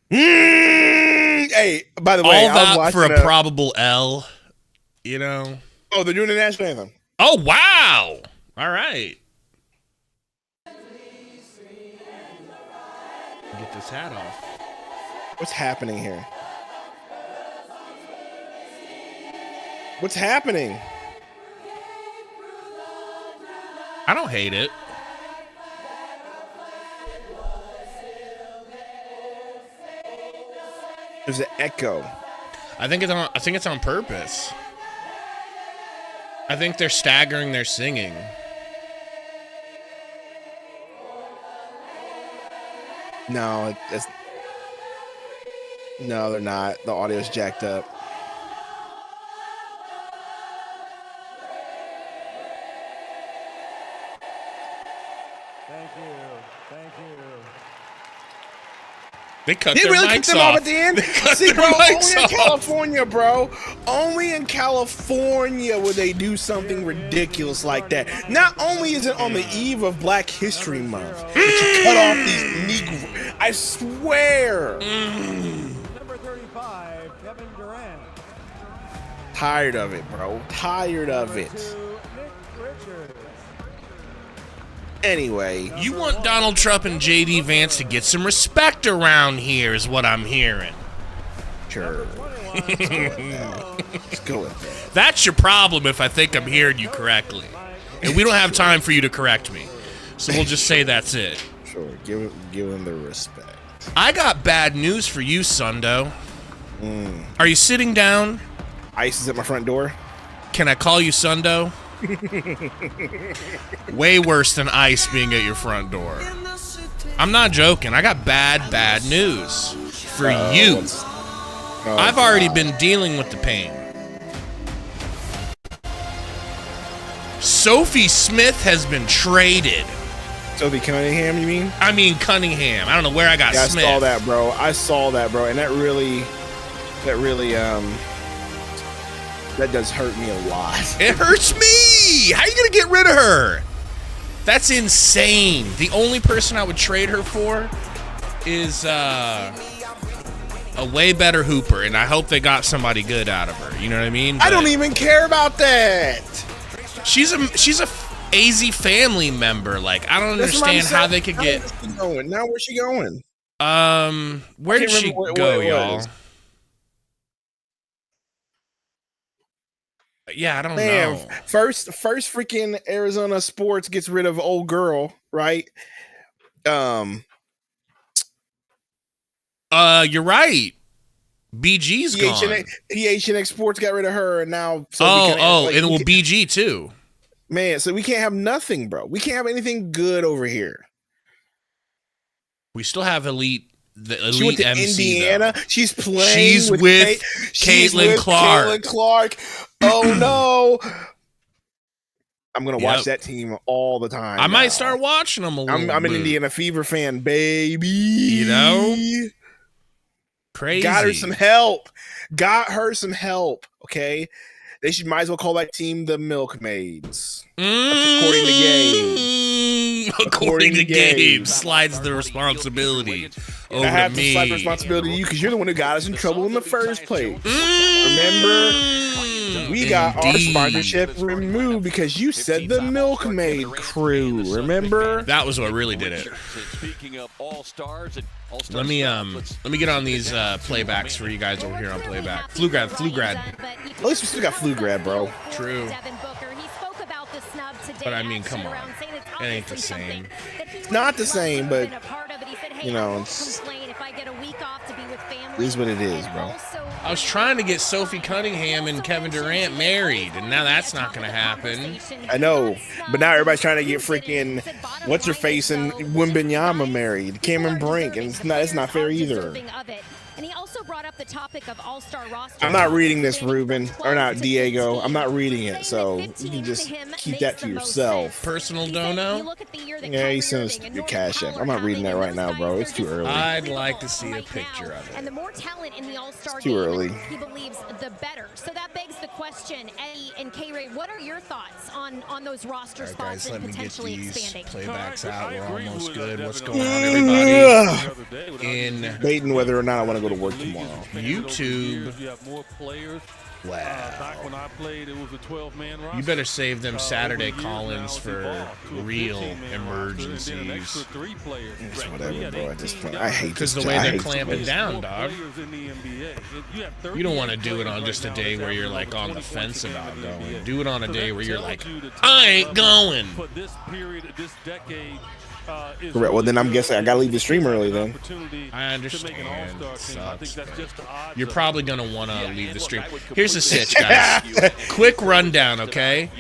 Hey, by the way, All that for a probable L, you know? Oh, they're doing the national anthem. Oh, wow. All right. Get this hat off. What's happening here? What's happening? I don't hate it. There's an echo. I think it's on purpose. I think they're staggering their singing. No, they're not. The audio's jacked up. Thank you. They cut They their really mics kicked them off at the end. See, bro, only in California, bro. Only in California would they do something ridiculous like that. Not only is it on the eve of Black History Month that you cut off these Negro. I swear. Number 35, Kevin Durant. Tired of it, bro. Tired of it. Anyway, You want Donald Trump and J.D. Vance to get some respect around here, is what I'm hearing. sure. Let's go with that. That's your problem if I think I'm hearing you correctly. And we don't have time for you to correct me. So we'll just say that's it. Sure, give him the respect. I got bad news for you, Sundo. Are you sitting down? Ice is at my front door. Can I call you Sundo? Way worse than ice being at your front door. I'm not joking. I got bad news for you. I've already been dealing with the pain. Sophie Smith has been traded. Sophie Cunningham, you mean? I mean Cunningham. I don't know where I got Smith. I saw that, bro. And that really, that does hurt me a lot. It hurts me. How are you going to get rid of her? That's insane. The only person I would trade her for is a way better hooper, and I hope they got somebody good out of her. You know what I mean? I don't even care about that. She's a AZ family member. Like, I don't understand how they could get. Now where's she going? Where did she go, y'all? Yeah, I don't know. First freaking Arizona sports gets rid of old girl, right? You're right. BG's gone. PHNX Sports got rid of her, and now. And it will BG too. Man, so we can't have nothing, bro. We can't have anything good over here. We still have elite. The elite she went to MC, Indiana. Though. She's playing. She's with Caitlin Clark. Oh no! I'm gonna watch that team all the time. I might start watching them a little. I'm an Indiana Fever fan, baby. You know, crazy. Got her some help. Okay, they might as well call that team the Milkmaids. According to Gabe. According to Gabe, slides the responsibility over I have to me. to slide the responsibility to you because you're the one who got us in trouble in the first place. Remember, we got our sponsorship removed because you said the Milkmaid crew. Remember? That was what really did it. Let me get on these playbacks for you guys over here on playback. Flugrad. At least we still got Flugrad, bro. True. But I mean, come on. It ain't the same. It's not the same, but you know, it's is what it is, bro. I was trying to get Sophie Cunningham and Kevin Durant married, and now that's not going to happen. I know, but now everybody's trying to get freaking what's her face and Wembanyama married, Cameron Brink, and it's not fair either. And he also brought up the topic of all-star roster. I'm not reading this, Ruben, or not Diego. I'm not reading it, so you can just keep that to yourself. Personal dono? Yeah, he sent us your cash app. I'm not reading that right now, bro. It's too early. I'd like to see a picture of it. And the more talent in the all-star game, too early. He believes the better. So that begs the question, Eddie and K-Ray, what are your thoughts on those roster spots and potentially expanding? Playbacks out. We're almost good. What's going on, everybody? in Debating whether or not I want to go to work tomorrow. YouTube. You have more players. Wow. Back when I played, it was a 12-man roster. You better save them Saturday Over the years call-ins now, it's for evolved to a real 15-man roster, and then an extra emergencies. 3 players. It's Right. whatever, We had bro. At this 18 point, guys. I hate Because this. the way I they're hate clamping this. down, More dog. players in the NBA. You have You don't want to 38 do it on players just a right day now where that's you're like averaging on over the 20 fence points a game about in the going. NBA. Do it on a So day that where you're tells like, you the I ain't talent level going. for this period, this decade. Correct. Well, then I'm guessing I gotta leave the stream early then. I understand. I think Sucks. that's just the odds You're of it. probably going to want to leave the stream. Here's the sitch, guys. Quick rundown, okay?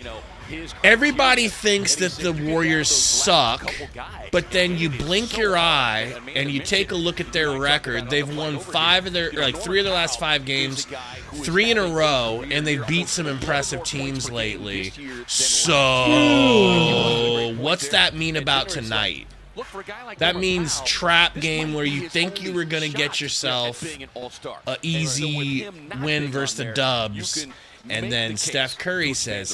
Everybody thinks that the Warriors suck, but then you blink your eye and you take a look at their record. They've won 3 of their last 5 games, 3 in a row, and they've beat some impressive teams lately. So, what's that mean about tonight? That means trap game where you think you were going to get yourself an easy win versus the Dubs. And then Steph Curry says,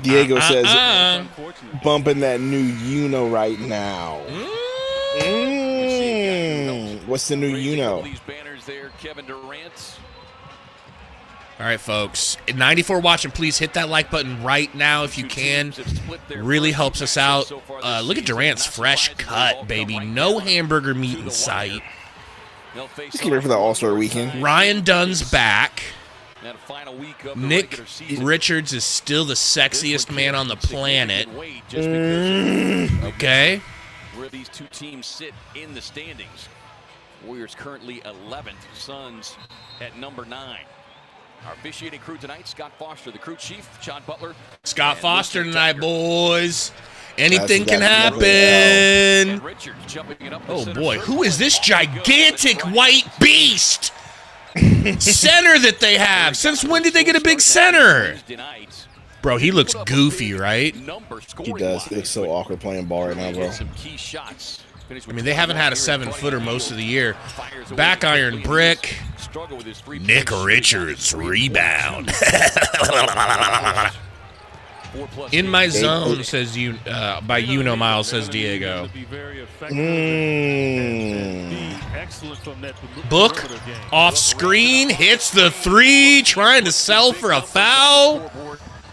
Diego says, bumping that new right now. What's the new All right, folks. 94 watching, please hit that like button right now if you can. Really helps us out. Look at Durant's fresh cut, baby. No hamburger meat in sight. Just get ready for the All-Star weekend. Ryan Dunn's back. Nick Richards is still the sexiest man on the planet. Okay. Where these two teams sit in the standings. Warriors currently 11th. Suns at number 9. Our officiating crew tonight, Scott Foster, the crew chief, John Butler. Scott Foster tonight, boys. Anything can That's happen. Oh, boy. Who is this gigantic white beast? Center that they have. Since when did they get a big center? Bro, he looks goofy, right? He does. He looks so awkward playing ball right now, bro. I mean, they haven't had a 7-footer most of the year. Back iron brick. Nick Richards rebound. In my zone, says you. By Miles, says Diego. Book off screen, hits the 3, trying to sell for a foul.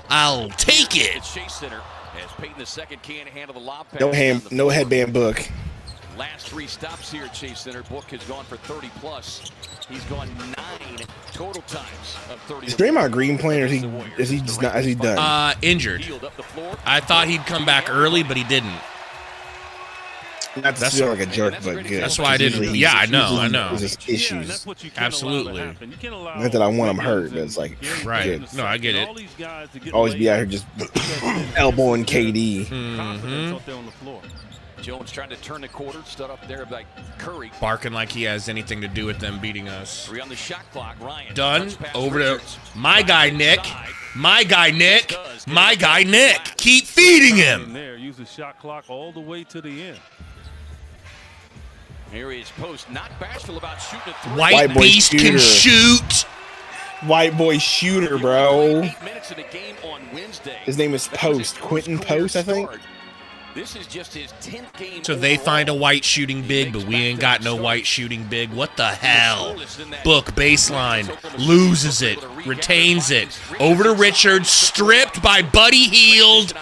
I'll take it. No headband Book. Last 3 stops here at Chase Center. Book has gone for 30+. He's gone 9 total times of 30. Is Draymond Green playing, or is he just not? Is he done? Injured. I thought he'd come back early, but he didn't. Not to feel like a jerk, but good. That's why I didn't. Yeah, I know. There's just issues. Absolutely. Not that I want him hurt, but it's like, Right. good. No, I get it. Always be out here just elbowing KD. Jones trying to turn the quarter. Stood up there like Curry. Barking like he has anything to do with them beating us. 3 on the shot clock. Ryan. Done. Over to my guy, Nick. My guy, Nick. My guy, Nick. Keep feeding him. There, use the shot clock all the way to the end. Here is Post. Not bashful about shooting a 3. White boy beast can shoot. White boy shooter, bro. 8 minutes of the game on Wednesday. His name is Post. Quentin Post, I think. This is just his 10th game. So they find a white shooting big, but we ain't got no white shooting big. What the hell? Book baseline, loses it, retains it. Over to Richards, stripped by Buddy Hield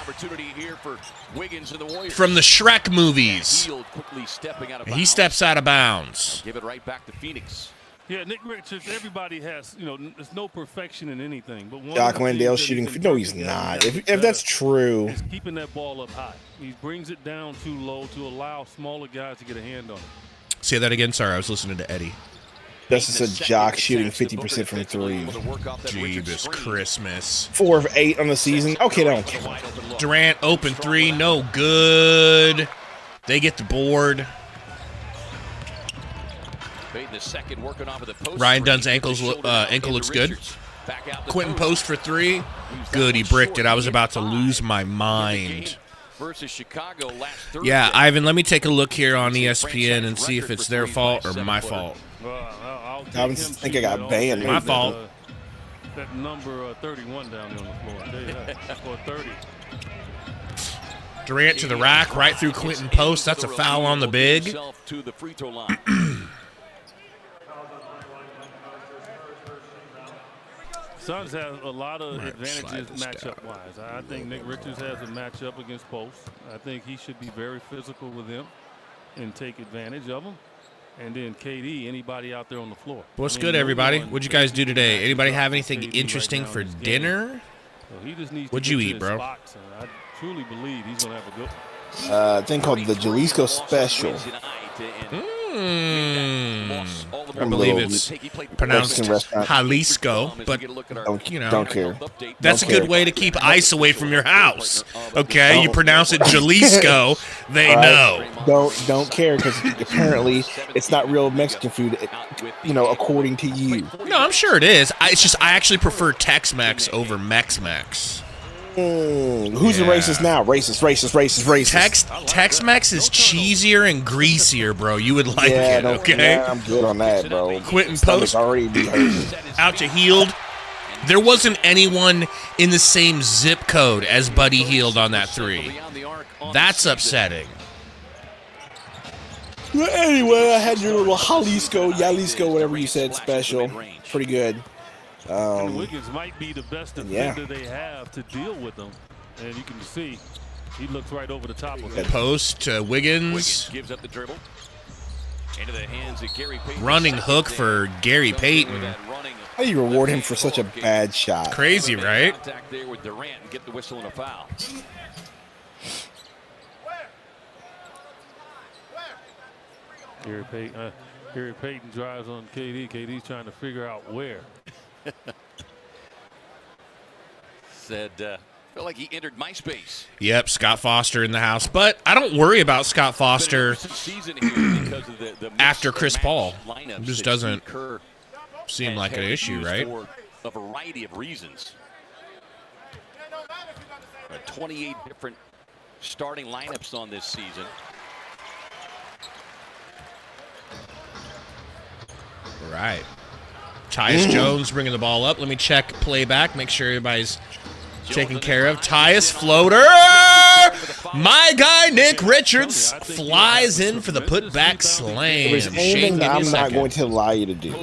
from the Shrek movies. And he steps out of bounds. Give it right back to Phoenix. Yeah, Nick Richards, everybody has, there's no perfection in anything. But one Doc of the Landale things that shooting. he can No, do he's to get not. his If better that's true. is keeping that ball up high. He brings it down too low to allow smaller guys to get a hand on it. Say that again. Sorry, I was listening to Eddie. That's just a jock shooting 50% from 3. Jeebus Christmas. 4 of 8 on the season. Okay, that don't count. Durant, open 3, no good. They get the board. Ryan Dunn's ankle looks good. Quentin Post for 3. Good, he bricked it. I was about to lose my mind. Yeah, Ivan, let me take a look here on ESPN and see if it's their fault or my fault. I think I got banned. My fault. That number 31 down there on the floor. Or 30. Durant to the rack, right through Quentin Post. That's a foul on the big. Suns have a lot of advantages matchup-wise. I think Nick Richards has a matchup against Post. I think he should be very physical with him and take advantage of him. And then KD, anybody out there on the floor. What's good, everybody? What'd you guys do today? Anybody have anything interesting for dinner? So he just needs What'd to you get eat, to bro? his spots, and I truly believe he's going to have a good Thing called the Jalisco Special. I believe it's pronounced Jalisco, but you know, Don't care. that's a good way to keep ice away from your house. Okay, you pronounce it Jalisco, they know. Don't care because apparently it's not real Mexican food, according to you. No, I'm sure it is. It's just I actually prefer Tex-Mex over Mex-Mex. Who's the racist now? Racist. Tex-Mex is cheesier and greasier, bro. You would like it, okay? Yeah, I'm good on that, bro. Quentin Post already be hurt. out to Healed. There wasn't anyone in the same zip code as Buddy Healed on that three. That's upsetting. Well, anyway, I had your little Jalisco, whatever you said, special. Pretty good. And Wiggins might be the best defender they have to deal with them. And you can see he looks right over the top of it. Post to Wiggins. Gives up the dribble. Into the hands of Gary Payton. Running hook for Gary Payton. How do you reward him for such a bad shot? Crazy, right? Contact there with Durant and get the whistle and a foul. Gary Payton drives on KD. KD's trying to figure out where. Said, felt like he entered my space. Yep, Scott Foster in the house. But I don't worry about Scott Foster after Chris Paul. It just doesn't seem like an issue, right? For a variety of reasons. 28 different starting lineups on this season. All right. Tyus Jones bringing the ball up. Let me check playback, make sure everybody's taken care of. Tyus floater. My guy Nick Richards flies in for the putback slam. There's anything that I'm not going to allow you to do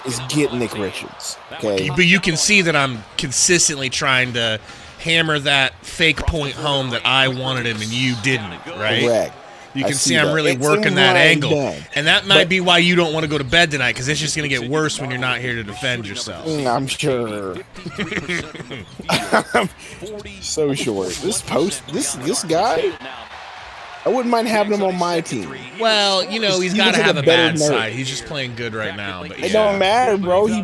is get Nick Richards. Okay. But you can see that I'm consistently trying to hammer that fake point home that I wanted him and you didn't, right? Correct. You can see I'm really working that angle. And that might be why you don't want to go to bed tonight, because it's just going to get worse when you're not here to defend yourself. I'm sure. So short. This guy, I wouldn't mind having him on my team. Well, he's got to have a bad side. He's just playing good right now. But it don't matter, bro. He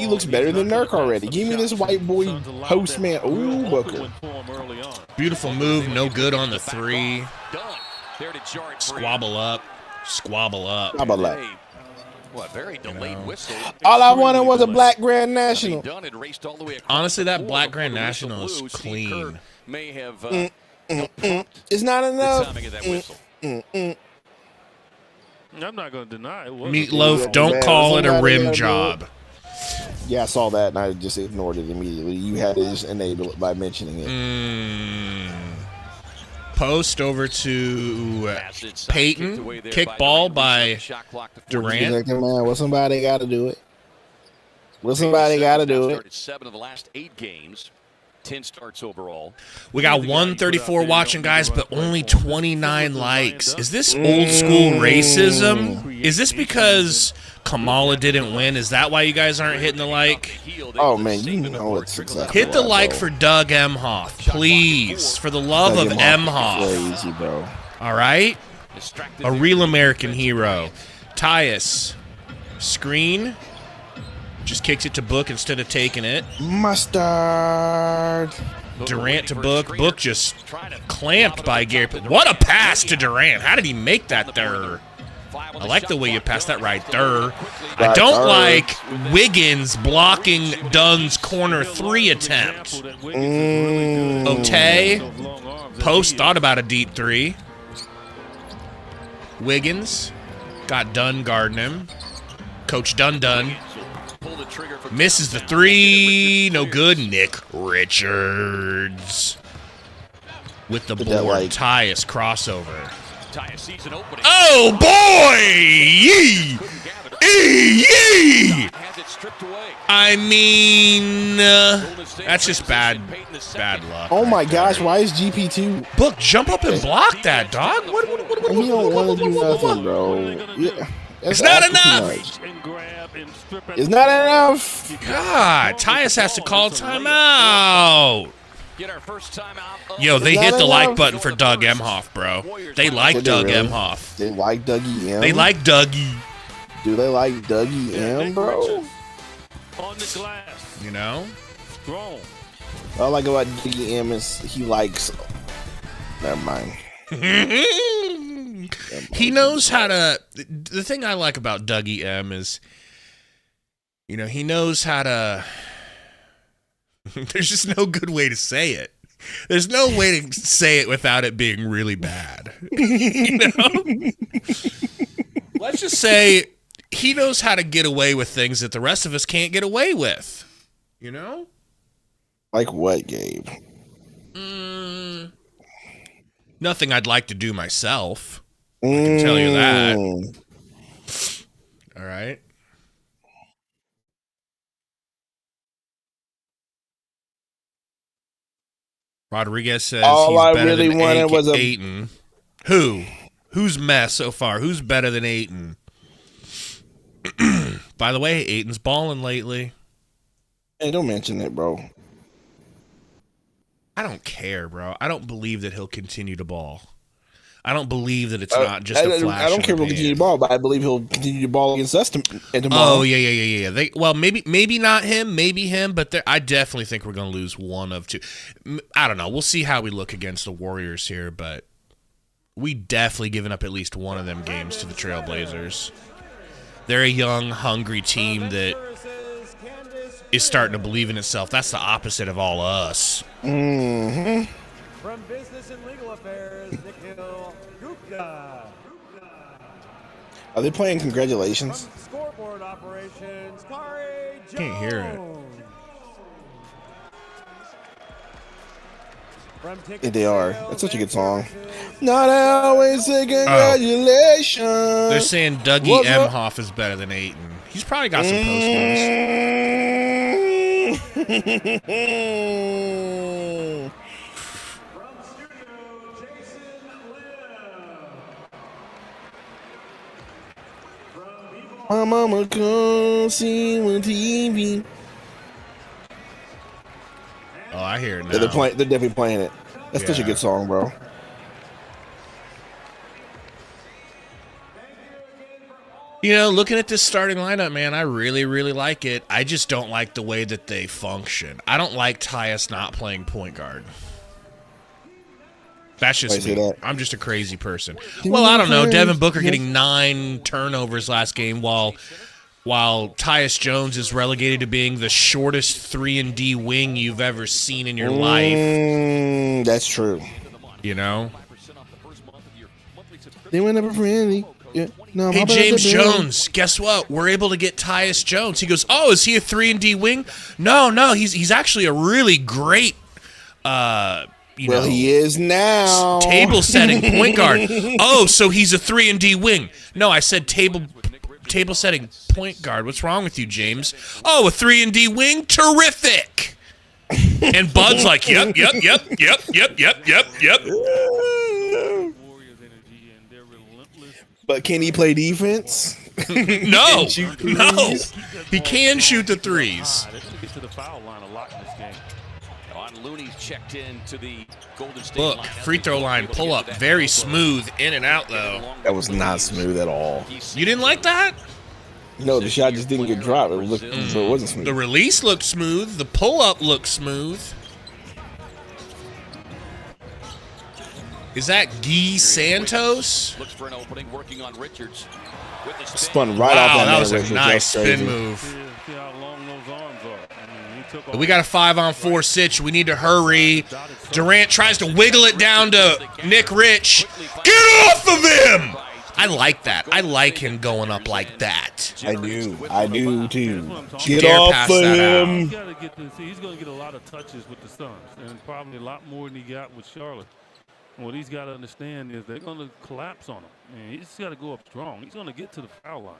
looks better than Nurk already. Give me this white boy postman. Ooh, Booker. Beautiful move. No good on the three. Squabble up. What, very delayed whistle. All I wanted was a black Grand National. Honestly, that black Grand National is clean. May have it's not enough. I'm not going to deny it. Meatloaf, don't call it a rim job. Yeah, I saw that and I just ignored it immediately. You had to just enable it by mentioning it. Post over to Payton. Kick ball by Durant. Well, somebody got to do it. Somebody got to do it. 7 of the last 8 games. 10 starts overall. We got 134 watching, guys, but only 29 likes. Is this old school racism? Is this because Kamala didn't win? Is that why you guys aren't hitting the like? Oh, man, you know it's exactly hit the like for Doug Emhoff, please. For the love of Emhoff. Crazy, bro. All right? A real American hero. Tyus. Screen. Just kicks it to Book instead of taking it. Mustard. Durant to Book. Book just clamped by Gary. What a pass to Durant. How did he make that there? I like the way you passed that right there. I don't like Wiggins blocking Dunn's corner 3 attempt. Otay. Post thought about a deep 3. Wiggins got Dunn guarding him. Coach Dunn. Misses the 3. No good. Nick Richards. with the That, board. like- Tyus crossover. Tyus sees an opening. Oh boy! Yee! Couldn't gather. Yee! Has it stripped away. I mean, Golden State that's just bad transition, Peyton the second. luck. Oh right my there. gosh, why is GP2? Book, jump up and block that, dog. What? He don't want to do nothing, bro. Yeah, It's not asking too enough. much. And grab and strip It's not enough. God, Tyus has to call timeout. Get our first time out. Yo, they Not hit the like enough. button for Doug Emhoff, bro. They like Did they Doug really? Emhoff. They like Dougie M. They like Dougie. Do they like Dougie M, bro? on the glass. You know? Strong. All I like about Dougie M is he likes. Never mind. He knows how to. The thing I like about Dougie M is, you know, he knows how to. There's just no good way to say it. There's no way to say it without it being really bad. You know? Let's just say he knows how to get away with things that the rest of us can't get away with. You know? Like what, Gabe? Nothing I'd like to do myself. I can tell you that. All right. Rodriguez says All he's I better really than wanted was a- Ayton. Who? Who's mess so far? Who's better than Ayton? By the way, Ayton's balling lately. Hey, don't mention it, bro. I don't care, bro. I don't believe that he'll continue to ball. I don't believe that it's not just a flash. I don't care if in he'll the continue pan. to ball, but I believe he'll continue to ball against us tomorrow. Oh yeah. Well, maybe not him, maybe him, but I definitely think we're gonna lose one of two. I don't know. We'll see how we look against the Warriors here, but we definitely given up at least one of them games to the Trailblazers. They're a young, hungry team that is starting to believe in itself. That's the opposite of all us. Mm-hmm. From Business and Legal Affairs, Nikhil Gupta. Are they playing congratulations? From Scoreboard Operations, Kari Jones. Can't hear it. From Yeah, they are. That's such a good song. Not always say congratulations. They're saying Dougie What's up? Emhoff is better than Ayton. He's probably got some post games. My mama come see on TV. Oh, I hear it now. Yeah, they're definitely playing it. That's such a Yeah. good song, bro. You know, looking at this starting lineup, man, I really, really like it. I just don't like the way that they function. I don't like Tyus not playing point guard. That's Why just you say me. that? I'm just a crazy person. Well, I don't know. Devin Booker getting 9 turnovers last game while Tyus Jones is relegated to being the shortest 3-and-D wing you've ever seen in your life. That's true. You know? They were never friendly. Yeah. No, Hey, my James bad, bro. Jones, guess what? We're able to get Tyus Jones. He goes, oh, is he a 3-and-D wing? No, he's actually a really great, Well, he is now. table setting point guard. Oh, so he's a 3-and-D wing. No, I said table setting point guard. What's wrong with you, James? Oh, a 3-and-D wing? Terrific. And Bud's like, yep. Warriors energy and their relentless. But can he play defense? No. Shoot threes? He can shoot the threes. They're going to get to the foul line a lot in this game. On Looney's checked in to the Golden State Look, line. free throw line, pull up. Very smooth, in and out, though. That was not smooth at all. You didn't like that? No, the shot just didn't get dropped. It looked, so it wasn't smooth. The release looked smooth. The pull-up looked smooth. Is that Guy Santos? Looks for an opening, working on Richards. With the spin. Spun right off Wow, that, that man, was a Richards. nice That's spin crazy. move. See how long those arms are. I mean, he took We got a 5-on-4 sitch. We need to hurry. Durant tries to wiggle it down to Nick Rich. Get off of him! I like that. I like him going up like that. I do too. You Get dare off pass of that out. him. He's got to get this. He's going to get a lot of touches with the Suns, and probably a lot more than he got with Charlotte. What he's got to understand is they're going to collapse on him. And he's got to go up strong. He's going to get to the foul line.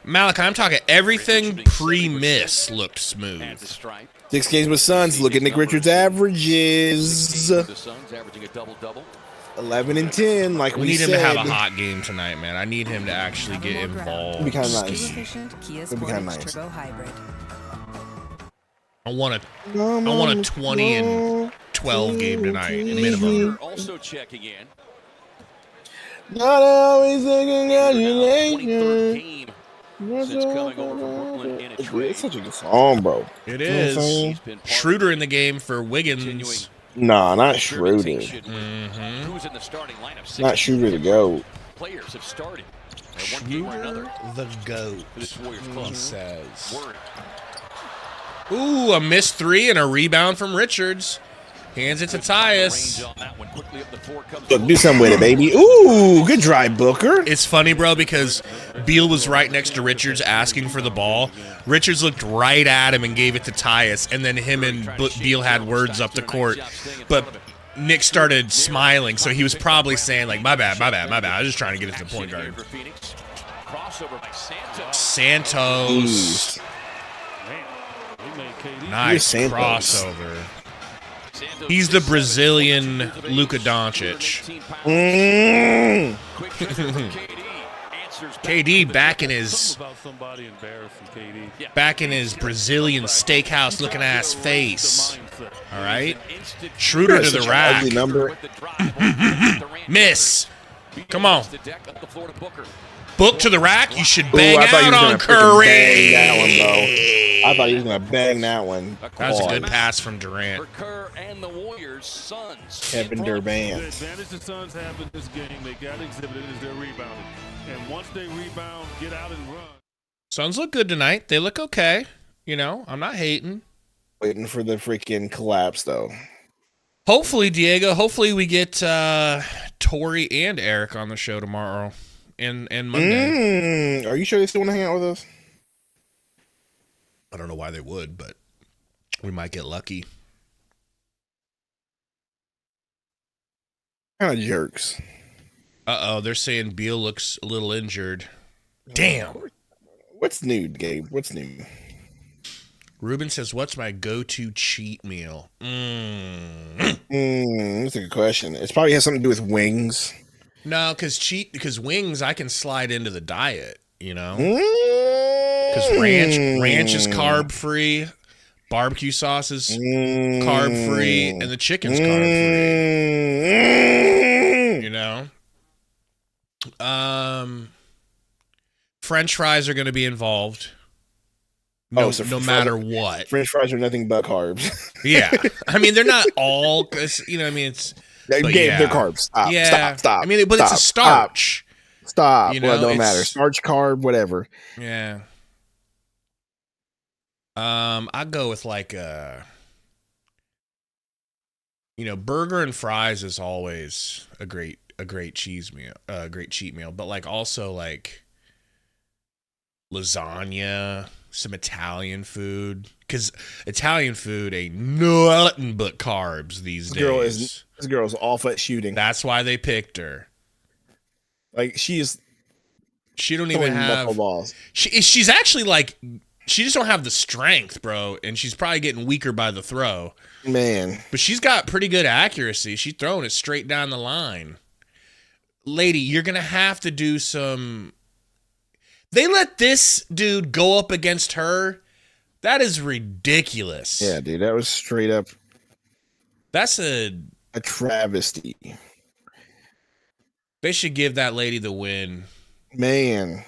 Malachi, I'm talking everything pre-miss looked smooth. 6 games with Suns. Look at Nick Richards' averages. The Suns averaging a double-double. 11 and 10, like We need said. him to have a hot game tonight, man. I need him to actually get involved. It'd be kind of nice. It'd be kinda nice. Turbo Hybrid. I want a 20 and 12 game tonight, minimum. Also checking in. Not always a 23rd congratulations. game since coming over from Brooklyn in a trade. It's such a good song, bro. It You know what I'm saying? is. Schroeder in the game for Wiggins. Nah, not Schroeder. Who's in the starting lineup? Not Schroeder the GOAT. Players have started. One game or another. The GOAT, For this Warriors he club. says. Word. Ooh, a missed 3 and a rebound from Richards. Hands it to Tyus. Range on that one. Quickly up the floor comes Look, do something with it, baby. Ooh, good drive, Booker. It's funny, bro, because Beal was right next to Richards asking for the ball. Richards looked right at him and gave it to Tyus, and then him and Beal had words up the court. But Nick started smiling, so he was probably saying, like, my bad. I was just trying to get it to the point guard. crossover by Santos. Santos. Man, they made KD. Nice Santos. crossover. He's the Brazilian Luka Doncic. Quick trigger from KD. Answers back. KD back in his Something about somebody embarrassing KD. Yeah. back in his Brazilian steakhouse looking ass face. All right, Schroeder to the Such an rack. ugly number. With the drive. Miss. Come on. The deck up the floor to Booker. Book to the rack. You should Ooh, bang I thought he out was on gonna freaking Curry. bang that one, though. I thought he was gonna bang that one. That was a good Hard. pass from Durant. For Kerr and the Warriors, Suns. Kevin The Durant. advantage the Suns have in this game, they got exhibited, is their rebounding. And once they rebound, get out and run. Suns look good tonight. They look okay. You know, I'm not hating. Waiting for the freaking collapse, though. Hopefully, Diego. Hopefully, we get Tori and Eric on the show tomorrow and Monday. Are you sure they still want to hang out with us? I don't know why they would, but we might get lucky. Kind of jerks. Uh-oh, they're saying Beal looks a little injured. Damn. What's new, Gabe? What's new? Ruben says, what's my go-to cheat meal? That's a good question. It probably has something to do with wings. No, because wings, I can slide into the diet, you know? Mm. Because ranch is carb-free, barbecue sauce is carb-free, and the chicken's carb-free, you know? French fries are going to be involved. No, so no matter what. French fries are nothing but carbs. Yeah. I mean, they're not all, 'cause, you know what I mean? It's, but Gabe, yeah. they're carbs. Stop. Yeah. Stop. I mean, but it's a starch. Stop. You Well, know, it don't matter. it's- Starch, carb, whatever. Yeah. I go with like burger and fries is always a great cheese meal, great cheat meal, but like also like lasagna, some Italian food, because Italian food ain't nothing but carbs these days. This girl's awful at shooting. That's why they picked her. Like she don't even have balls. She's actually like, she just don't have the strength, bro, and she's probably getting weaker by the throw. Man, But she's got pretty good accuracy. She's throwing it straight down the line. Lady, you're going to have to do some... They let this dude go up against her. That is ridiculous. yeah, dude, that was straight up That's a travesty. They should give that lady the win. Man.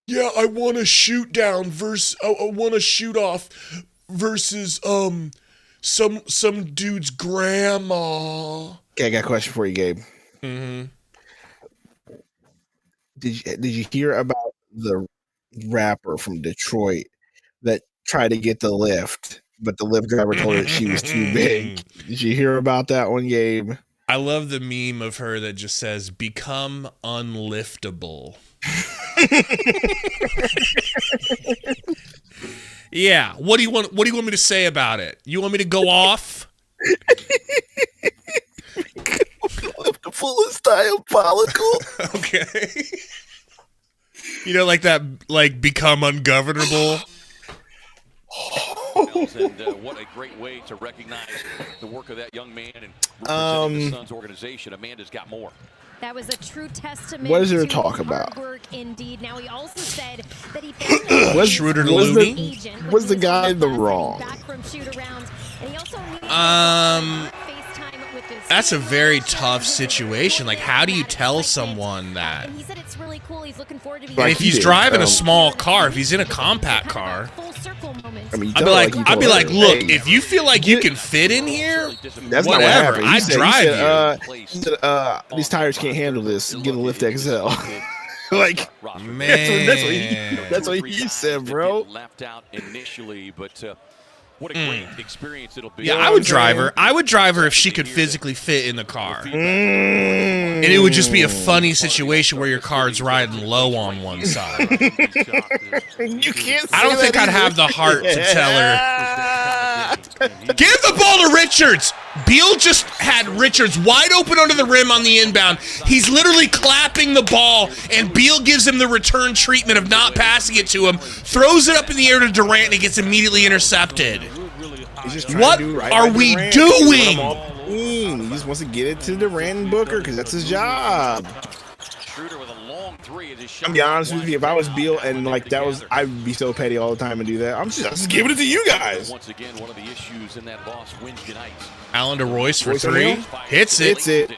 Yeah, I want to shoot down versus I want to shoot off versus some dude's grandma. Okay, I got a question for you, Gabe. Mm-hmm. Did you hear about the rapper from Detroit that tried to get the lift, but the Lyft driver told her she was too big? Did you hear about that one, Gabe? I love the meme of her that just says, become unliftable. Yeah. What do you want me to say about it? You want me to go off? The fullest diabolical. Okay. You know, like that, like become ungovernable. And what a great way to recognize the work of that young man and representing the Suns organization. Amanda's got more. That was a true testament. What is there to to talk his about? hard work indeed. Now he also said that he found Was Schroeder was Looney? was the guy in the wrong? backroom shoot around, and he also needed FaceTime with his That's a very tough situation. Like, how do you tell someone that? And he said it's really cool. He's looking forward to being Like If he he's did, driving a small car, if he's in a compact car, full circle moment. I mean, I'd be like, look, if you feel like you can fit in here, that's not what whatever, happened. I'd drive you. He said, these tires can't handle this. Get a Lift XL. Like, Man. that's what he said, bro. Left out initially, but what a great experience it'll be. Yeah, I would drive her. I would drive her if she could physically fit in the car. And it would just be a funny situation where your car's riding low on one side. You can't. I don't think I'd have the heart to tell her. Give the ball to Richards. Beal just had Richards wide open under the rim on the inbound. He's literally clapping the ball, and Beal gives him the return treatment of not passing it to him, throws it up in the air to Durant, and it gets immediately intercepted. What are we doing? He just wants to get it to Durant and Booker because that's his job. Schroeder with a long three. I'm be honest with you, if I was Beal and like that was, I'd be so petty all the time and do that. I'm just giving it to you guys. Once again, one of the issues in that loss Wednesday night. Allen to Royce for Royce three. O'Neal? Hits it. Hits it.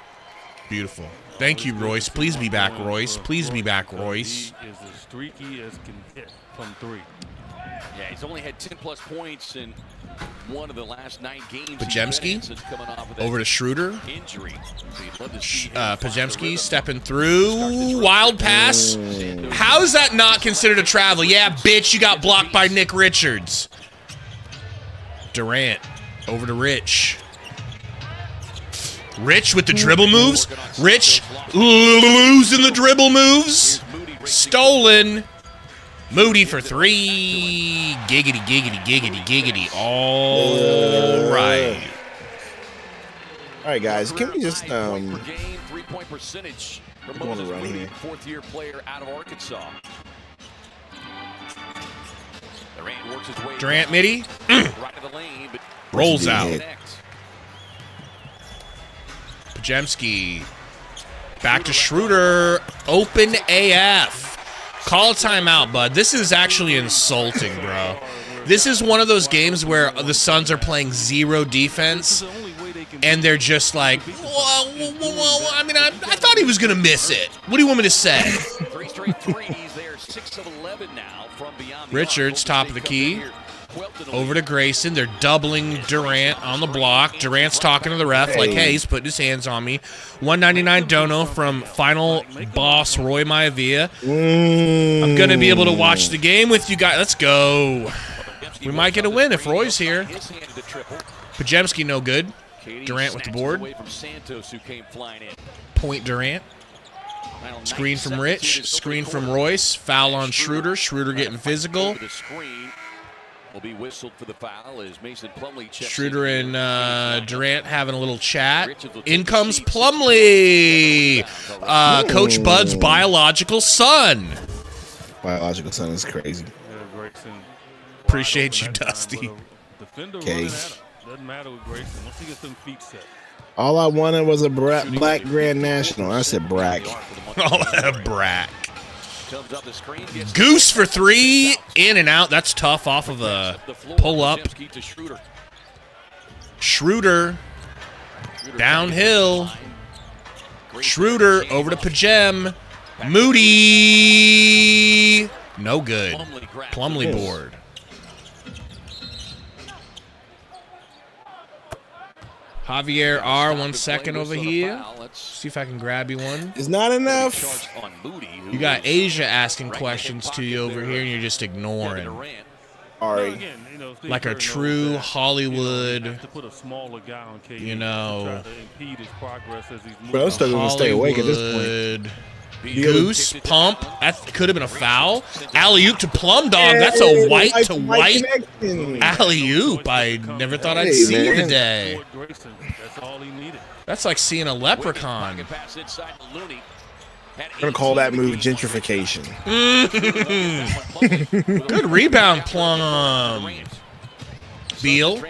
Beautiful. Thank you, Royce. Please be back, Royce. Please be back, Royce. He is as streaky as can hit from three. Yeah, he's only had 10-plus points in one of the last 9 games. Pajemski coming off of that over to Schroeder. injury. Pajemski stepping through. Wild pass. How is that not considered a travel? Yeah, bitch, you got blocked by Nick Richards. Durant over to Rich. Rich with the dribble moves. Rich losing the dribble moves. Stolen. Moody for three. Giggity, giggity, giggity, giggity. All right. All right, guys. Can we just 3-point percentage for wanna Moses run Moody, here. fourth-year player out of Arkansas. Durant works his way Durant midi. right to the lane, but Rolls out. connect. Pajemski. Back to Schroeder. Open AF. Call a timeout, bud. This is actually insulting, bro. This is one of those games where the Suns are playing zero defense, and they're just like, well, I mean, I thought he was going to miss it. What do you want me to say? 3 straight threes there, 6 of 11 now from beyond the Richards, arc. top of the key. Welton in the Over to lead. Grayson. They're doubling Durant on the block. Durant's talking to the ref like, hey, he's putting his hands on me. 199 dono from final boss Roy Maivia. I'm going to be able to watch the game with you guys. Let's go. We might get a win if Roy's here. His hand to the triple. Pajemski no good. KD Durant with the snatches board. away from Santos, who came flying in. Point Durant. Final Screen 9 from seconds Rich. in his Screen opening from quarter. Royce. Foul on Schroeder. Schroeder getting physical. Over the screen will be whistled for the foul as Mason Plumlee checks Schroeder in. and Durant having a little chat. In comes Plumlee, Coach Bud's biological son. biological son is crazy. Yeah, Grayson. Appreciate you, Wide open that Dusty. time, but a defender Okay. running at him. Doesn't matter with Grayson. Once he gets them feet set. All I wanted was a black Grand National. I said brack. All that brack. Comes up the screen, gets Goose for three, in and out. That's tough off of a the floor. pull up. Pajemski to Schroeder. Schroeder downhill. Schroeder over to Pajem. Moody. No good. Plumlee board. Javier R, 1 second over here. See if I can grab you one. It's not enough. You got Asia asking questions to you over here, and you're just ignoring. Ari. Again, you know, Steve Like a Kerr knows true that, Hollywood, you have to put a smaller guy on KD you know, to try to impede his progress as he's moving. Bro, I'm still gonna stay awake at this point. Hollywood Goose, pump. That could have been a foul. Alley-oop to Plum Dog. That's a white to white alley-oop. I never thought I'd see today. That's all he needed. That's like seeing a leprechaun. I'm going to call that move gentrification. Good rebound, Plum. Beal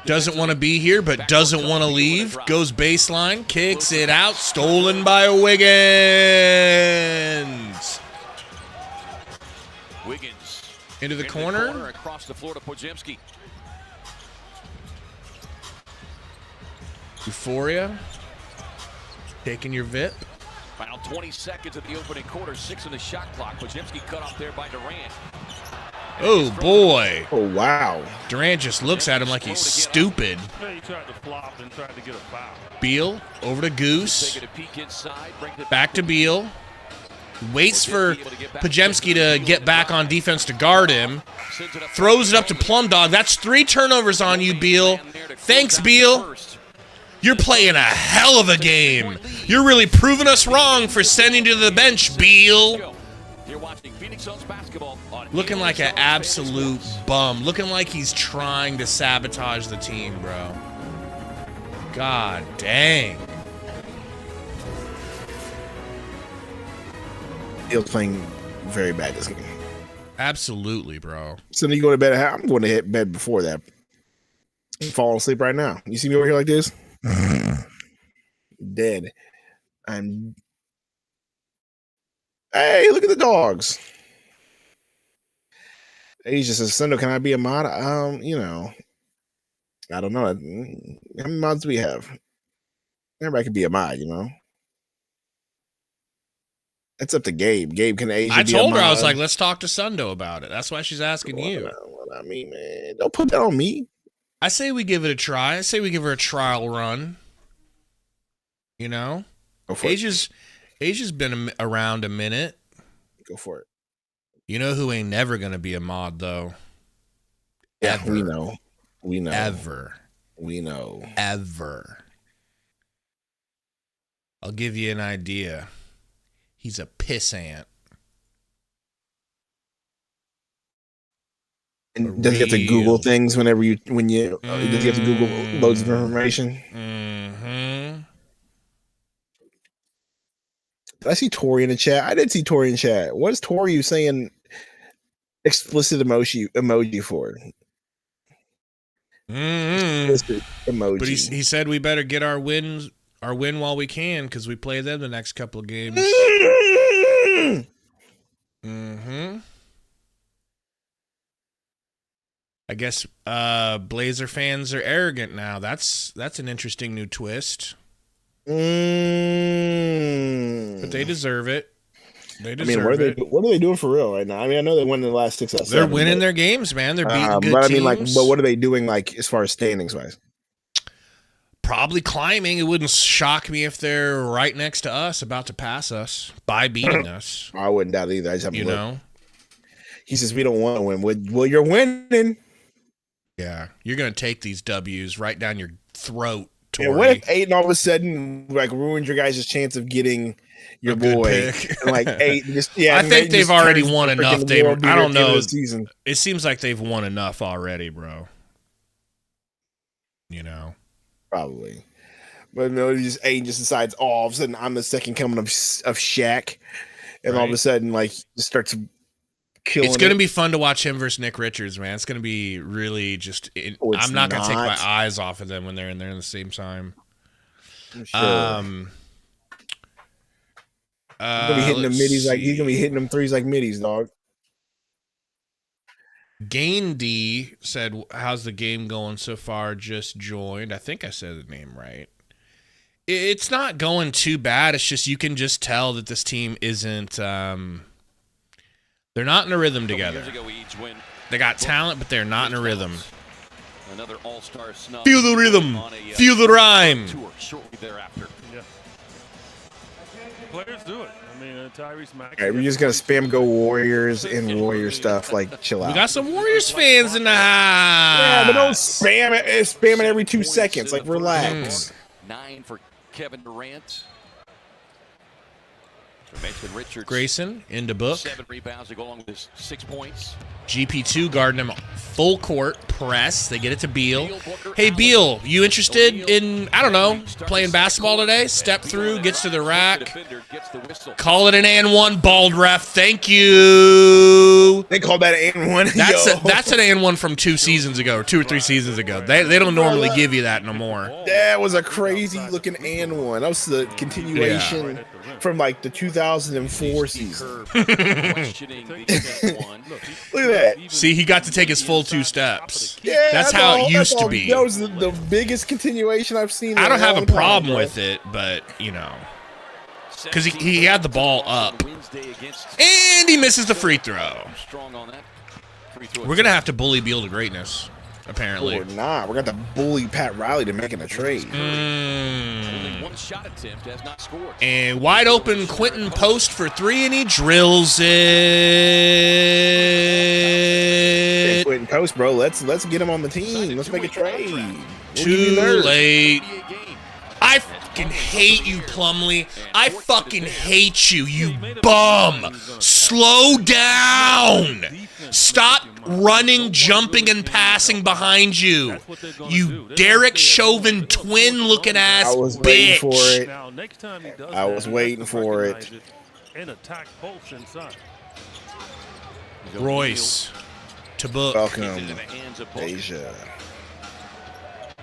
doesn't want to be here, but doesn't want to leave. Goes baseline, kicks it out. Stolen by Wiggins. Into the corner. Across the floor to Podziemski. Euphoria. Taking your VIP. Final 20 seconds of the opening quarter. 6 in the shot clock. Podziemski cut off there by Durant. Oh, boy. Oh, wow. Durant just looks at him like he's stupid. He tried to flop and tried to get a foul. Beal over to Goose. Back to Beal. Waits for Podziemski to get back on defense to guard him. Throws it up to Plum Dog. That's 3 turnovers on you, Beal. Thanks, Beal. You're playing a hell of a game. You're really proving us wrong for sending to the bench, Beal. Looking like an absolute bum. Looking like he's trying to sabotage the team, bro. God dang. Beal's playing very bad this game. Absolutely, bro. So then you go to bed. I'm going to hit bed before that. I'm falling asleep right now. You see me over here like this? Dead. Hey, look at the dogs. He's just says, Sundo, can I be a mod? You know, I don't know. How many mods do we have? Everybody can be a mod, you know. It's up to Gabe. Gabe, can Asia I be told a her, mod? I was like, let's talk to Sundo about it. That's why she's asking you. What I mean, man, don't put that on me. I say we give it a try. I say we give her a trial run. You know? Go for Asia's been around a minute. Go for it. You know who ain't never going to be a mod, though? Yeah, Ever. we know. We know. Ever. We know. Ever. I'll give you an idea. He's a pissant. And does he have to Google things when you does he have to Google loads of information? Mm-hmm. Did I see Tori in the chat? I did see Tori in the chat. What is Tori you saying explicit emoji for? Mm-hmm. Explicit emoji. But he said we better get our win while we can because we play them the next couple of games. Mm-hmm. I guess Blazer fans are arrogant now. That's an interesting new twist. But they deserve it. They deserve it. What are they doing for real right now? I mean, I know they won in the last 6 out of 7. They're winning their games, man. They're beating good but teams. I mean, but what are they doing, as far as standings wise? Probably climbing. It wouldn't shock me if they're right next to us, about to pass us by beating us. I wouldn't doubt it either. I just have to look. know. He says we don't want to win. Well, you're winning. Yeah, you're gonna take these W's right down your throat. Tori. Yeah, what if Aiden all of a sudden ruined your guys' chance of getting your boy? And Aiden I think they've already won enough. I don't know. Season. It seems like they've won enough already, bro. You know, probably. But no, Aiden just decides, all of a sudden I'm the second coming of Shaq, and all of a sudden just starts. It's going to be fun to watch him versus Nick Richards, man. It's going to be really just. I'm not going to take my eyes off of them when they're in there at the same time. Sure. He's gonna be hitting them middies he's gonna be hitting them threes like middies, dog. Gain D said, "How's the game going so far? Just joined. I think I said the name right. It's not going too bad. It's just you can just tell that this team isn't. They're not in a rhythm together. They got talent, but they're not in a rhythm. Another all-star snub. Feel the rhythm. Feel the rhyme. Shortly thereafter. Yeah. Players do it. I mean, Tyrese Maxey. All right, we're just gonna spam go Warriors and Warrior stuff. Chill out. We got some Warriors fans in the house. Yeah, but don't spam it. Spam it every 2 seconds. Relax. 9 for Kevin Durant. Mason Richards. Grayson into book. 7 rebounds to go along with his 6 points. GP2 guarding him full court press. They get it to Beal. Hey, Beal, you interested in, I don't know, playing basketball today? Step through, gets to the rack. Call it an and one, bald ref. Thank you. They call that an and one. That's an and one from 2 seasons ago, or 2 or 3 seasons ago. They don't normally give you that no more. That was a crazy looking and one. That was the continuation from like the 2004 season. Look at that. See, he got to take his full 2 steps. Yeah, that's how it used to be. That was the biggest continuation I've seen. I don't have a problem with it, but, you know, because he had the ball up. And he misses the free throw. We're going to have to bully Beal to greatness, apparently. We're not. We're going to have to bully Pat Riley to making a trade. And wide open Quentin post for 3, and he drills it. Hey, Quentin post, bro. Let's get him on the team. Let's make a trade. Too late. I fucking hate you, Plumlee. I fucking hate you, you bum. Slow down. Stop running, jumping, and passing behind you. You Derek Chauvin twin-looking ass I was bitch. waiting for it. I was waiting for it. Royce to book. Welcome, Asia.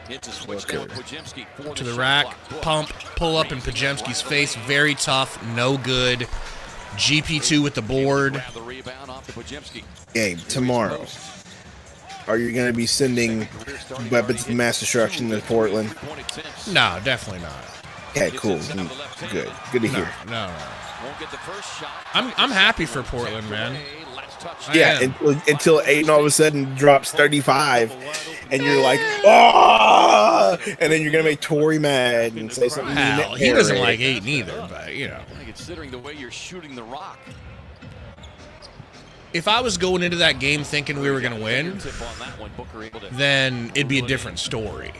To the rack, pump, pull up in Pajemski's face. Very tough, no good. GP2 with the board. Gabe, tomorrow, are you going to be sending weapons of mass destruction to Portland? No, definitely not. Okay, cool. Good to hear. No. I'm happy for Portland, man. Yeah, until Aiden all of a sudden drops 35, and you're like, oh! And then you're gonna make Tory mad and say something. Hell, he doesn't like Aiden either, but you know. Considering the way you're shooting the rock. If I was going into that game thinking we were gonna win, then it'd be a different story,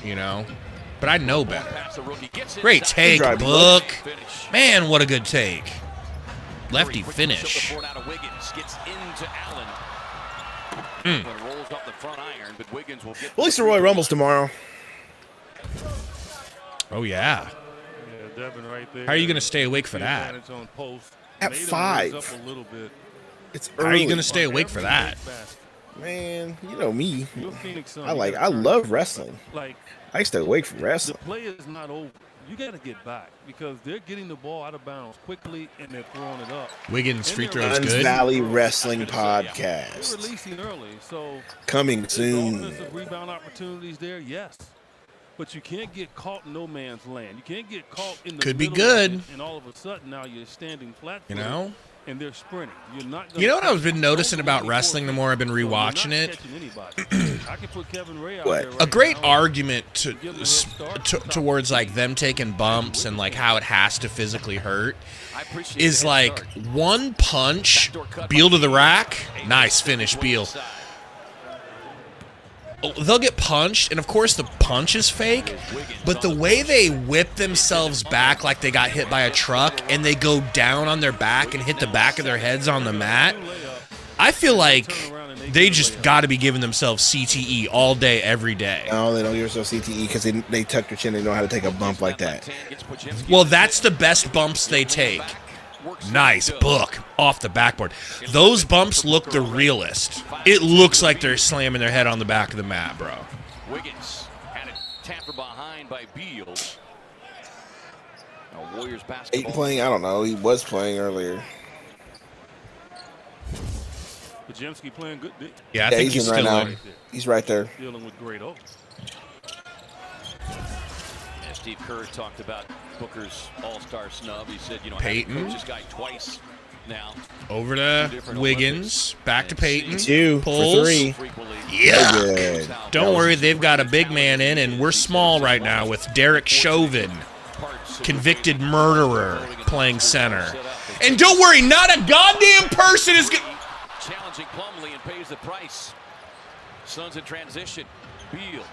you know. But I know better. Great take, Book. Man, what a good take. Lefty finish. At least the Royal Rumble's tomorrow. Oh, yeah. How are you going to stay awake for that? At 5. It's early. How are you going to stay awake for that? Man, you know me. I love wrestling. I stay awake from wrestling. The play is not over. You got to get back because they're getting the ball out of bounds quickly and they're throwing it up. Wiggins free throw is Guns good. Valley Wrestling Podcast. They're releasing early, so coming soon. Offensive rebound opportunities there, yes. But you can't get caught in no man's land. You can't get caught in the could be middle good. And all of a sudden now you're standing flat. You know? And they're sprinting. You're not. You know what I've been noticing about wrestling the more I've been rewatching it? I can put Kevin Ray out What? there right A great now. argument towards like them taking bumps and like how it has to physically hurt is like one punch, Beal to the rack, nice finish, Beal. They'll get punched, and of course the punch is fake, but the way they whip themselves back like they got hit by a truck and they go down on their back and hit the back of their heads on the mat, I feel like they just got to be giving themselves CTE all day, every day. No, they don't give themselves CTE because they tuck their chin. They know how to take a bump like that. Well, that's the best bumps they take. Nice book off the backboard. Those bumps look the realest. It looks like they're slamming their head on the back of the mat, bro. Wiggins had it tapped behind by Beal. Warriors basketball. Aiden playing? I don't know. He was playing earlier. Pajemski playing good. Yeah, I think he's right still now. in. He's right there. Dealing with great O. Steve Kerr talked about Booker's all-star snub. He said, Peyton. having coached this guy twice now. Over to Wiggins. Back to Peyton. 2 Pulls. for 3. Yeah. Good. Don't worry, they've got a big man in, and we're small right now with Derek Chauvin, convicted murderer, playing center. And don't worry, not a goddamn person is going to... Challenging Plumlee and pays the price. Suns in transition. Beal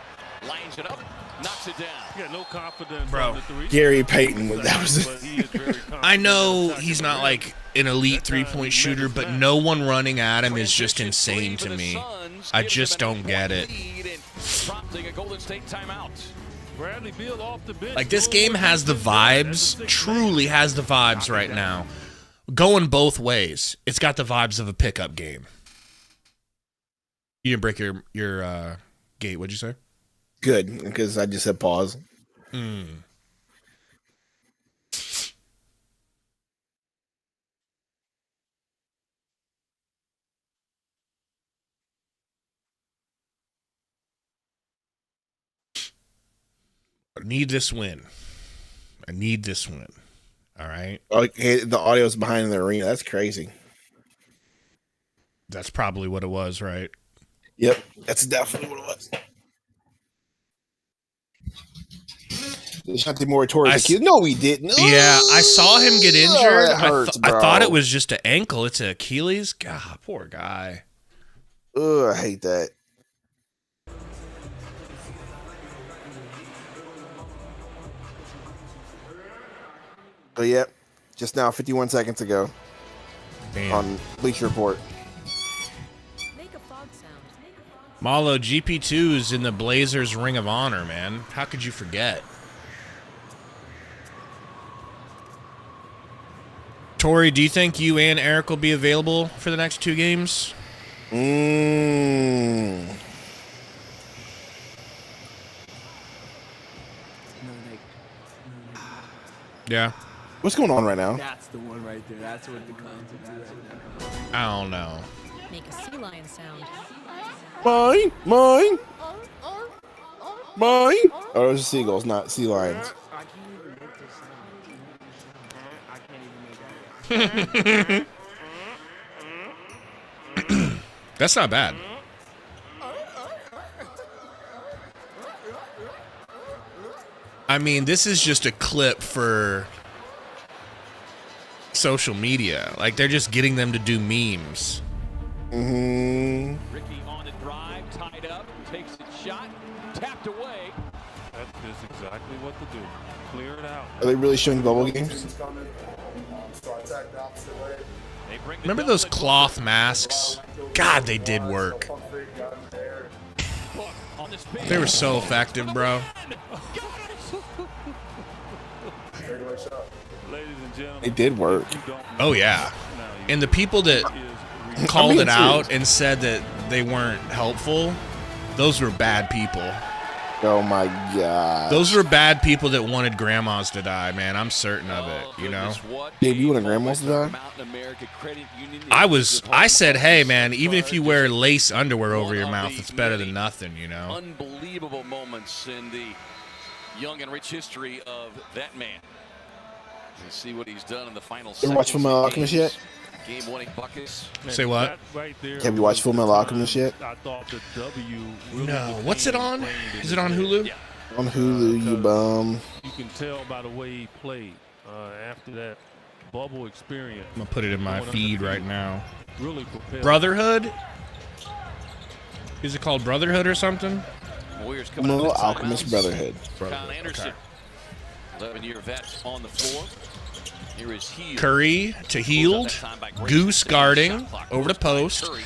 lines it up. knocks it down. Yeah, no confidence Bro. on the three. Gary Payton was But he is very confident. I know he's not like an elite three-point shooter, but no one running at him is just insane to me. I just don't get it. Prompting a Golden State timeout. Bradley Beal off the bench. Like, this game has the vibes, truly has the vibes right now. Going both ways. It's got the vibes of a pickup game. You didn't break your gate, what'd you say? good because I just said pause. I need this win. I need this win. All right. Okay, the audio's behind the arena. That's crazy. That's probably what it was, right? Yep, that's definitely what it was. Shante Moratori's no, we didn't. Yeah, I saw him get injured. That hurts, I thought it was just an ankle. It's an Achilles. God, poor guy. Ugh, I hate that. But yep, just now, 51 seconds ago, Damn. on Bleacher Report. Malo, GP2's in the Blazers Ring of Honor, man. How could you forget? Tori, do you think you and Eric will be available for the next 2 games? Yeah. What's going on right now? That's the one right there. That's what the clowns are doing right now. I don't know. Make a sea lion sound. Mine. Oh, those are seagulls, not sea lions. I can't even make that. That's not bad. I mean, this is just a clip for social media. Like, they're just getting them to do memes. Ricky on a drive, tied up, takes a shot, tapped away. That is exactly what to do. Clear it out. Are they really showing bubble games? Remember those cloth masks? God, they did work. They were so effective, bro. Ladies and gentlemen, It did work. Oh, yeah. And the people that called it out and said that they weren't helpful, those were bad people. Oh my god. Those were bad people that wanted grandmas to die, man. I'm certain of it, you know? Dave, you wanted grandmas to die? I said, hey, man, even if you wear lace underwear over your mouth, it's better than nothing, you know? Unbelievable moments in the young and rich history of that man. Let's see what he's done in the final You ever watch Fullmetal Alchemist yet? Game-winning buckets. Say what? right there, Have you watched Fullmetal Alchemist yet? I thought the W really No. What's it on? became Is it on Hulu? Yeah. On Hulu, you bum. You can tell by the way he played after that bubble experience. I'm going to put it in my feed right now. Really prepared. Brotherhood? Is it called Brotherhood or something? Warriors coming out Fullmetal of the Alchemist timeouts. Brotherhood. Kyle Anderson, 11-year vet on the floor. Here is Hield. Curry to Heald. Goose guarding over the post. Curry.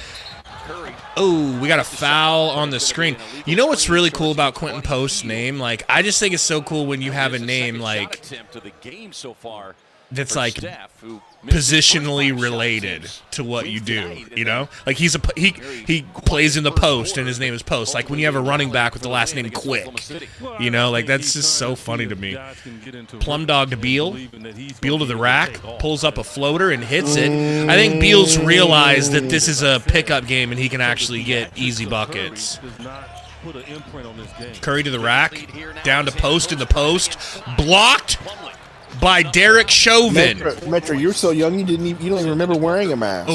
Oh, we got a foul on the screen. You know what's really cool about Quentin Post's name? Like, I just think it's so cool when you have a name like Attempt of the game so far that's for like Steph, who missed the first positionally 5 related shots to what you do, tonight, and you know? then Like he plays in the post and his name is Post. Like when you have a running back with the last name Quick. You know, like that's just so funny to me. Plum dog to Beal. Beal to the rack, pulls up a floater and hits it. I think Beal's realized that this is a pickup game and he can actually get easy buckets. Curry to the rack, down to Post in the post, blocked by Derek Chauvin. Metro, you're so young you don't even remember wearing a mask.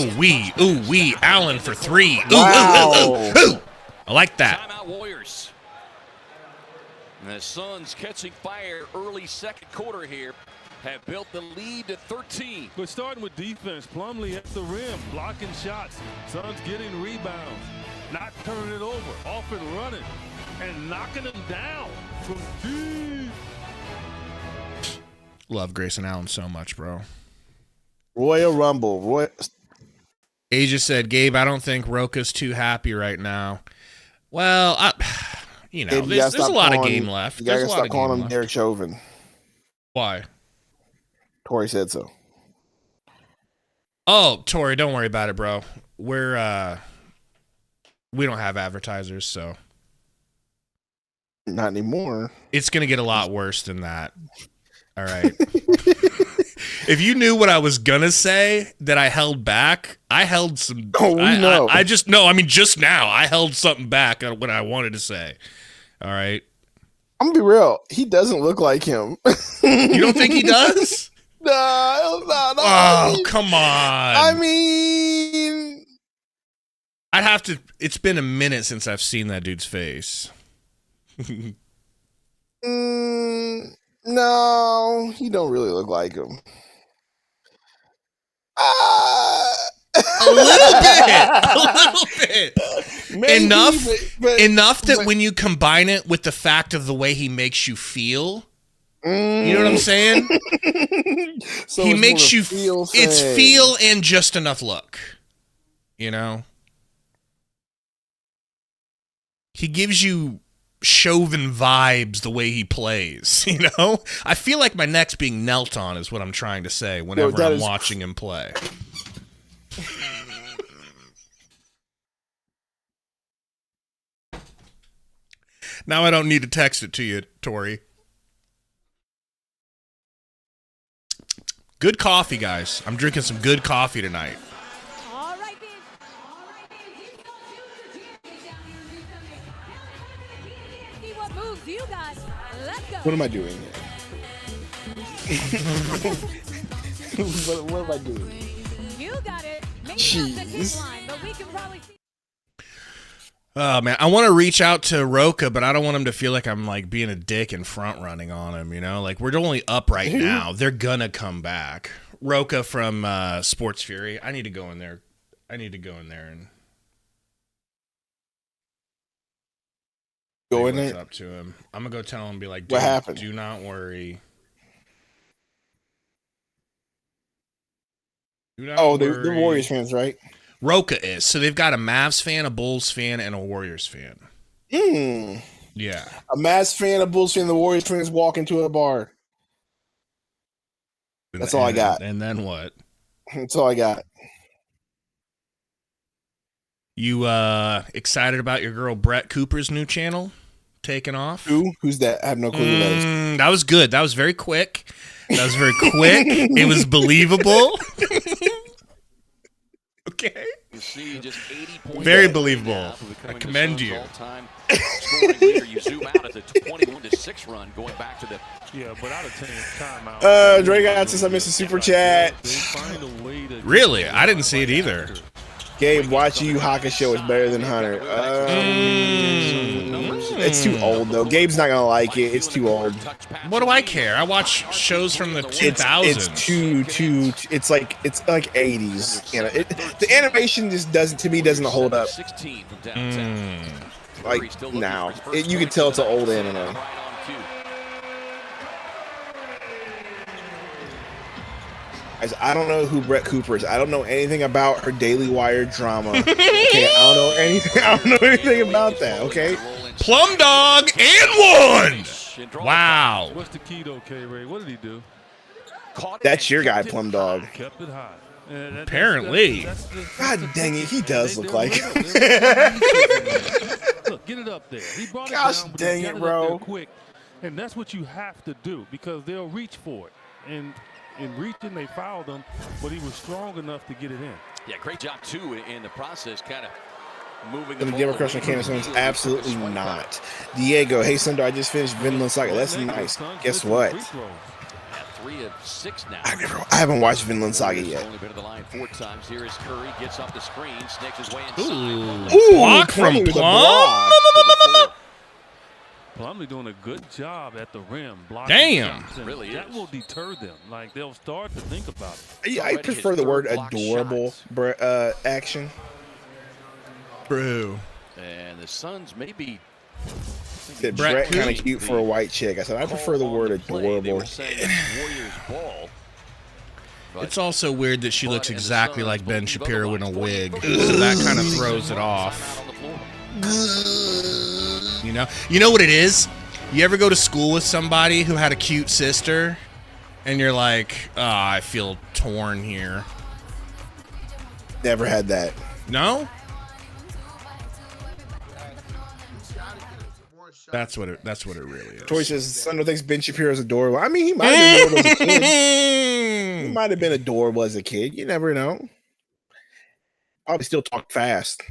Ooh wee, Allen for 3. Wow. Ooh. I like that. Timeout Warriors. And the Suns catching fire early second quarter here have built the lead to 13. But starting with defense, Plumlee at the rim, blocking shots. Suns getting rebounds, not turning it over, off and running, and knocking them down. Love Grayson Allen so much, bro. Royal Rumble. Asia said, Gabe, I don't think Roka's too happy right now. Well, there's a lot of game left. You gotta There's a lot stop of calling game him left. Derek Chauvin. Why? Tori said so. Oh, Tori, don't worry about it, bro. We don't have advertisers, so not anymore. It's gonna get a lot worse than that. All right. If you knew what I was gonna say that I held back, I held some. Oh, we know. just now I held something back on what I wanted to say. All right. I'm gonna be real. He doesn't look like him. You don't think he does? No. Oh, come on. I mean, I'd have to. It's been a minute since I've seen that dude's face. No, he don't really look like him. A little bit. Maybe, enough that when you combine it with the fact of the way he makes you feel, you know what I'm saying? So he makes you feel. It's feel and just enough look. You know, he gives you Chauvin vibes the way he plays. You know, I feel like my neck's being knelt on, is what I'm trying to say whenever I'm watching him play. Now I don't need to text it to you, Tori. Good coffee, guys. I'm drinking some good coffee tonight. All right, babe. See what moves you got. Let's go. What am I doing? what am I doing? You got it. Maybe Jeez. not the kick line, but we can probably see. Oh, man, I want to reach out to Roka, but I don't want him to feel like I'm, like, being a dick and front-running on him, you know? Like, we're only up right now. They're gonna come back. Roka from Sports Fury. I need to go in there. And Go in what's there? up to him. I'm going to go tell him, be like, What dude, happened? do not worry. They're Warriors fans, right? Roka is. So they've got a Mavs fan, a Bulls fan, and a Warriors fan. Yeah. A Mavs fan, a Bulls fan, the Warriors fans walk into a bar. That's all I got. And then what? That's all I got. You excited about your girl Brett Cooper's new channel taking off? Who's that? I have no clue who that is. That was good. That was very quick. It was believable. Okay. You see just 80 points. Very believable. I commend you. All-time scoring leader. You zoom out at the 21-6 run, going back to the. Yeah, but out of timeout. Drake got since I missed a super chat. Really? I didn't see it either. Gabe, watching you Haka show is better than Hunter. It's too old though. Gabe's not gonna like it. It's too old. What do I care? I watch shows from the 2000s. It's too. It's like 80s. You know, the animation just doesn't hold up. Like now, you can tell it's an old anime. I don't know who Brett Cooper is. I don't know anything about her Daily Wire drama. Okay, I don't know anything about that. Okay. Plum Dog and one. Wow. What's the key though, K-Ray? What did he do? That's your guy, Plum Dog. Kept it high. Apparently. God dang it, he does look like him. Look, get it up there. He brought Gosh it down, but dang he got it, up bro. there quick, and that's what you have to do because they'll reach for it. And in reaching, they fouled him, but he was strong enough to get it in. Yeah, great job too in the process, kind of moving. The Denver Crush on Candace Owens? Absolutely not. Diego, hey Sundo, I just finished Vinland Saga. That's nice. Guess what? 3 of 6 now. I haven't watched Vinland Saga yet. Only been to the line 4 times. Here is Curry, gets up the screen, snakes his way inside. Ooh, block from Plumlee with a Plum. block. Plumlee doing a good job at the rim. Blocking Damn. shots, and Really that is. will deter them. Like, they'll start to think about it. I prefer the word adorable action. Bro. And the Suns maybe Said Brett kind of cute for a white chick. I said I prefer the word adorable. It's also weird that she looks exactly like Ben Shapiro in a wig. So that kind of throws it off. You know what it is? You ever go to school with somebody who had a cute sister, and you're like, oh, I feel torn here. Never had that. No? That's what it really is. Tori says Sundo thinks Ben Shapiro's adorable. I mean, he might have been adorable as a kid. He might have been adorable as a kid. You never know. Probably still talk fast.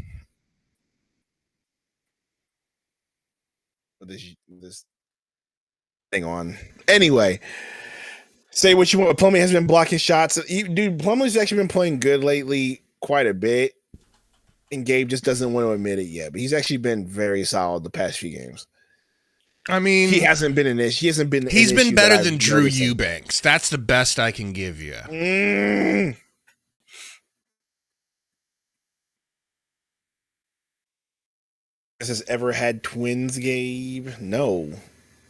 With this thing on. Anyway, say what you want. Plumlee has been blocking shots. Dude, Plumlee's actually been playing good lately, quite a bit. And Gabe just doesn't want to admit it yet. But he's actually been very solid the past few games. I mean, he hasn't been an issue. He hasn't been. He's been better than Drew Eubanks. That's the best I can give you. Has ever had twins, Gabe? No.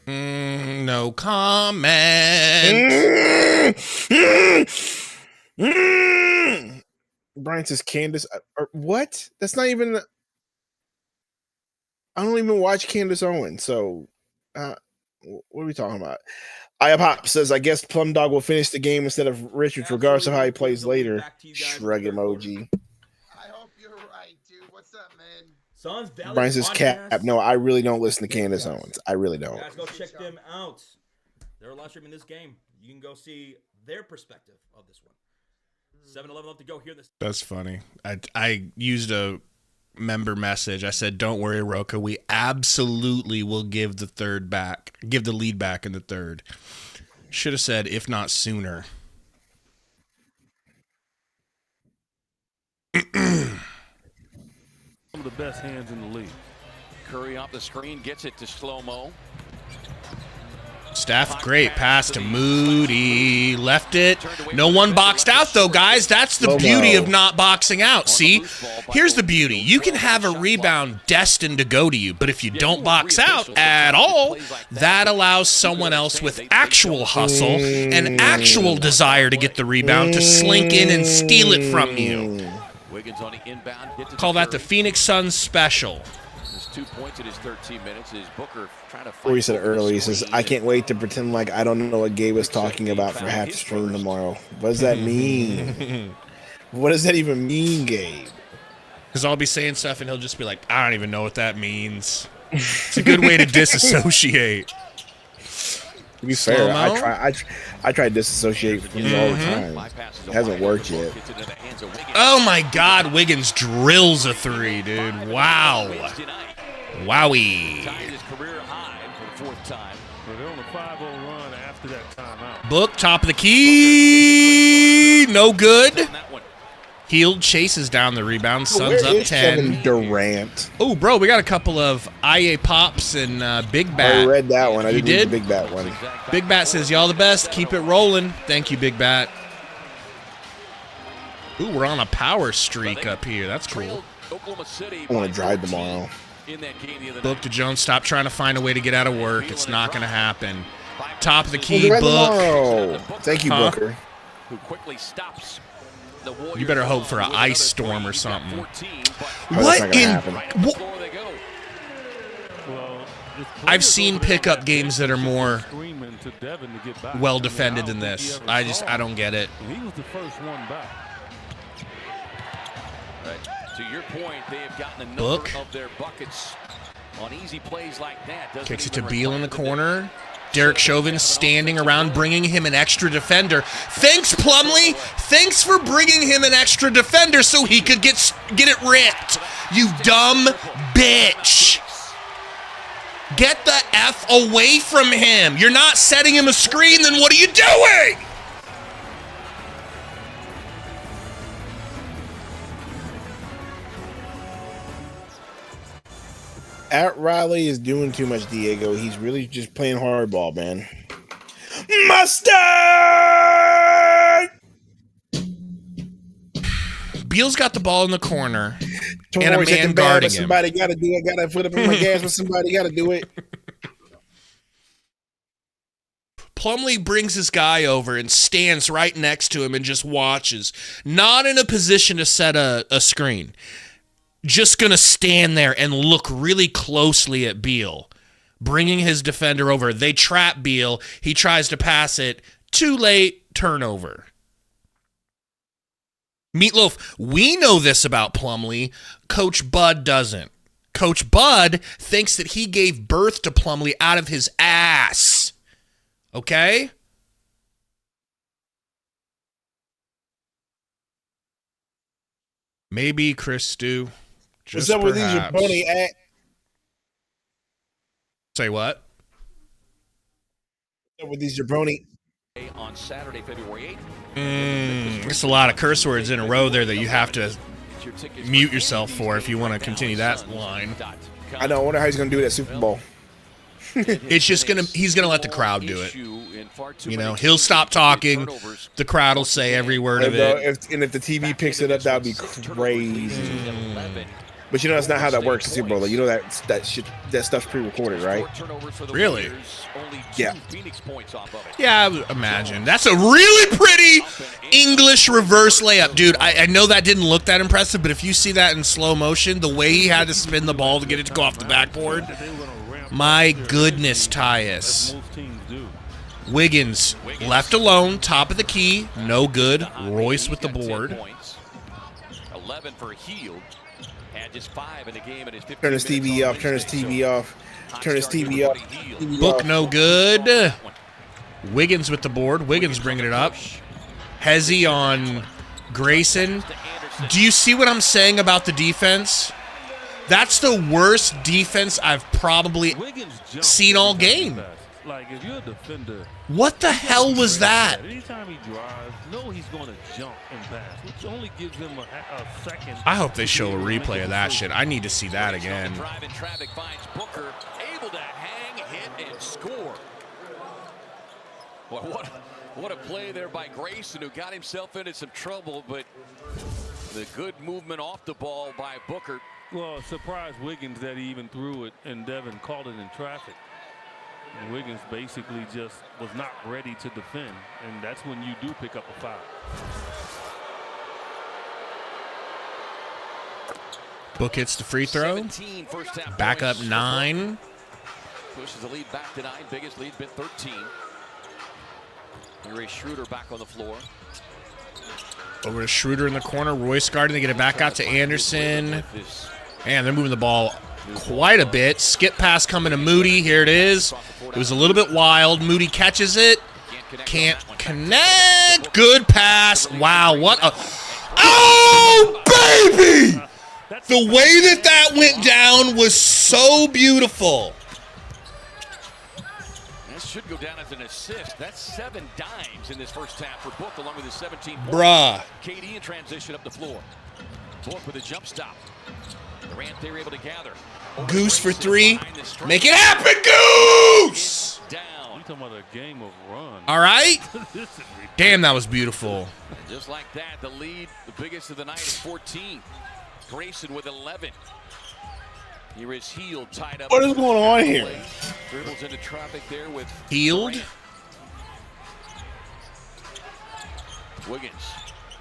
No comment. Brian says Candace. What? That's not even. I don't even watch Candace Owens. So, what are we talking about? Pop says, I guess Plum Dog will finish the game instead of Richards, regardless of how he plays later. Shrug emoji. I hope you're right, dude. What's up, man? Brian says, Cap. No, I really don't listen to Candace Owens. I really don't. Guys, go check them out. They're live streaming this game. You can go see their perspective of this one. 7-11 left to go here. That's funny. I used a member message. I said, don't worry, Roka. We absolutely will give the lead back in the third. Should have said, if not sooner. Some of the best hands in the league. Curry off the screen, gets it to slow-mo. Steph, great pass to Moody. Left it. No one boxed out, though, guys. That's the beauty of not boxing out. See, here's the beauty. You can have a rebound destined to go to you, but if you don't box out at all, that allows someone else with actual hustle and actual desire to get the rebound to slink in and steal it from you. Call that the Phoenix Suns special. 2 points in his 13 minutes. Is Booker trying to fight? Before he said earlier, he says, I can't wait to pretend like I don't know what Gabe was talking about for half the stream tomorrow. What does that mean? What does that even mean, Gabe? Because I'll be saying stuff and he'll just be like, I don't even know what that means. It's a good way to disassociate. To be fair, I try to disassociate from you all the time. It hasn't worked yet. Oh my God, Wiggins drills a three, dude. Wow. Wowie. Book, top of the key. No good. Healed, chases down the rebound. Suns up 10. Kevin Durant? Oh, bro, we got a couple of IA Pops and Big Bat. I read that one. I did read the Big Bat one. Big Bat says, y'all the best. Keep it rolling. Thank you, Big Bat. Ooh, we're on a power streak up here. That's cool. I want to drive tomorrow. Book to Jones. Stop trying to find a way to get out of work. It's not going to happen. Top of the key, Book. Thank you, Booker. Who quickly stops. You better hope for an ice storm or something. What in? I've seen pickup games that are more well defended than this. I don't get it. He was the first one back. To your point, they have gotten a number of their buckets on easy plays like that. Kicks it to Beal in the corner. Derek Chauvin standing around, bringing him an extra defender. Thanks, Plumlee. Thanks for bringing him an extra defender so he could get it ripped. You dumb bitch. Get the F away from him. You're not setting him a screen, then what are you doing? At Riley is doing too much, Diego. He's really just playing hardball, man. Mustard! Beal's got the ball in the corner. And a man guarding him. Somebody got to do it. Got to put up in my gas, but somebody got to do it. Plumlee brings his guy over and stands right next to him and just watches. Not in a position to set a screen. Just going to stand there and look really closely at Beal. Bringing his defender over. They trap Beal. He tries to pass it. Too late. Turnover. Meatloaf, we know this about Plumlee. Coach Bud doesn't. Coach Bud thinks that he gave birth to Plumlee out of his ass. Okay? Maybe Chris Stu. What's up with these jabroni act? Say what? What's up with these jabroni? On Saturday, February 8th. There's a lot of curse words in a row there that you have to mute yourself for if you want to continue that line. I know. I wonder how he's going to do it at Super Bowl. It's just he's going to let the crowd do it. You know, he'll stop talking. The crowd will say every word of it. And if the TV picks it up, that would be crazy. But you know that's not how that works in Super Bowl. Like, you know that stuff's pre-recorded, right? Really? Yeah. Yeah, I would imagine. That's a really pretty English reverse layup, dude. I know that didn't look that impressive, but if you see that in slow motion, the way he had to spin the ball to get it to go off the backboard, my goodness, Tyus. Wiggins left alone, top of the key, no good. Royce with the board. 11 for Hield. Had just 5 in the game. Turn his TV off. Turn his TV off. Turn his TV off. Book no good. Wiggins with the board. Wiggins bringing it up. Hezzy on Grayson. Do you see what I'm saying about the defense? That's the worst defense I've probably seen all game. Like, if you're a defender, what the hell was that? Anytime he drives, know he's going to jump and pass, which only gives him a second. I hope they show a replay of that shit. I need to see that again. Driving traffic finds Booker, able to hang, hit, and score. What a play there by Grayson, who got himself into some trouble, but the good movement off the ball by Booker. Well, surprised Wiggins that he even threw it, and Devin caught it in traffic. And Wiggins basically just was not ready to defend, and that's when you do pick up a foul. Book hits the free throw. Back up 9. Pushes the lead back to 9. Biggest lead's been 13. Ray Schroeder back on the floor. Over to Schroeder in the corner. Royce guarding. They get it back out to Anderson. Man, they're moving the ball quite a bit. Skip pass coming to Moody. Here it is. It was a little bit wild. Moody catches it. Can't connect. Good pass. Wow, what a... Oh, baby! The way that went down was so beautiful. That should go down as an assist. That's 7 dimes in this first half for Book, along with his 17 points. Bruh. KD in transition up the floor. Book with a jump stop. Durant, they were able to gather. Goose for 3. Make it happen, Goose! Down. I'm talking about a game of run. All right. Damn, that was beautiful. Just like that, the lead, the biggest of the night, is 14. Grayson with 11. Here is Hield tied up. What is going on here? Dribbles into traffic there with Hield. Wiggins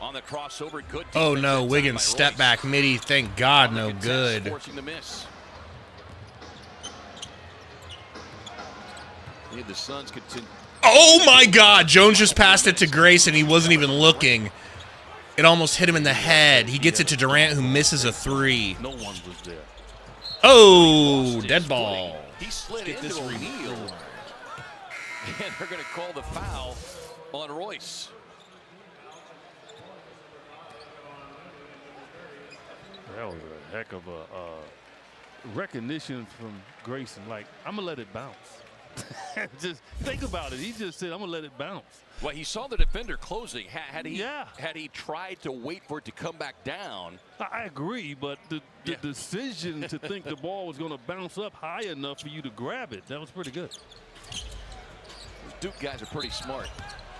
on the crossover. Good. Oh no, Wiggins step back midi. Thank God, no good. Forcing the miss. The Suns continue. Oh my God, Jones just passed it to Grayson. He wasn't even looking. It almost hit him in the head. He gets it to Durant, who misses a 3. No one was there. Oh, dead ball. He slid into O'Neal. And they're going to call the foul on Royce. That was a heck of a recognition from Grayson. Like, I'm going to let it bounce. Just think about it. He just said, I'm going to let it bounce. Well, he saw the defender closing. Had he tried to wait for it to come back down. I agree, but the decision to think the ball was going to bounce up high enough for you to grab it, that was pretty good. Those Duke guys are pretty smart.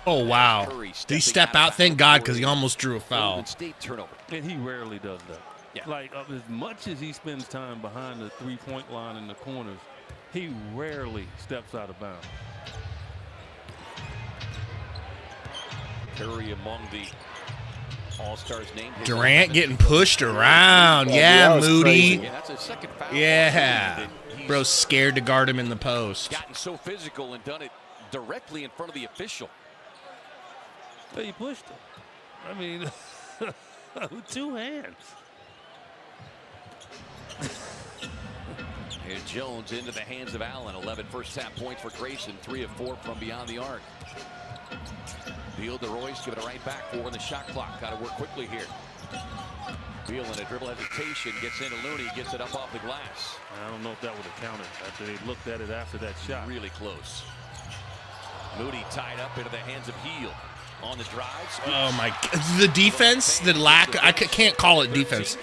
Oh, wow. Did he step out? Thank God, because he almost drew a foul. State turnover. And he rarely does that. Yeah. Like, as much as he spends time behind the three-point line in the corners, he rarely steps out of bounds. Curry among the All-Stars named. Durant getting pushed around. Yeah, Moody. Yeah, that's a second foul. Yeah. Bro's scared to guard him in the post. Gotten so physical and done it directly in front of the official. Well, he pushed him. I mean, with 2 hands. Here's Jones into the hands of Allen. 11 first-half points for Grayson. 3 of 4 from beyond the arc. Beal to Royce, give it a right back. 4 on the shot clock. Got to work quickly here. Beal in a dribble hesitation. Gets into Looney. Gets it up off the glass. I don't know if that would have counted after they looked at it after that shot. Really close. Moody tied up into the hands of Hield. On the drives. Oh, my. The defense, the lack. I can't call it defense.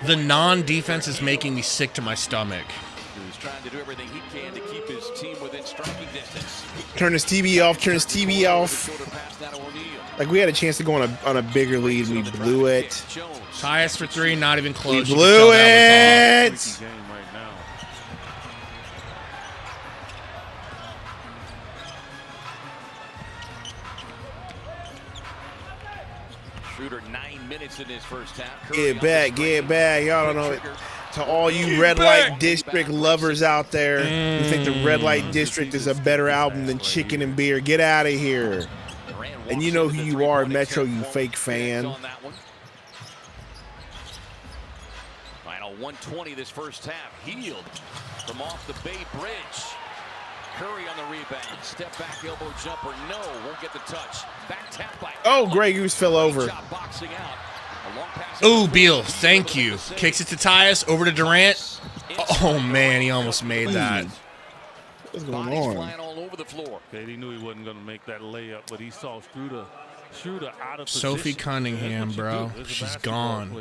The non-defense is making me sick to my stomach. He's trying to do everything he can to keep his team within striking distance. Turn his TV off. Turn his TV off. Like, we had a chance to go on a bigger lead. We blew it. Tie us for 3, not even close. We blew it. Schroeder 9 minutes in his first half. Get back, get back. Y'all don't know it. To all you Red Light District lovers out there who think the Red Light District is a better album than Chicken and Beer, get out of here. And you know who you are, Metro, you fake fan. Final 120 this first half. Hield from off the Bay Bridge. Curry on the rebound. Step back elbow jumper. No, won't get the touch. Back tap by. Oh, Grey Goose fell over. Oh, Beal, thank you. Kicks it to Tyus, over to Durant. Oh, man, he almost made that. What's going on? Flying all over the floor. He knew he wasn't going to make that layup, but he saw Schroeder out of position. Sophie Cunningham, bro. She's gone.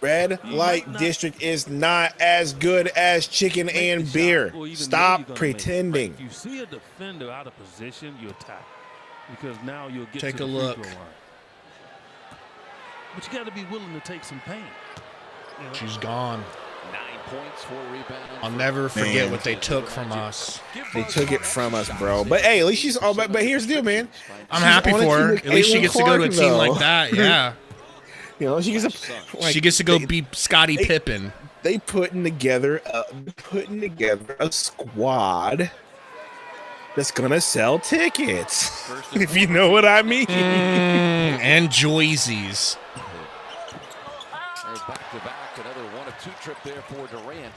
Red Light District is not as good as Chicken and Beer. Stop pretending. If you see a defender out of position, you attack. Because now you'll get Take to a the look. free throw line. But you got to be willing to take some pain. You know? She's gone. 9 points, 4 rebounds. I'll never forget what they took from us. They took it from us, bro. But hey, at least she's. Oh, but here's the deal, man. I'm happy for her. At least she gets to go to a team like that. Yeah. You know, she gets She gets to go be Scottie Pippen. They putting together a squad that's gonna sell tickets, if you know what I mean. And Joyzies. Back to back, another 1 of 2 trip there for Durant.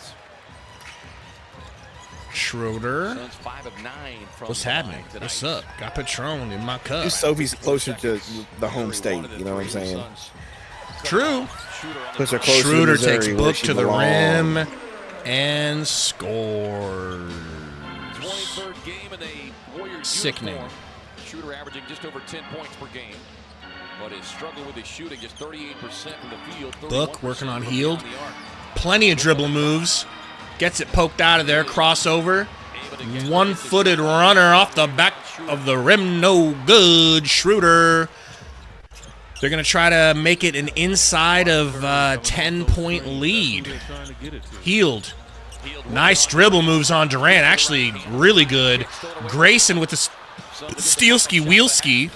Schroeder. Suns 5 of 9 from What's happening? What's up? Got Patron in my cup. Sophie's closer to the home state. You know what I'm saying? True. Puts her closer Schroeder to Missouri, takes where Book she to the belongs. rim and scores. 23rd game in a Warriors Sickening. uniform. Schroeder averaging just over 10 points per game, but has struggled with his shooting, just 38% from the field. Book working on Hield. beyond the arc. Plenty of dribble moves. Gets it poked out of there. Crossover. One-footed runner off the back of the rim. No good. Schroeder. They're going to try to make it an inside of 10-point lead. Hield. Nice dribble moves on Durant. Actually, really good. Grayson with the steel ski, wheel ski.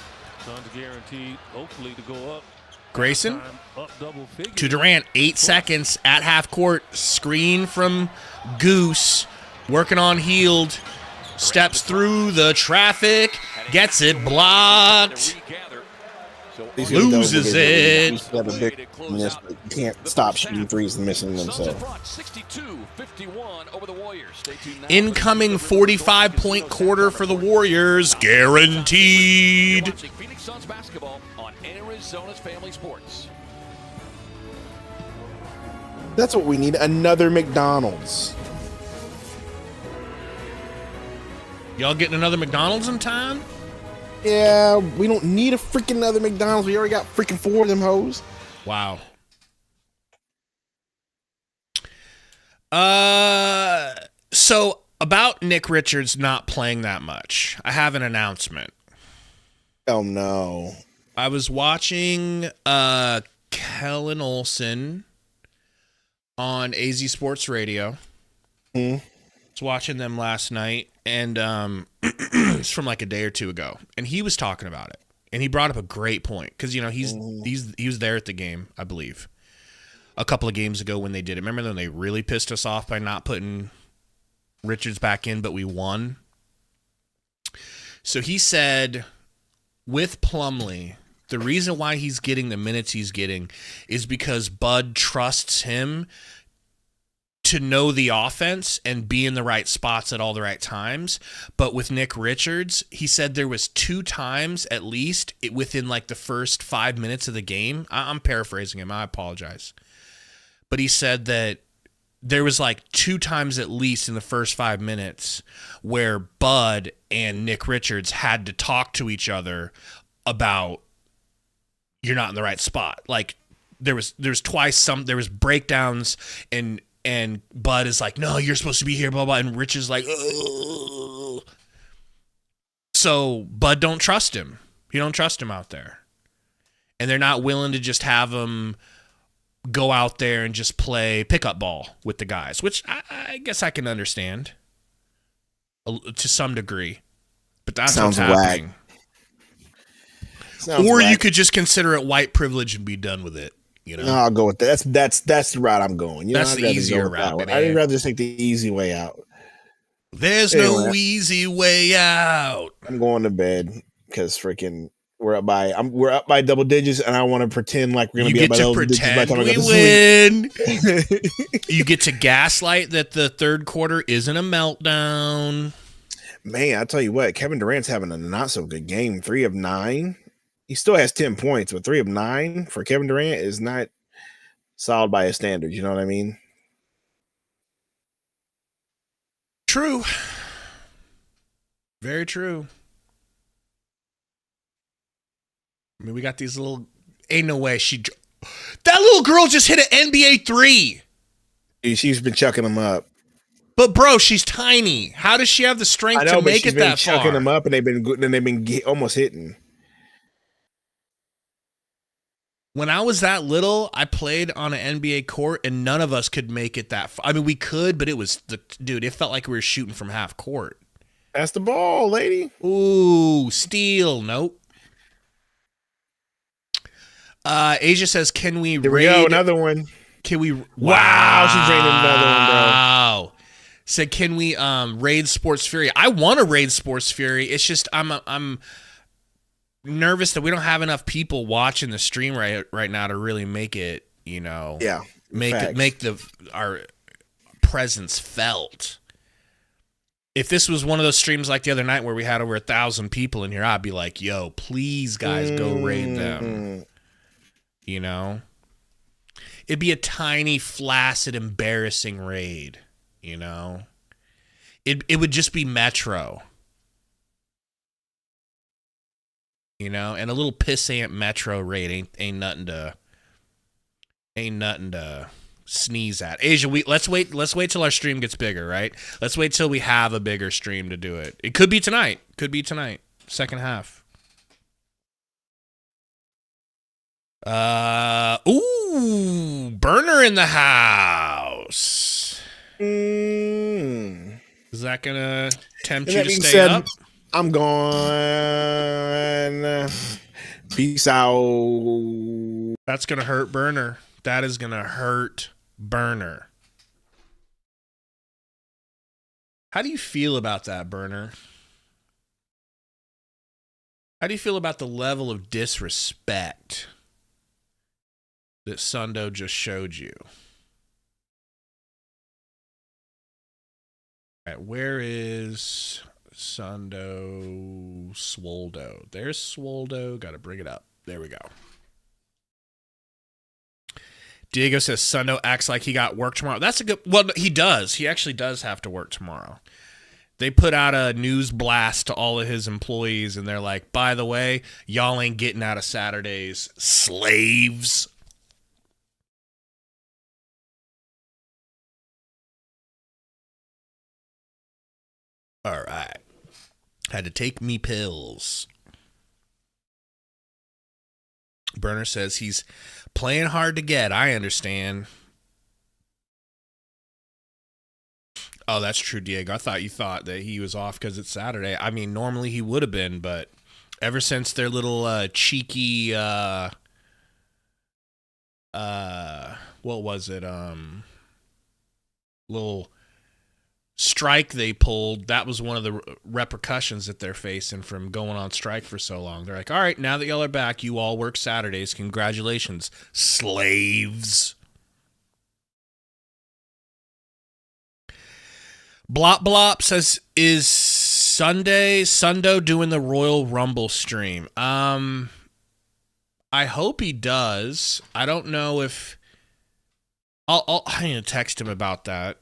Grayson to Durant. 8 seconds at half court. Screen from Goose. Working on Hield. Steps through the traffic. Gets it blocked. Loses it. You can't stop shooting threes and missing them. So Incoming 45-point quarter for the Warriors. Guaranteed. Phoenix Suns basketball on Arizona's Family Sports. that's what we need. Another McDonald's. Y'all getting another McDonald's in time? Yeah, we don't need a freaking another McDonald's. We already got freaking 4 of them hoes. Wow. So about Nick Richards not playing that much, I have an announcement. Oh no. I was watching Kellen Olson on AZ Sports Radio. I was watching them last night, and it's from like a day or two ago, and he was talking about it. And he brought up a great point because, he was there at the game, I believe, a couple of games ago when they did it. Remember when they really pissed us off by not putting Richards back in, but we won? So he said with Plumlee, the reason why he's getting the minutes he's getting is because Bud trusts him to know the offense and be in the right spots at all the right times. But with Nick Richards, he said there was 2 times at least within like the first 5 minutes of the game. I'm paraphrasing him. I apologize. But he said that there was like 2 times at least in the first 5 minutes where Bud and Nick Richards had to talk to each other about you're not in the right spot. Like there was twice there was breakdowns and Bud is like, no, you're supposed to be here, blah, blah. And Rich is like, ugh. So Bud don't trust him. He don't trust him out there. And they're not willing to just have him go out there and just play pickup ball with the guys, which I guess I can understand to some degree. But that's Sounds what's happening. Or you could just consider it white privilege and be done with it. No, I'll go with that. That's the route I'm going. That's the easier route. I'd rather just take the easy way out. There's no easy way out. I'm going to bed because freaking we're up by double digits, and I want to pretend like we're going to be up by double digits by the time I go to win. You get to gaslight that the third quarter isn't a meltdown. Man, I tell you what, Kevin Durant's having a not so good game. 3 of 9. He still has 10 points, but 3 of 9 for Kevin Durant is not solid by his standards. You know what I mean? True. Very true. I mean, we got these little... Ain't no way that little girl just hit an NBA 3. She's been chucking them up. But, bro, she's tiny. How does she have the strength to make it that far? Chucking them up, and they've been good, and they've been almost hitting. When I was that little, I played on an NBA court, and none of us could make it that far. I mean, we could, but it felt like we were shooting from half court. That's the ball, lady. Ooh, steal. Nope. Asia says, can we Here we go, another one. Can we? Wow, she's raining another one, bro. Wow. Said, can we raid Sports Fury? I want to raid Sports Fury. It's just I'm nervous that we don't have enough people watching the stream right now to really make it, Yeah. Make our presence felt. If this was one of those streams like the other night where we had over 1,000 people in here, I'd be like, yo, please guys, go raid them. It'd be a tiny, flaccid, embarrassing raid. It would just be Metro. And a little pissant Metro raid ain't nothing to sneeze at. Asia, let's wait till our stream gets bigger, right? Let's wait till we have a bigger stream to do it. It could be tonight. Second half. Burner in the house. Is that gonna tempt you to stay up? I'm gone. Peace out. That's gonna hurt Burner. That is gonna hurt Burner. How do you feel about that, Burner? How do you feel about the level of disrespect that Sundo just showed you? All right, where is Sundo Swoldo? There's Swoldo. Got to bring it up. There we go. Diego says Sundo acts like he got work tomorrow. That's a good... Well, he does. He actually does have to work tomorrow. They put out a news blast to all of his employees, and they're like, by the way, y'all ain't getting out of Saturdays, slaves. All right. Had to take me pills. Burner says he's playing hard to get. I understand. Oh, that's true, Diego. I thought you thought that he was off because it's Saturday. I mean, normally he would have been, but Ever since their little cheeky what was it? Little strike they pulled. That was one of the repercussions that they're facing from going on strike for so long. They're like, all right, now that y'all are back, you all work Saturdays. Congratulations, slaves. Blop Blop says, is Sundo doing the Royal Rumble stream? I hope he does. I don't know if I need to text him about that.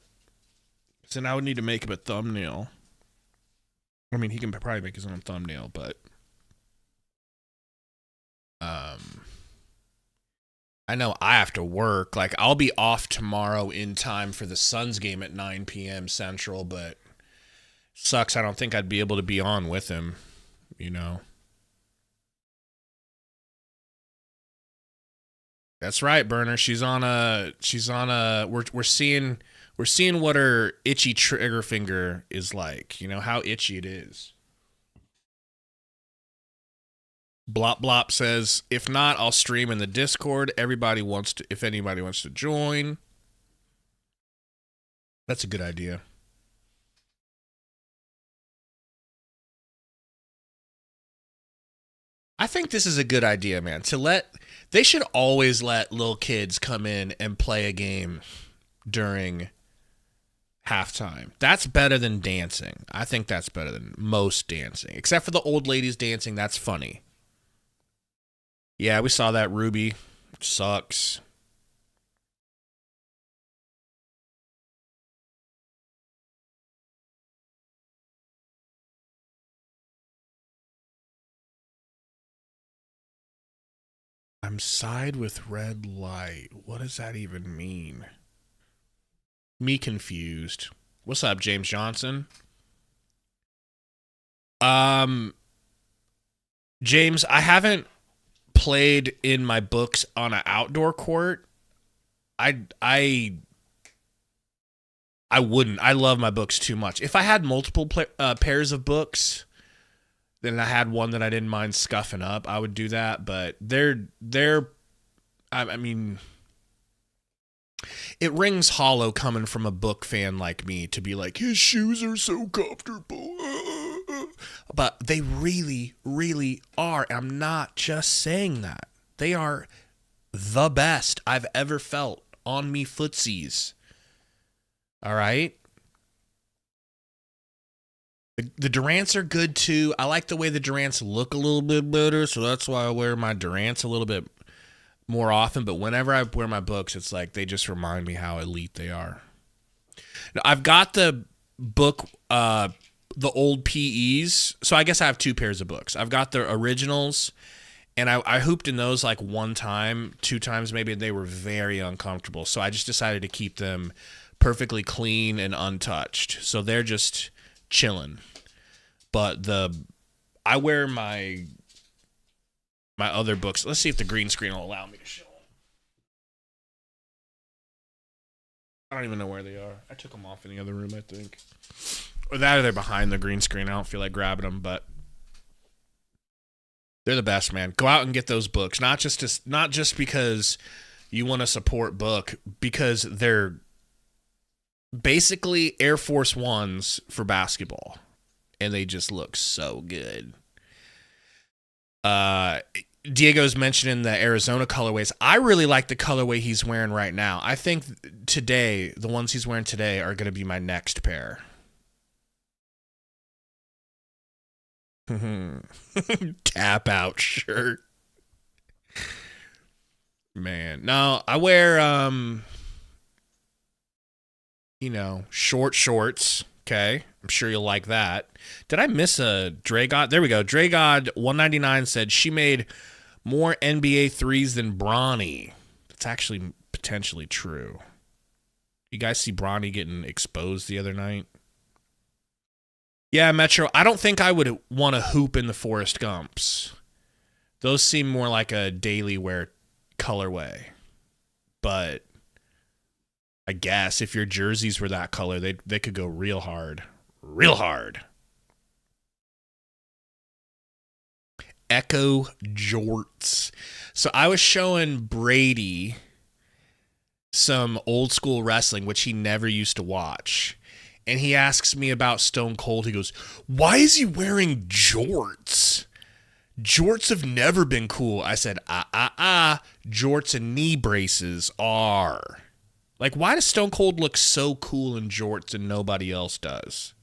So now I would need to make him a thumbnail. I mean, he can probably make his own thumbnail, but I know I have to work. Like, I'll be off tomorrow in time for the Suns game at 9 p.m. Central, but sucks. I don't think I'd be able to be on with him, you know. That's right, Burner. We're seeing what her itchy trigger finger is like. You know how itchy it is. Blop Blop says, if not, I'll stream in the Discord. If anybody wants to join. That's a good idea. I think this is a good idea, man. They should always let little kids come in and play a game during halftime. That's better than dancing. I think that's better than most dancing. Except for the old ladies dancing, that's funny. Yeah, we saw that, Ruby. Sucks. I'm side with red light. What does that even mean? Me confused. What's up, James Johnson? James, I haven't played in my books on an outdoor court. I wouldn't. I love my books too much. If I had multiple pairs of books, then I had one that I didn't mind scuffing up, I would do that. But I mean, it rings hollow coming from a book fan like me to be like, his shoes are so comfortable. But they really, really are. I'm not just saying that. They are the best I've ever felt on me footsies. All right? The Durants are good too. I like the way the Durants look a little bit better, so that's why I wear my Durants a little bit more often. But whenever I wear my books, it's like they just remind me how elite they are. Now, I've got the book, the old PEs, so I guess I have two pairs of books. I've got the originals, and I hooped in those like one time, two times maybe, and they were very uncomfortable. So I just decided to keep them perfectly clean and untouched. So they're just chilling. But I wear my other books. Let's see if the green screen will allow me to show them. I don't even know where they are. I took them off in the other room, I think. Or that, or they're behind the green screen. I don't feel like grabbing them, but they're the best, man. Go out and get those books. Not just because you want to support book, because they're basically Air Force Ones for basketball, and they just look so good. Diego's mentioning the Arizona colorways. I really like the colorway he's wearing right now. I think today, the ones he's wearing today are going to be my next pair. Tap out shirt. Man. No, I wear short shorts. Okay. I'm sure you'll like that. Did I miss a Dragod? There we go. Dragod 199 said she made more NBA threes than Bronny. That's actually potentially true. You guys see Bronny getting exposed the other night? Yeah, Metro. I don't think I would want to hoop in the Forrest Gumps. Those seem more like a daily wear colorway. But I guess if your jerseys were that color, they could go real hard. Real hard. Echo Jorts. So I was showing Brady some old school wrestling, which he never used to watch. And he asks me about Stone Cold. He goes, why is he wearing jorts? Jorts have never been cool. I said, jorts and knee braces are. Like, why does Stone Cold look so cool in jorts and nobody else does?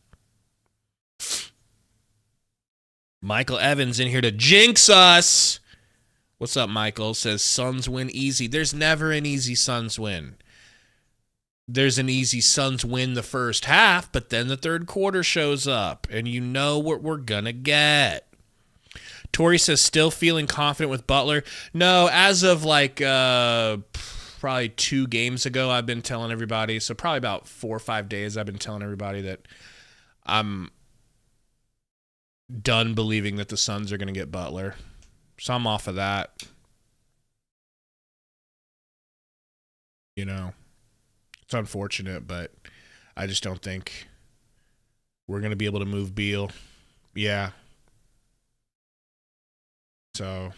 Michael Evans in here to jinx us. What's up, Michael? Says Suns win easy. There's never an easy Suns win. There's an easy Suns win the first half, but then the third quarter shows up, and you know what we're going to get. Tori says, still feeling confident with Butler. No, as of like probably 2 games ago, I've been telling everybody, so probably about 4 or 5 days, I've been telling everybody that I'm done believing that the Suns are going to get Butler. So I'm off of that. You know, it's unfortunate, but I just don't think we're going to be able to move Beal. Yeah. So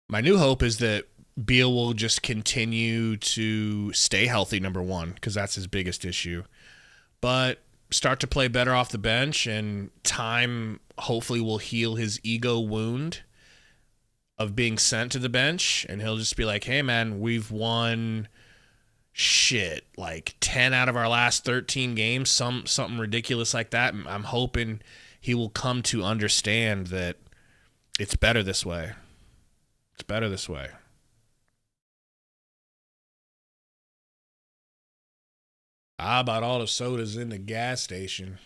my new hope is that Beal will just continue to stay healthy, number one, because that's his biggest issue. But start to play better off the bench, and time hopefully will heal his ego wound of being sent to the bench, and he'll just be like, hey, man, we've won like 10 out of our last 13 games, something ridiculous like that. I'm hoping he will come to understand that it's better this way. It's better this way. I bought all the sodas in the gas station.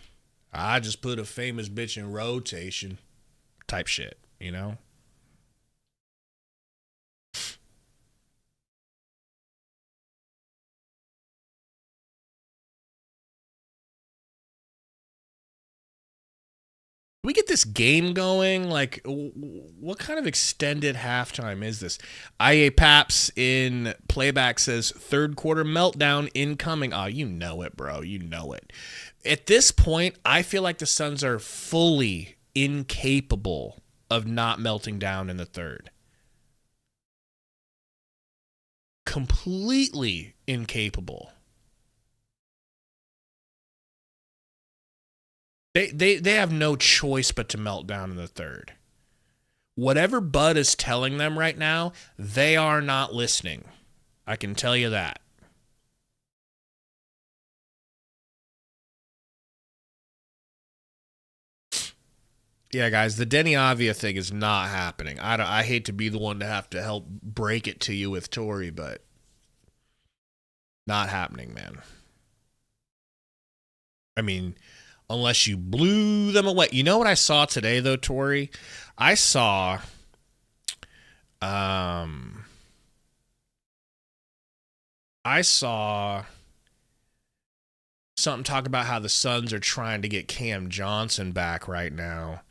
I just put a famous bitch in rotation type shit, you know? We get this game going. Like, what kind of extended halftime is this? IA Paps in playback says third quarter meltdown incoming. Oh, you know it, bro. You know it. At this point, I feel like the Suns are fully incapable of not melting down in the third. Completely incapable. They have no choice but to melt down in the third. Whatever Bud is telling them right now, they are not listening. I can tell you that. Yeah, guys, the Denny Avia thing is not happening. I hate to be the one to have to help break it to you with Tori, but not happening, man. I mean, unless you blew them away. You know what I saw today, though, Tori? I saw something talk about how the Suns are trying to get Cam Johnson back right now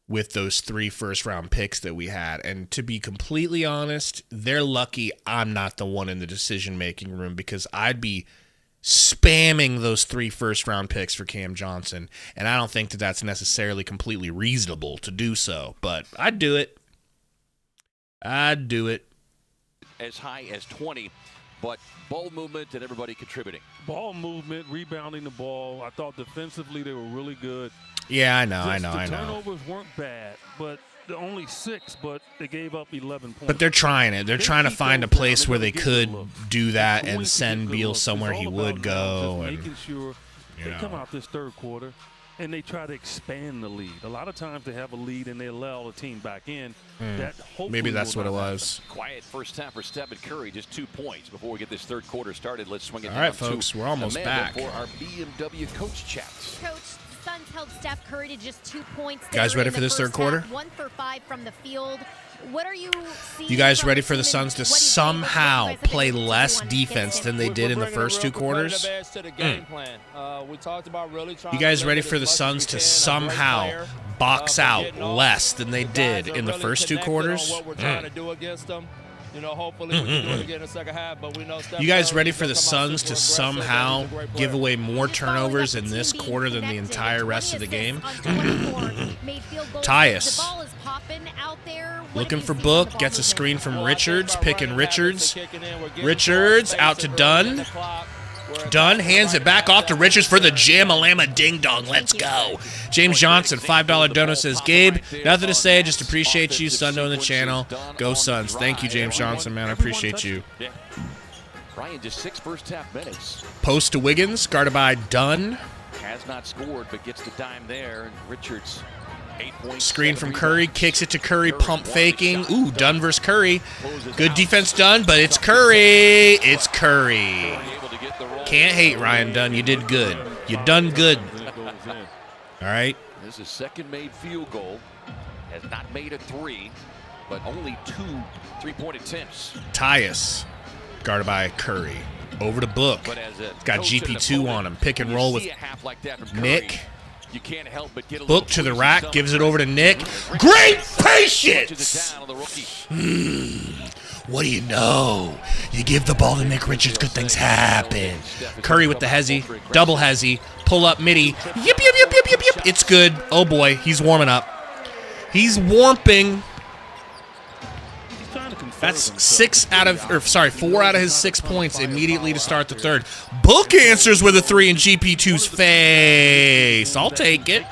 with those 3 first-round picks that we had. And to be completely honest, they're lucky I'm not the one in the decision-making room, because I'd be spamming those 3 first-round picks for Cam Johnson, and I don't think that that's necessarily completely reasonable to do so, but I'd do it. I'd do it. As high as 20, but ball movement and everybody contributing. Ball movement, rebounding the ball. I thought defensively they were really good. Yeah, I know. The turnovers weren't bad, but only 6, but they gave up 11 points. But they're trying it. They're trying to find a place where they could do that and send Beal somewhere he would go. And making sure they come out this third quarter and they try to expand the lead. A lot of times they have a lead and they allow the team back in. Maybe that's what it was. Quiet first half for Stephen Curry, just 2 points before we get this third quarter started. Let's swing it down. All right, folks, we're almost back for our BMW coach chats. Coach, Suns held Steph Curry to just 2 points. You guys ready for this third quarter? 1 for 5 from the field. What are you seeing? You guys ready for the Suns to somehow play less defense than they did in the first 2 quarters? You guys ready for the Suns to somehow box out less than they did in the first 2 quarters? You know, hopefully we can do it again in the second half, but we know Steph You guys Curry ready is for gonna the come out Suns super to aggressive, somehow and he's a great give player. away more turnovers in this quarter than the entire rest of the game? Tyus. Looking for Book, gets a screen from Richards, picking Richards. Richards out to Dunn. Dunn hands it back off to Richards for the jam-a-lama ding-dong. Let's go. James Johnson, $5 dono says, Gabe, nothing to say. Just appreciate you, Sundo on the channel. Go Suns. Thank you, James Johnson, man. I appreciate you. Ryan just 6 first-half minutes. Post to Wiggins, guarded by Dunn. Has not scored, but gets the dime there. And Richards, 8 points. Screen from Curry, kicks it to Curry, pump faking. Ooh, Dunn versus Curry. Good defense done, but it's Curry. It's Curry. Can't hate Ryan Dunn. You did good. You done good. All right. This is second made field goal. Has not made a 3, but only 2 3-point attempts. Tyus, guarded by Curry. Over to Book. Got GP2 on him. Pick and roll with Nick. You can't help but get a Book to the rack, gives it over to Nick. Great patience! What do you know? You give the ball to Nick Richards, good things happen. Curry with the hezzy, double hezzy, pull up midi. Yip, yip, yip, yip, yip, yip. It's good. Oh boy, he's warming up. He's warping. That's 4 out of his 6 points immediately to start the third. Book answers with a 3 in GP2's face. I'll take it.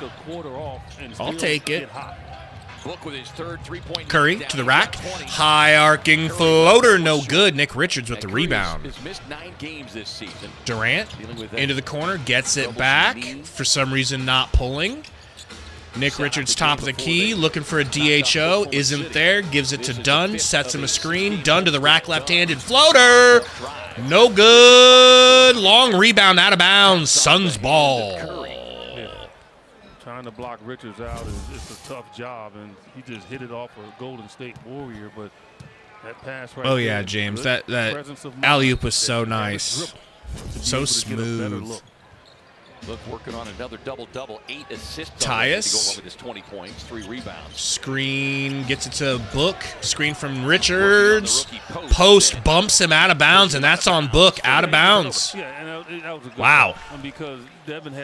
I'll take it. Book with his third 3-point. Curry to the rack. High arcing floater. No good. Nick Richards with the rebound. Has missed 9 games this season. Durant into the corner. Gets it back. For some reason not pulling. Nick Richards top of the key. Looking for a DHO. Isn't there. Gives it to Dunn. Sets him a screen. Dunn to the rack. Left-handed floater. No good. Long rebound out of bounds. Suns ball. Trying to block Richards out is a tough job, and he just hit it off a Golden State Warrior. But that pass right Oh yeah, James, that alley-oop was so nice, so smooth. Book working on another double-double, 8 assists. Tyus with his 20 points, 3 rebounds. Screen gets it to Book. Screen from Richards. Post bumps him out of bounds, and that's on Book, out of bounds. Wow.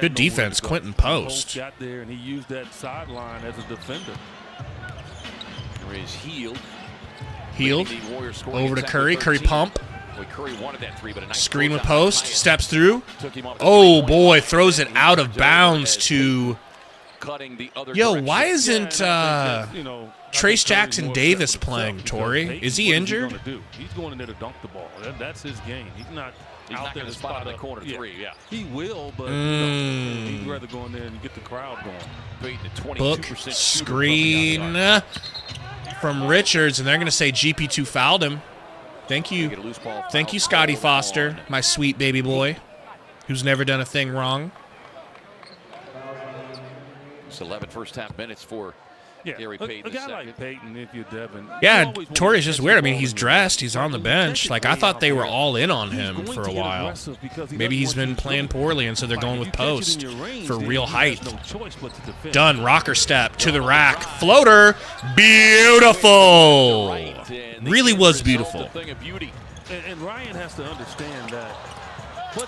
Good defense, Quentin Post. Got there, and he used that sideline as a defender. Healed. Over to Curry. Curry pump. Curry wanted that 3, but a nice screen with Post. Steps through. Oh, boy. Throws it out of bounds to... Yo, why isn't Trace Jackson Davis playing, Torrey? Is he injured? He's going in there to dunk the ball. That's his game. He's not out there to spot on the corner 3. Yeah. He will, but he'd rather go in there and get the crowd going. Book. Screen from Richards, and they're going to say GP2 fouled him. Thank you. Thank you, Scotty Foster, my sweet baby boy, who's never done a thing wrong. It's 11 first-half minutes for Gary Payton. A guy like Payton, if you're Devin. Yeah, Torrey's just weird. I mean, he's dressed. He's on the bench. Like, I thought they were all in on him for a while. Maybe he's been playing poorly, and so they're going with Post for real height. Done. Rocker step to the rack. Floater. Beautiful. Really was beautiful. And Ryan has to understand that.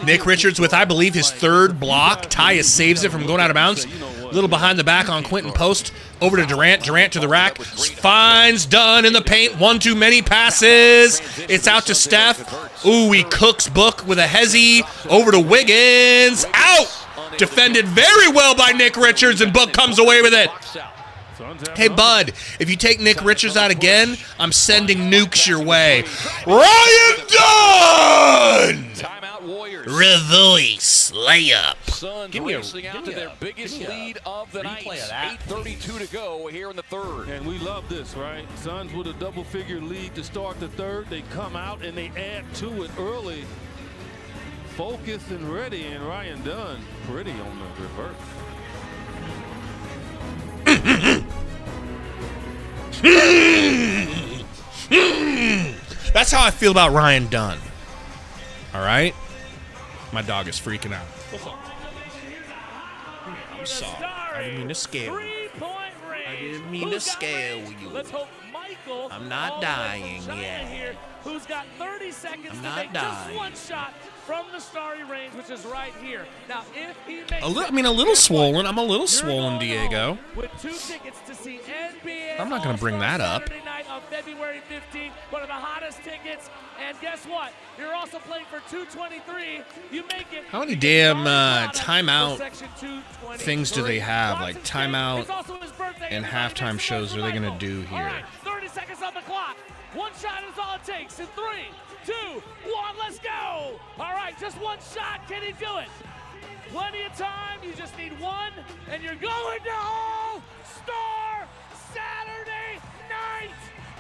Nick Richards with, I believe, his third block. Tyus saves it from going out of bounds. A little behind the back on Quentin Post. Over to Durant. Durant to the rack. Finds Dunn in the paint. One too many passes. It's out to Steph. Ooh, he cooks Book with a hezzy. Over to Wiggins. Out! Defended very well by Nick Richards, and Book comes away with it. Hey, bud, if you take Nick Richards out again, I'm sending nukes your way. Ryan Dunn! Revoice layup. Give me out to their biggest lead of the night. 8:32 to go here in the third. And we love this, right? Suns with a double-figure lead to start the third. They come out and they add to it early. Focused and ready, and Ryan Dunn pretty on the reverse. That's how I feel about Ryan Dunn. All right? My dog is freaking out. I'm sorry. I didn't mean to scare you. I didn't mean to scare you. Let's hope Mike Michael. I'm not all the way from dying China yet. Here, who's got 30 seconds I'm to not make dying. just one shot from the starry range, which is right here. Now, if he makes A little swollen. I'm a little swollen, Diego. with 2 tickets to see NBA I'm not gonna bring All-Star that up. Saturday night on February 15th, one of the hottest tickets. And guess what? You're also playing for 223. You make it. How many you damn get timeout Section 223. things do they have? Like Watson's timeout It's also his birthday, and everybody. halftime This is shows for are they gonna Michael. do All here? right, 30 seconds on the clock. One shot is all it takes. In 3, 2, 1, let's go. All right, just one shot. Can he do it? Plenty of time. You just need one, and you're going to All-Star Saturday night.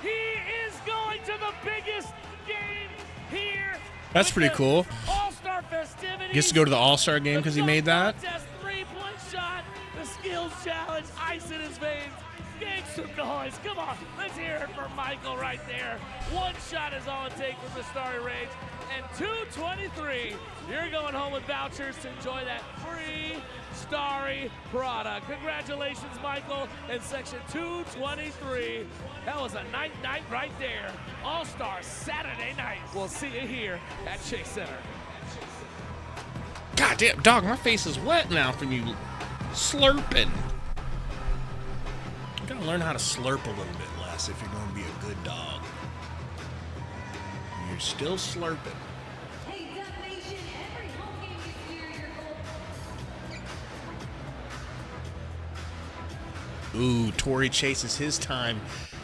He is going to the biggest game here. That's with pretty the cool. All-Star festivities. Gets to go to the All-Star game because he made that. Contest, 3-point shot, the skills challenge, ice in his veins. Make some noise. Come on. Let's hear it for Michael right there. One shot is all it takes from the starry range. And 223, you're going home with vouchers to enjoy that free starry product. Congratulations, Michael, in section 223. That was a night right there. All-Star Saturday night. We'll see you here at Chase Center. God damn, dog, my face is wet now from you slurping. You gotta learn how to slurp a little bit less if you're gonna be a good dog. You're still slurping. Ooh, Tori chases his time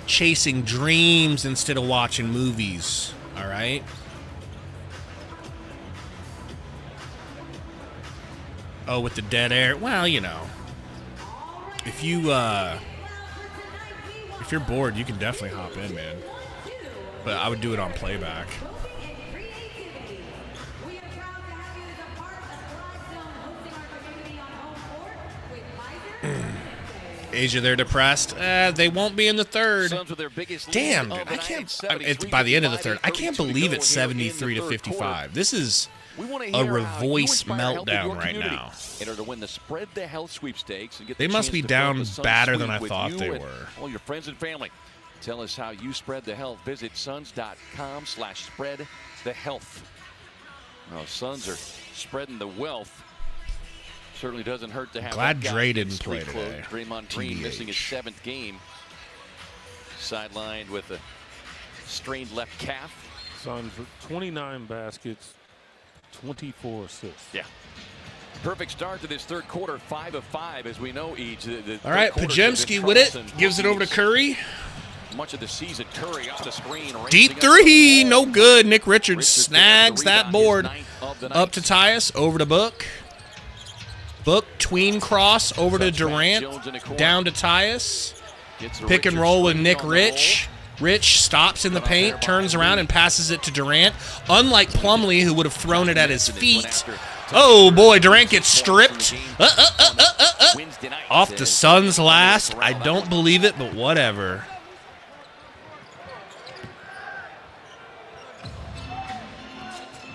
chasing dreams instead of watching movies. All right. Oh, with the dead air. Well, you know, if you're bored, you can definitely hop in, man. But I would do it on playback. Asia, they're depressed. They won't be in the third. Damn, dude, I can't. It's by the end of the third. I can't believe it's 73 to 55. This is a revoice meltdown right now. In order to win the Spread the Health sweepstakes and get They the must chance be to down build the Suns badder than I suite thought with they you and were. all your friends and family. Tell us how you spread the health. Visit suns.com/spreadthehealth. Well, Suns are spreading the wealth. Certainly doesn't hurt to have. Glad that guy Dre in didn't street play clothes. today. Draymond Green TBH. missing his 7th game. Sidelined with a strained left calf. Suns 29 baskets, 24 assists. Yeah. Perfect start to this third quarter, 5 of 5, as we know each. All right, Pajemski with it. Gives it over to Curry. Much of the season, Curry off the screen. Deep three, no good. Nick Richards snags that board. Up to Tyus, over to Book. Book, tween cross, over to Durant. Down to Tyus. Pick and roll with Nick Rich. Rich stops in the paint, turns around, and passes it to Durant. Unlike Plumlee, who would have thrown it at his feet. Oh, boy, Durant gets stripped. Off the Suns last. I don't believe it, but whatever.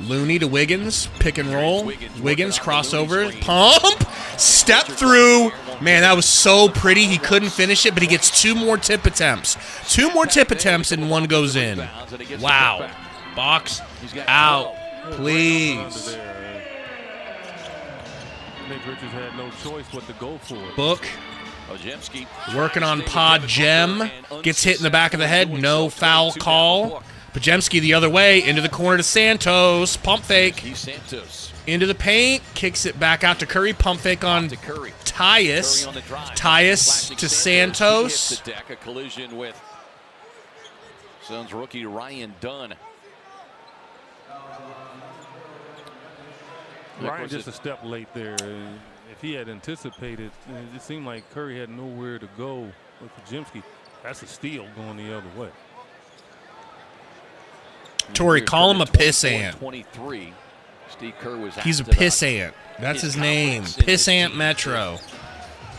Looney to Wiggins, pick and roll. Wiggins crossover, pump, step through. Man, that was so pretty. He couldn't finish it, but he gets 2 more tip attempts. 2 more tip attempts and 1 goes in. Wow. Box out, please. Nick Richards had no choice but to go for it. Book. Working on Pod Gem. Gets hit in the back of the head. No foul call. Pajemski the other way, into the corner to Santos. Pump fake. Into the paint. Kicks it back out to Curry. Pump fake on Tyus. Tyus to Santos. A collision with Suns rookie Ryan Dunn. Ryan just a step late there. If he had anticipated, it seemed like Curry had nowhere to go with Pajemski. That's a steal going the other way. Tori, call him a pissant. 23. Steve Kerr was He's a asked about pissant. That's his name. confidence in his Pissant team. Metro.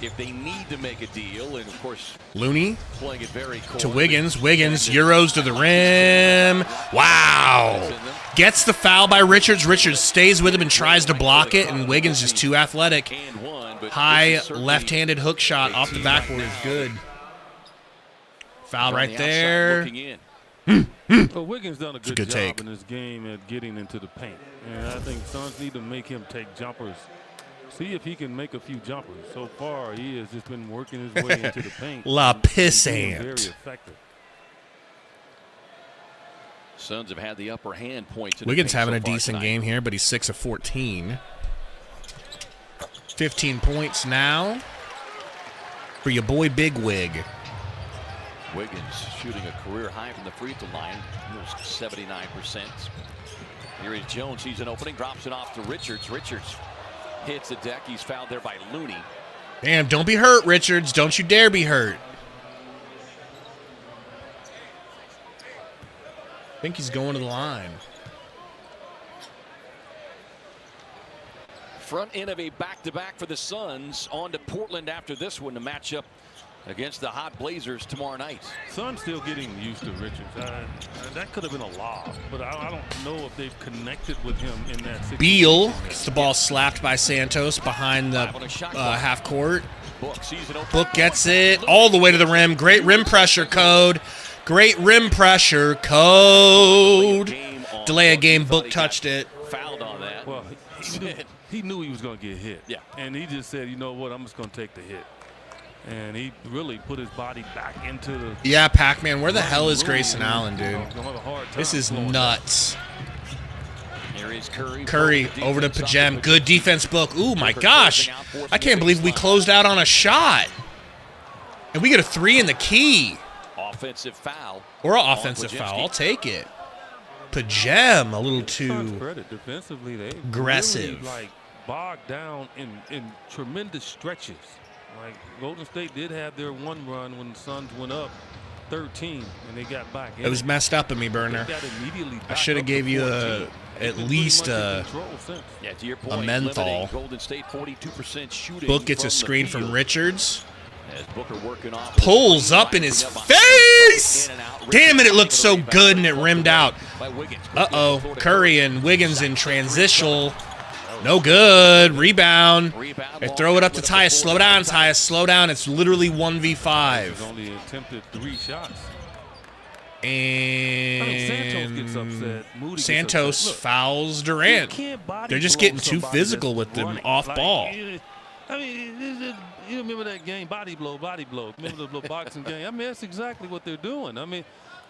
If they need to make a deal, and of course, Looney playing it very cold. to Wiggins. Wiggins, Euros to the rim. Wow. Gets the foul by Richards. Richards stays with him and tries to block it, and Wiggins is too athletic. High left-handed hook shot off the backboard is good. Foul On right the outside there. looking in. Well, Wiggins done a good, good job take. in this game at getting into the paint. And I think Suns need to make him take jumpers. See if he can make a few jumpers. So far, he has just been working his way into the paint. La and being pissant. Very effective. Suns have had the upper hand points. in the Wiggins paint having so a far decent tonight. game here, but he's 6 of 14. 15 points now for your boy Big Wig. Wiggins shooting a career high from the free throw line, almost 79%. Here is Jones. He's an opening, drops it off to Richards. Richards hits the deck. He's fouled there by Looney. Damn, don't be hurt, Richards. Don't you dare be hurt. I think he's going to the line. Front end of a back-to-back for the Suns. On to Portland after this one to match up against the hot Blazers tomorrow night. Suns still getting used to Richards. That could have been a lob, but I don't know if they've connected with him in that situation. Beal gets the ball slapped by Santos behind the half court. Book gets it all the way to the rim. Great rim pressure code. Great rim pressure code. Delay a game. Book touched it. Fouled on that. Well, he knew he was going to get hit. Yeah. And he just said, you know what, I'm just going to take the hit. And he really put his body back into the... Yeah, Pac-Man, where the hell is Grayson Allen, dude? This is nuts. Here is Curry. Curry over to Pajem. Good defense, Book. Ooh, my gosh. I can't believe we closed out on a shot. And we get a 3 in the key. Offensive foul. Or an offensive foul. I'll take it. Pajem, a little too credit defensively. They aggressive. Really, like, bogged down in tremendous stretches. Like, Golden State did have their one run when the Suns went up 13 and they got back in. It was messed up of me, Burner. I should have gave you at least a menthol. Golden State 42% shooting. Book gets a from screen the from field. Richards. As Booker working off Pulls up in his face. Damn it, it looked so good and it rimmed out. Uh-oh. Curry and Wiggins in transitional. No good. Rebound. They throw it up to Tyus. Slow down, Tyus. Slow down. It's literally 1v5. Only attempted 3 shots. And Santos gets upset. Moody Santos gets upset. fouls Durant. They're just getting too physical with them off ball. I mean, you remember that game, body blow, body blow. Remember the boxing game? I mean, that's exactly what they're doing. I mean,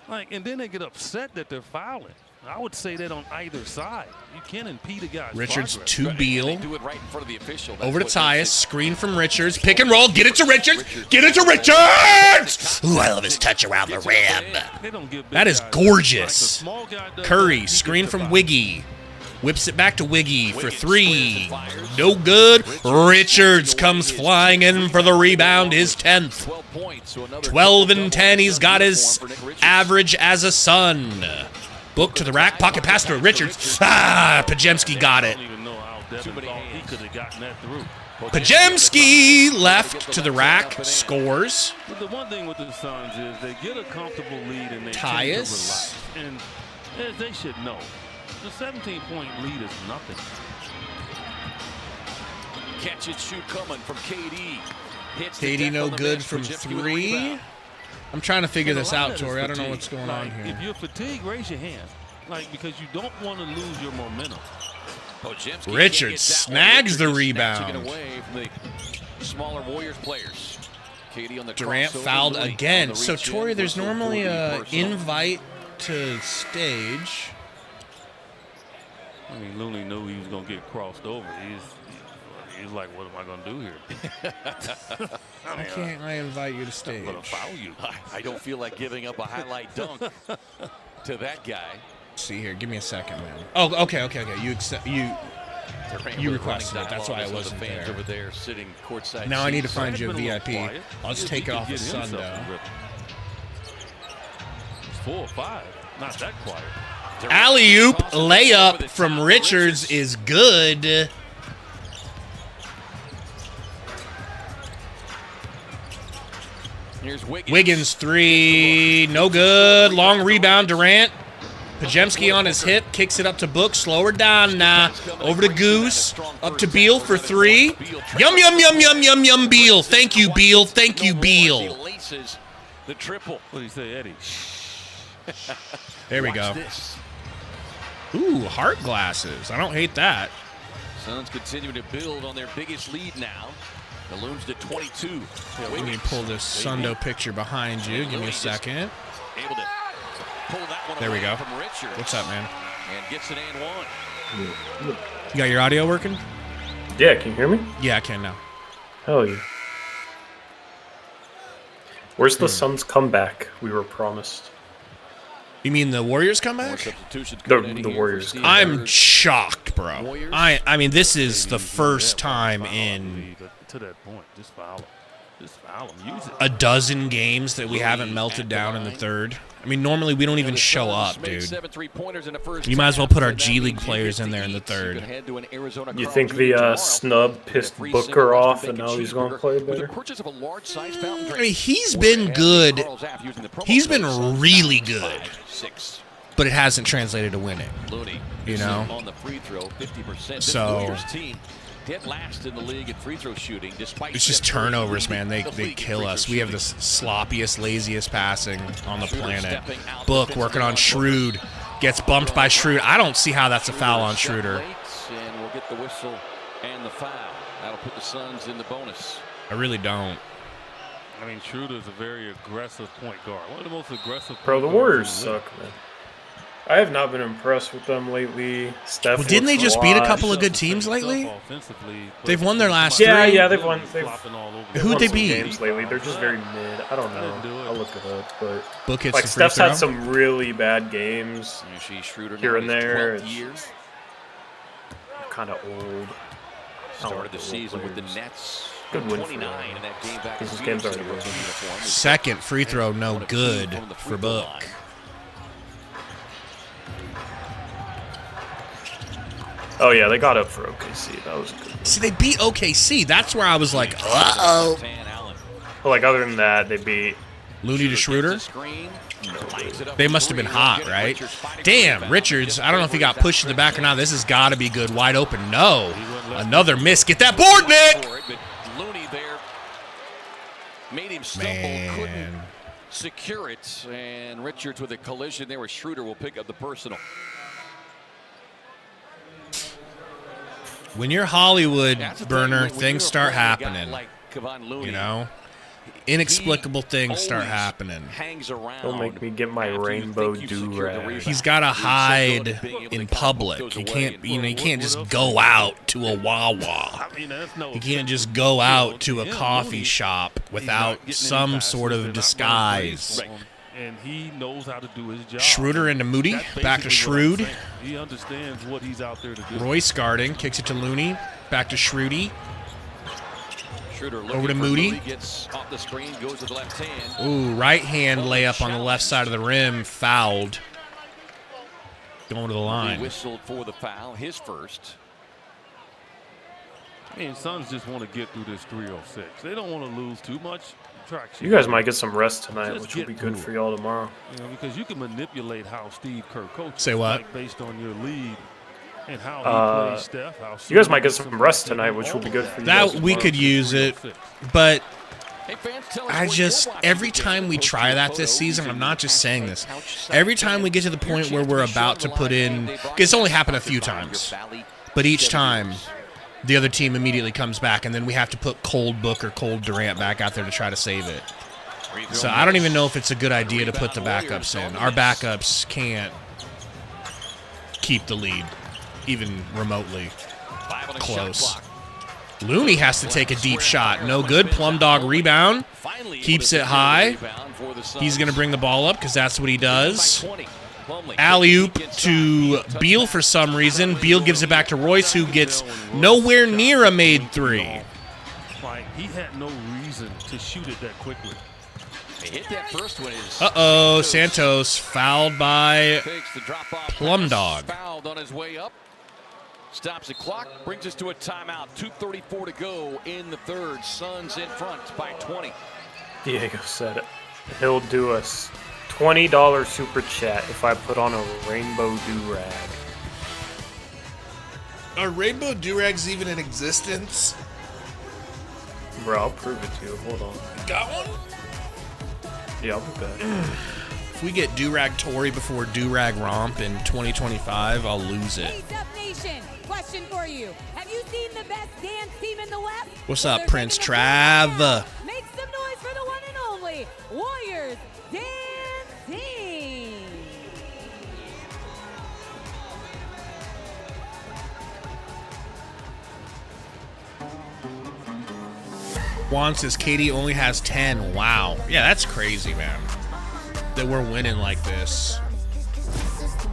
like, and then they get upset that they're fouling. I would say that on either side. You can't impede a guy's Richards progress. to Beal. Do it right in front of the official. Over to Tyus. Screen from Richards. Pick and roll. Get it to Richards. Get it to Richards. Ooh, I love his touch around the rim. That is gorgeous. Curry. Screen from Wiggy. Whips it back to Wiggy for 3. No good. Richards comes flying in for the rebound. His 10th. 12 and 10. He's got his average as a Sun. Book to the rack. Pocket pass to Richards. Pajemski got it. Pajemski left to the rack. Scores. But the one thing with the Suns is they get a comfortable lead and they Tyus. and they should know. The 17-point lead is nothing. Catch it, shoot coming from KD. KD no good from 3. I'm trying to figure this out, Tori. I don't know what's going on here. If you're fatigued, raise your hand. Like, because you don't want to lose your momentum. Richards snags the rebound. Away from the smaller Warriors players. KD on the Durant fouled again. So, Tori, there's normally an invite to stage. I mean, Looney knew he was going to get crossed over. He's like, what am I going to do here? Why can't I invite you to stage? I'm going to foul you. I don't feel like giving up a highlight dunk to that guy. Let's see here. Give me a second, man. Oh, okay. You requested it. That's why I wasn't there. Over there sitting courtside. Now I need to find you a VIP. I'll just take it off of Sundo. It's 4 or 5. Not that quiet. Alley-oop layup from Richards is good. Here's Wiggins 3, no good. Long rebound, Durant. Pajemski on his hip, kicks it up to Book. Slow her down now. Over to Goose. Up to Beal for 3. Yum, Beal. Thank you, Beal. The triple. What do you say, Eddie? There we Watch go. This. Ooh, heart glasses. I don't hate that. Suns continuing to build on their biggest lead now. Balloons to 22. Let me pull this Sundo picture behind you. Give me a second. Able to pull that one There we away go. from Richards. What's up, man? And gets an and one. You got your audio working? Yeah, can you hear me? Yeah, I can now. Hell yeah. Where's the Suns' comeback we were promised? You mean the Warriors come More back? substitutions The coming in here Warriors for come Steve I'm Kerr. shocked, bro. Warriors? I mean, this is the first time in To that point, just foul him. Just foul him. Use it. a dozen games that we haven't melted down in the third. I mean, normally we don't even show up, Made dude. 7 3-pointers in the first You might as well half, put our and that G League means you players get in the there in the Eats. You third. can head to an Arizona You Carl think Jr. the tomorrow snub and a pissed free Booker cinnamon off roasted and now bacon he's going to cheeseburger play with the better? purchase of a large-sized fountain I drink. mean, he's Or been add good. Carl's app using the promo He's code been Suns really 5, good, 6. but it hasn't translated to winning. Looney, You know? on the free throw, 50%. This So- Warriors team dead last in the league in free throw shooting, despite It's just Steph Curry turnovers, leading man. They the league in kill free us. throw We have the shooting. sloppiest, laziest passing on the Schroeder planet. stepping out Book defensively working on on Schroed. Gets bumped by Schroed. I don't see how that's a foul on Schroeder. And we'll get the whistle and the foul. That'll put the Suns in the bonus. I really don't. I mean, Schroeder's a very aggressive point guard. One of the most aggressive. Bro, the point guards Warriors in the league. suck, man. I have not been impressed with them lately. Steph Well, didn't they looks just beat a washed. couple of good teams lately? Offensively, but They've won their last Yeah, three. yeah, they've won. They've flopping all over. Who'd won they some beat? games lately. They're just very mid. I don't Didn't do know. it. I'll look it up, but Book hits like the free Steph's throw. had some really bad games. You see Schroeder Here now and in his there, 12th it's- year. Kind of old. Started the season with the Nets. Good win for 29 them. in that game back. This in game's Phoenix already in a rookie won. uniform. Second free throw, no One of two good from the free for throw Book. line. Oh yeah, they got up for OKC. That was good. See, they beat OKC. That's where I was like, uh-oh. Van Allen. But like other than that, they beat. Looney to Schroeder. Gets a screen, lines it up They for must have been three. hot, Get it. right? Richards fighting for the Damn, rebound. Richards. Gets I don't know if he got over pushed to the back or not. This has got to be good. Wide open. No. went left. Another miss. Get that board, Nick. For it, but Looney there made him stumble, couldn't Man. secure it, and Richards with a collision there with Schroeder will pick up the personal. When you're Hollywood, That's the thing, Burner, when you're things start playing a guy happening. like Kevon Looney, You know? Inexplicable he things start always happening. Hangs around. Don't make me get my after you rainbow think you've secured the do-rag. rebound. He's got to He's so good hide at being able to in kind of poke public. those He away can't, and- you know, you can't What just else go is out to a Wawa. I mean, that's no. You can't just go out to a coffee shop without some sort of disguise. And he knows how to do his job. Schroeder into Moody. That's Back to basically what I'm Schroed. saying. He understands what he's out there to do. Royce guarding. Kicks it to Looney. Back to Schroedy. Schroeder Over to looking for Moody. Gets off the screen, goes to the left hand. Ooh, right hand layup on the left side of the rim. Fouled. Going to the He line. whistled for the foul, his first. I mean, Suns just want to get through this 306. They don't want to lose too much traction. You guys might get some rest tonight, Just which will get be good through for it. y'all tomorrow. You know, because you can manipulate how Steve Kerr coaches. Say what? Like based on your lead and how he plays Steph. How You guys soon might get he some gets rest some- tonight, which will be good for you. That guys we tomorrow. could use it, but Hey, fans, tell us I where you're just watching every the game. time we Post try your that this photos season, I'm using not just the saying hashtag this. Couch Every time we get to the Your point where chance we're to be about to shown put live in, game day brought it's to you only by happened a Dr. few Bob, your times, Valley but each 7 time years. the other team immediately comes back, and then we have to put cold Book or cold Durant back out there to try to save it. Free throw So I don't even miss. know if it's a good idea to put the Rebound backups Warriors in. on Our the miss. backups can't keep the lead, even remotely 5 on the close. shot clock. Looney has to take a deep shot. No good. Plum Dog rebound. Finally able Keeps to it secure the high. rebound for the Suns. He's going to bring the ball up because that's what he does. By 20. Plumlee Alley-oop gets to inside. Beal for some reason. Beal gives it back to Royce, who gets nowhere near a made three. Like, he had no reason to shoot it that quickly. They hit that first one. Is Uh-oh, Santos fouled by takes the drop off Plum pass, Dog. Fouled on his way up. Stops the clock. Brings us to a timeout. 2:34 to go in the third. Suns in front by 20. Diego said it. He'll do a $20 super chat if I put on a rainbow do-rag. Are rainbow durags even in existence? Bro, I'll prove it to you. Hold on. Got one? Yeah, I'll be back. If we get Durag Tory before Durag Romp in 2025, I'll lose it. Hey, Dub Nation, question for you. Have you seen the best dance team in the West? What's Well, up, they're Prince taking a break right now. Trav? Make some noise for the one and only Warriors Dance Team. Juan says Katie only has 10. Wow. Yeah, that's crazy, man. That we're winning like this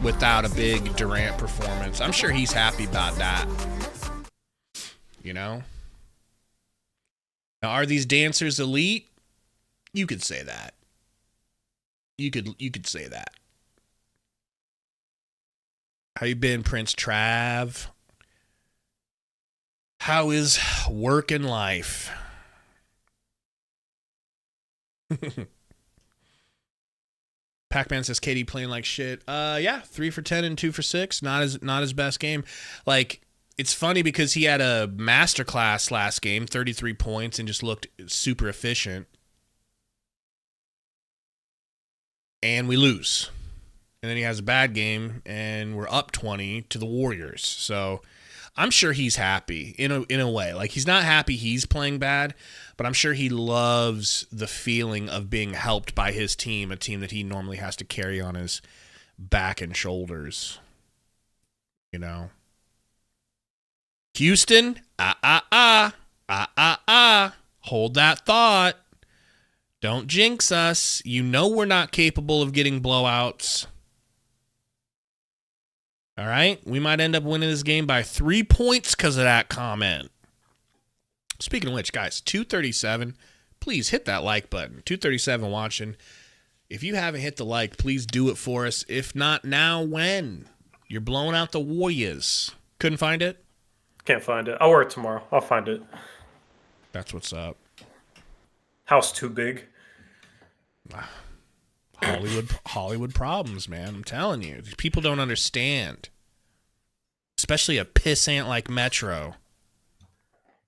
without a big Durant performance. I'm sure he's happy about that. You know? Now, are these dancers elite? You could say that. You could say that. How you been, Prince Trav? How is work and life? Pac-Man says KD playing like shit. Yeah, 3 for 10 and 2 for 6. Not his best game. Like, it's funny because he had a masterclass last game, 33 points, and just looked super efficient. And we lose. And then he has a bad game, and we're up 20 to the Warriors. So I'm sure he's happy in a way. Like, he's not happy he's playing bad, but I'm sure he loves the feeling of being helped by his team, a team that he normally has to carry on his back and shoulders. You know? Houston, hold that thought. Don't jinx us. You know we're not capable of getting blowouts. All right? We might end up winning this game by 3 points because of that comment. Speaking of which, guys, 237, please hit that like button. 237 watching. If you haven't hit the like, please do it for us. If not now, when? You're blowing out the Warriors. Couldn't find it? Can't find it. I'll wear it tomorrow. I'll find it. That's what's up. House too big. Hollywood problems, man. I'm telling you. People don't understand. Especially a pissant like Metro.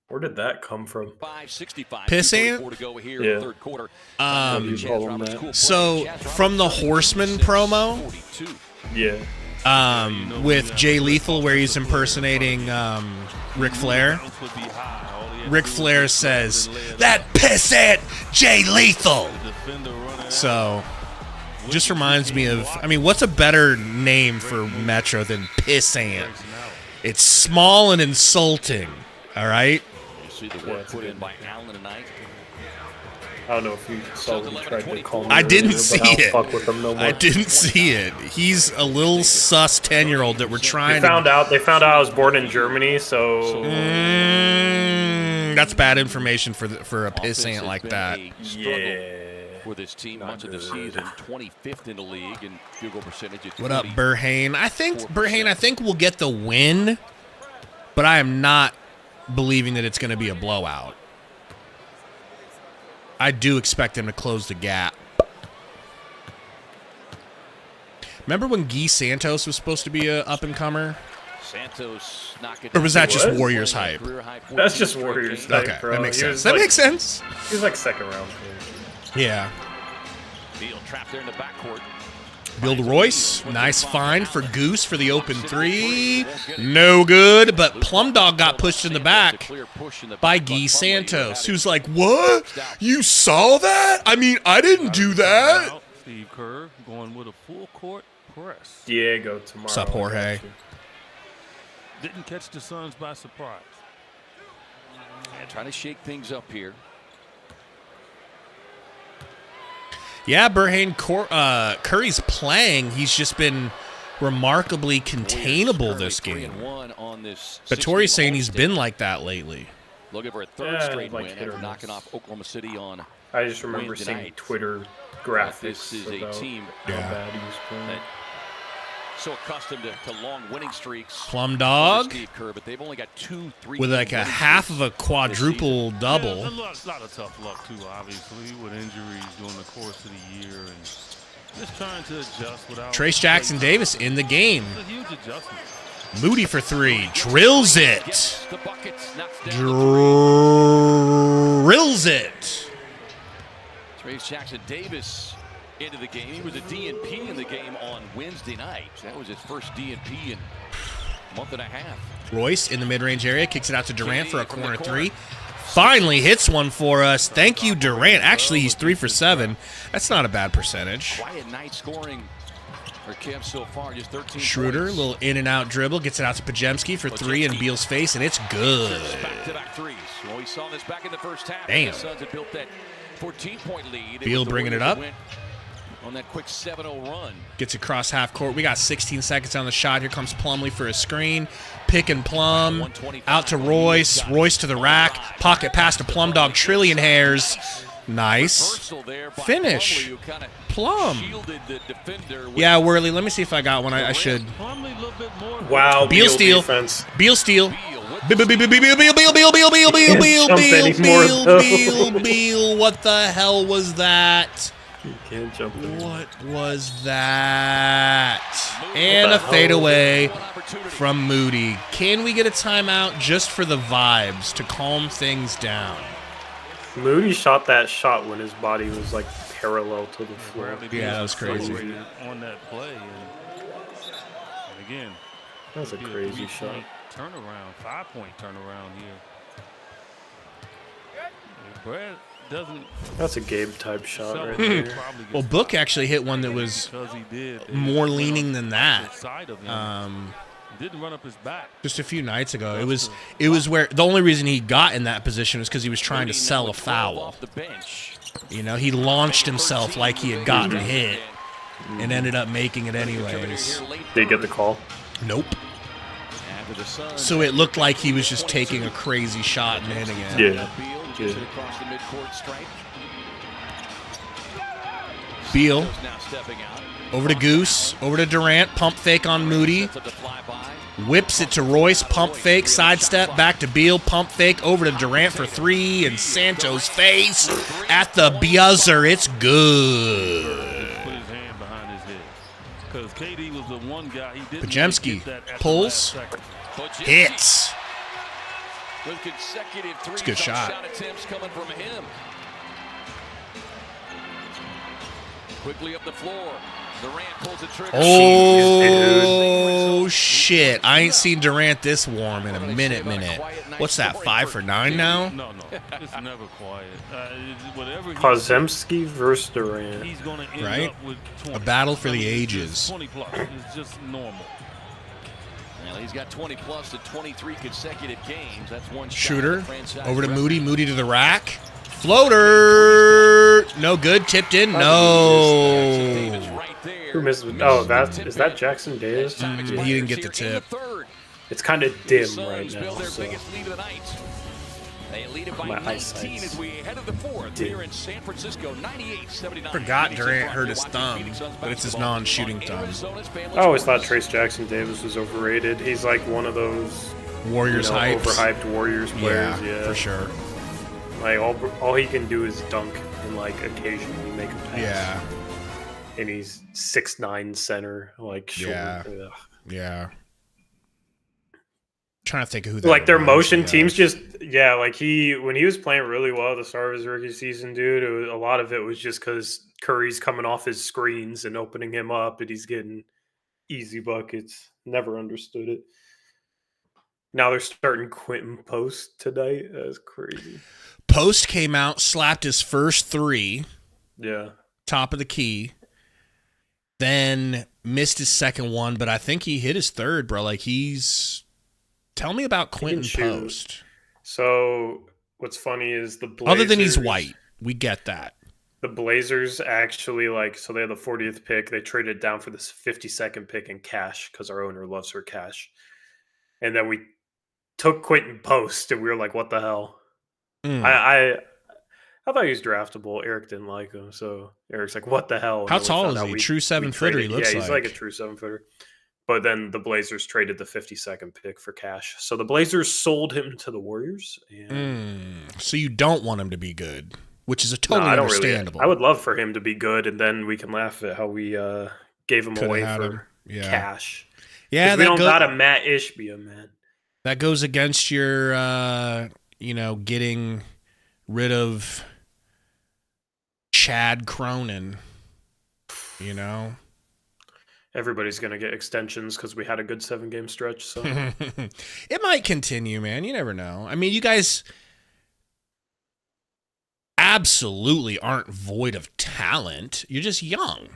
Where did that come from? 5:65. Pissant? To go here Yeah. in the third quarter. So from the Horseman promo, 42. Yeah. with Jay Lethal, where he's impersonating Ric Flair. Ric Flair says, "That pissant Jay Lethal." So, just reminds me of, I mean, what's a better name for Metro than pissant? It's small and insulting, all right? You see the work put in by Allen tonight. I don't know if you saw what he tried to call me. I didn't earlier, see but I'll it. fuck with him no more. I didn't see it. He's a little sus 10-year-old that we're trying They found out I was born in Germany, so that's bad information for a pissant like that. yeah. For this team, much of the season, 25th in the league and field goal percentage. What up, Burhane? I think we'll get the win, but I am not believing that it's going to be a blowout. I do expect them to close the gap. Remember when Guy Santos was supposed to be a up-and-comer? Santos knocking Or was that just What? Warriors hype? That's just Warriors hype, Okay, bro. that makes He sense. was That like- makes sense. He was like second round. Yeah. Beal trapped there in the backcourt. Bill Royce, nice find for Goose for the open three. No good, but Plum Dog got pushed in the back by Guy Santos, who's like, "What? You saw that? I mean, I didn't do that." Steve Kerr going with a full court press. Diego tomorrow. What's up, Jorge? Didn't catch the Suns by surprise. And trying to shake things up here. Yeah, Burhane Curry's playing. He's just been remarkably containable this game. But Torrey's saying he's been like that lately. Looking for a third straight win after knocking off Oklahoma City on. I just remember seeing night. Twitter graphics. This is a about team how bad he was playing. so accustomed to long winning streaks. Plum Dog Steve Kerr, but they've only got 2-3 with like a half of a quadruple double. Yeah, a lot of tough luck too, obviously, with injuries during the course of the year and just trying to adjust without. Trace Jackson Davis in the game. It's a huge adjustment. Moody for three. Drills it. The buckets, knocks down Drills it. Trace Jackson Davis into the game. He was a DNP in the game on Wednesday night. That was his first DNP in a month and a half. Royce in the mid-range area, kicks it out to Durant for a corner three. Finally hits one for us. Thank you, Durant. Actually, he's 3 for 7. That's not a bad percentage. Quiet night scoring for Cavs so far, just 13 Schroeder, points. little in and out dribble, gets it out to Pajemski for 3 in Beal's face, and it's good. Back-to-back threes. Well, we saw this back in the first half. Damn. The Suns had built that 14-point lead. Beal bringing it up. On that quick 7-0 run. Gets across half court. We got 16 seconds on the shot. Here comes Plumlee for a screen. Pick and Plum. Out to Royce. Royce to the rack. Pocket pass to Plum Dog. Trillion hairs. Nice. Finish. Plum. Yeah, Worley. Let me see if I got one. I should. Wow, Beal steal. Defense. Beal steal. Beal. What the hell was that? You can't jump in. What was that? And a fadeaway from Moody. Can we get a timeout just for the vibes to calm things down? Moody shot that shot when his body was like parallel to the floor. Yeah, that was crazy. On that play, and again, That was a crazy shot. Turnaround, 5-point turnaround here. Brad doesn't. That's a Gabe type shot right there. Well, Book actually hit one that was more leaning than that. Didn't run up his back. Just a few nights ago, it was where the only reason he got in that position was because he was trying to sell a foul. You know, he launched himself like he had gotten hit, and ended up making it anyways. Did he get the call? Nope. So it looked like he was just taking a crazy shot and hitting it. Yeah. Beal over to Goose, over to Durant, pump fake on Moody, whips it to Royce, pump fake, sidestep, back to Beal, pump fake, over to Durant for 3, and Sancho's face at the buzzer. It's good. Put his hand behind his head. Because KD was the one guy he didn't Pajemski get that at the pulls, last second. hits. With consecutive It's a good shot. attempts coming from him. Quickly up the floor. Durant pulls the trigger. Oh, shit. I ain't seen Durant this warm in a minute. What's that, 5 for 9 now? No. It's never quiet. Whatever Podziemski versus Durant. he's going to end Right? up with 20. A battle for the It's ages. just 20 plus. It's just normal. Well, he's got 20 plus to 23 consecutive games. That's one shot Shooter, at the franchise over to record. Moody to the rack. Floater. No good, tipped in, no. Who missed? Oh, is that Jackson Davis? He didn't get the tip. It's kind of dim right now. So. They lead it by My 19 eyesight's as we head to the fourth here in San Francisco. 98-79. Forgot Durant hurt his thumb, but it's his non-shooting thumb. I always thought Trace Jackson Davis was overrated. He's like one of those Warriors hypes. overhyped Warriors players. Yeah, for sure. Like all he can do is dunk and like occasionally make a pass. Yeah. And he's 6'9" center, like short. Yeah. Yeah. Trying to think of who that Like their reminds motion me teams of. just like when he was playing really well at the start of his rookie season, dude, a lot of it was just because Curry's coming off his screens and opening him up and he's getting easy buckets. Never understood it. Now they're starting Quentin Post tonight. That's crazy. Post came out, slapped his first 3. Yeah. Top of the key. Then missed his second one, but I think he hit his third, bro. Like tell me about Quentin Post. So what's funny is the Blazers, other than he's white, we get that. The Blazers actually so they had the 40th pick. They traded down for this 52nd pick in cash because our owner loves her cash. And then we took Quentin Post and we were like, what the hell? I thought he was draftable. Eric didn't like him, so Eric's like, "What the hell?" How tall is he? True 7-footer. He looks like. Yeah, he's like a true 7-footer. But then the Blazers traded the 52nd pick for cash, so the Blazers sold him to the Warriors. And So you don't want him to be good, which is totally understandable. I would love for him to be good, and then we can laugh at how we gave him away for cash. Yeah, we don't got a Matt Ishbia, man. That goes against your, getting rid of Chad Cronin. You know? Everybody's going to get extensions because we had a good 7-game stretch. So it might continue, man. You never know. I mean, you guys absolutely aren't void of talent. You're just young.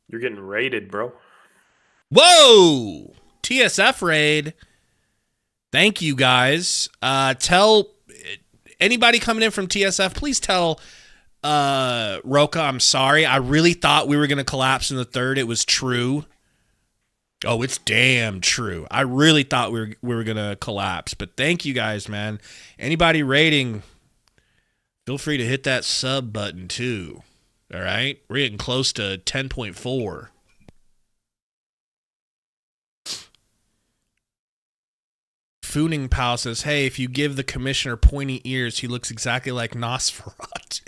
You're getting raided, bro. Whoa! TSF raid. Thank you, guys. Tell anybody coming in from TSF, please tell Roca, I'm sorry. I really thought we were going to collapse in the third. It was true. Oh, it's damn true. I really thought we were going to collapse. But thank you guys, man. Anybody rating, feel free to hit that sub button too. All right? We're getting close to 10.4. Fooning Pal says, hey, if you give the commissioner pointy ears, he looks exactly like Nosferatu.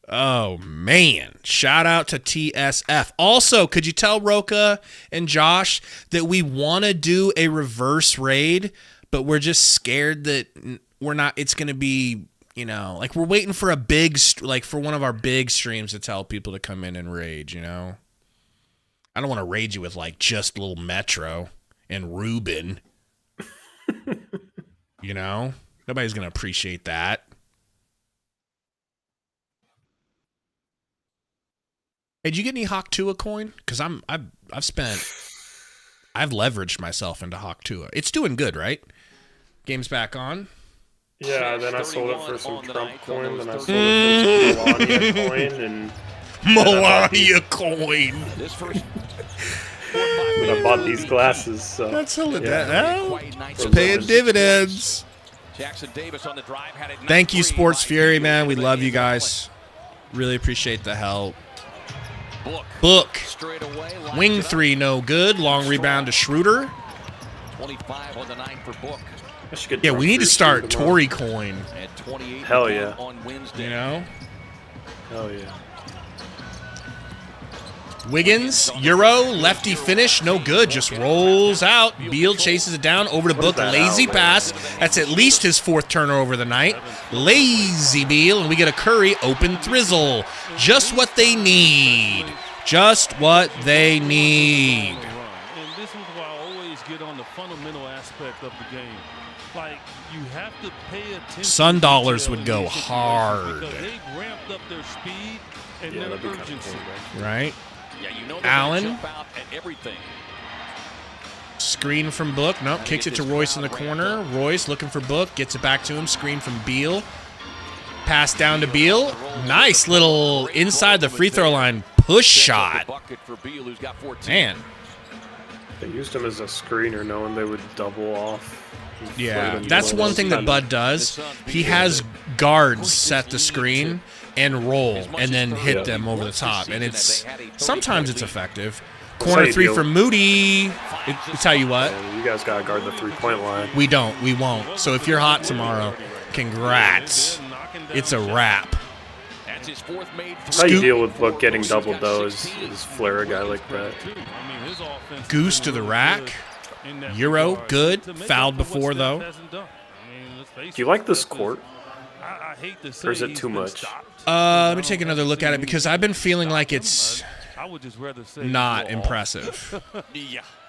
Oh, man. Shout out to TSF. Also, could you tell Roca and Josh that we want to do a reverse raid, but we're just scared that we're not, it's going to be, you know, like we're waiting for a big, like for one of our big streams to tell people to come in and raid, you know? I don't want to raid you with like just little Metro and Ruben. You know? Nobody's going to appreciate that. Hey, did you get any Hawk Tua coin? Because I've leveraged myself into Hawk Tua. It's doing good, right? Game's back on. Yeah, then I sold it for some Trump coin, then I sold it for some Melania coin, and Melania coin. This first but I bought these glasses, so that's it's paying dividends. Jackson Davis on the drive had it. Thank you, Sports Fury, man. We love you guys. Really appreciate the help. Book. Wing 3, no good. Long rebound to Schroeder. 25 on the 9 for Book. Yeah, we need to start Tory coin. Hell yeah. On Wednesday. You know? Hell yeah. Wiggins, Euro, lefty finish, no good, just rolls out. Beal chases it down, over to Book, lazy pass. That's at least his 4th turnover of the night. Lazy Beal, and we get a Curry, open thrizzle. Just what they need. Just what they need. And this is why I always get on the fundamental aspect of the game. Like, you have to pay attention. Sun Dollars would go hard. Because they've ramped up their speed and their urgency. Right? Yeah, you know Allen. jump out at everything. Screen from Book. Nope, kicks it to Royce in the corner. Royce looking for Book. Gets it back to him. Screen from Beal. Pass down to Beal. Nice little inside the free throw line push shot. Man. They used him as a screener knowing they would double off. Yeah, that's one thing that Bud does. He has guards set the screen and roll and then hit them over the top. And it's sometimes it's effective. Corner 3 from Moody. It's tell you what. You guys got to guard the 3-point line. We don't. We won't. So if you're hot tomorrow, congrats. It's a wrap. How you deal with Book getting double though is flare a guy like that. Goose to the rack. Euro, good. Fouled before, though. Do you like this court? Or is it too much? Let me take another look at it because I've been feeling like it's not impressive.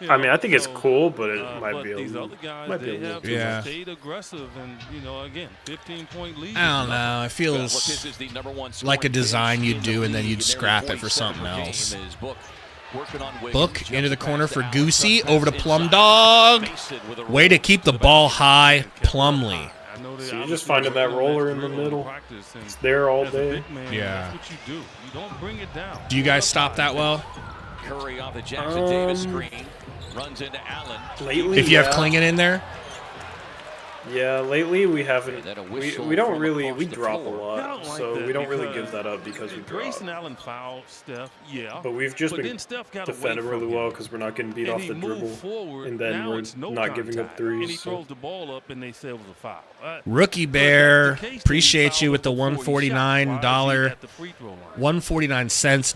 I mean, I think it's cool, but it might be a little too yeah. I don't know. It feels like a design you'd do and then you'd scrap it for something else. Book into the corner for Goosey. Over to Plum Dog. Way to keep the ball high, Plumlee. So you're just finding that roller in the middle. It's there all day. Yeah. Do you guys stop that well? Curry off the Jackson Davis screen. Runs into Allen. Lately, if you have Klingon in there? Yeah, lately we haven't. We don't really. We drop a lot, so we don't really give that up because we drop. Grayson Allen fouled Steph, yeah. But we've just been defending really well because we're not getting beat off the dribble, and then we're not giving up threes. And he throws the ball up, and they say it was a foul. Rookie Bear, appreciate you with the $149. 149 cents.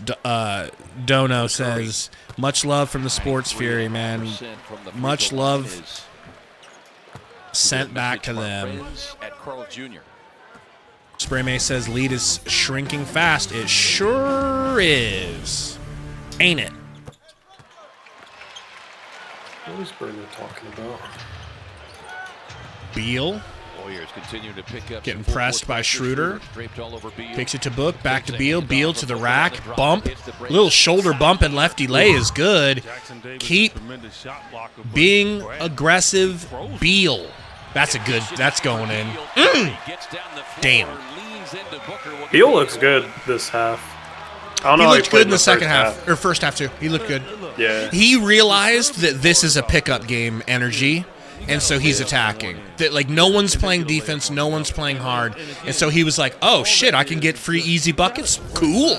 Dono says, much love from the Sports Fury, man. Much love. Sent back to them. At Carl Jr. Spray May says lead is shrinking fast. It sure is. Ain't it? What is Burner talking about? Beal. Warriors continue to pick up. Getting pressed by Schroeder. Kicks it to Book. Back to Beal. Beal to the rack. Bump. Little shoulder bump and lefty lay is good. Keep being aggressive. Beal. That's a good. That's going in. Damn. Beal looks good this half. I don't know. He looked good in the second half. Or first half, too. He looked good. Yeah. He realized that this is a pickup game energy. And so he's attacking. That like no one's playing defense, no one's playing hard, and so he was like, "Oh shit, I can get free easy buckets. Cool."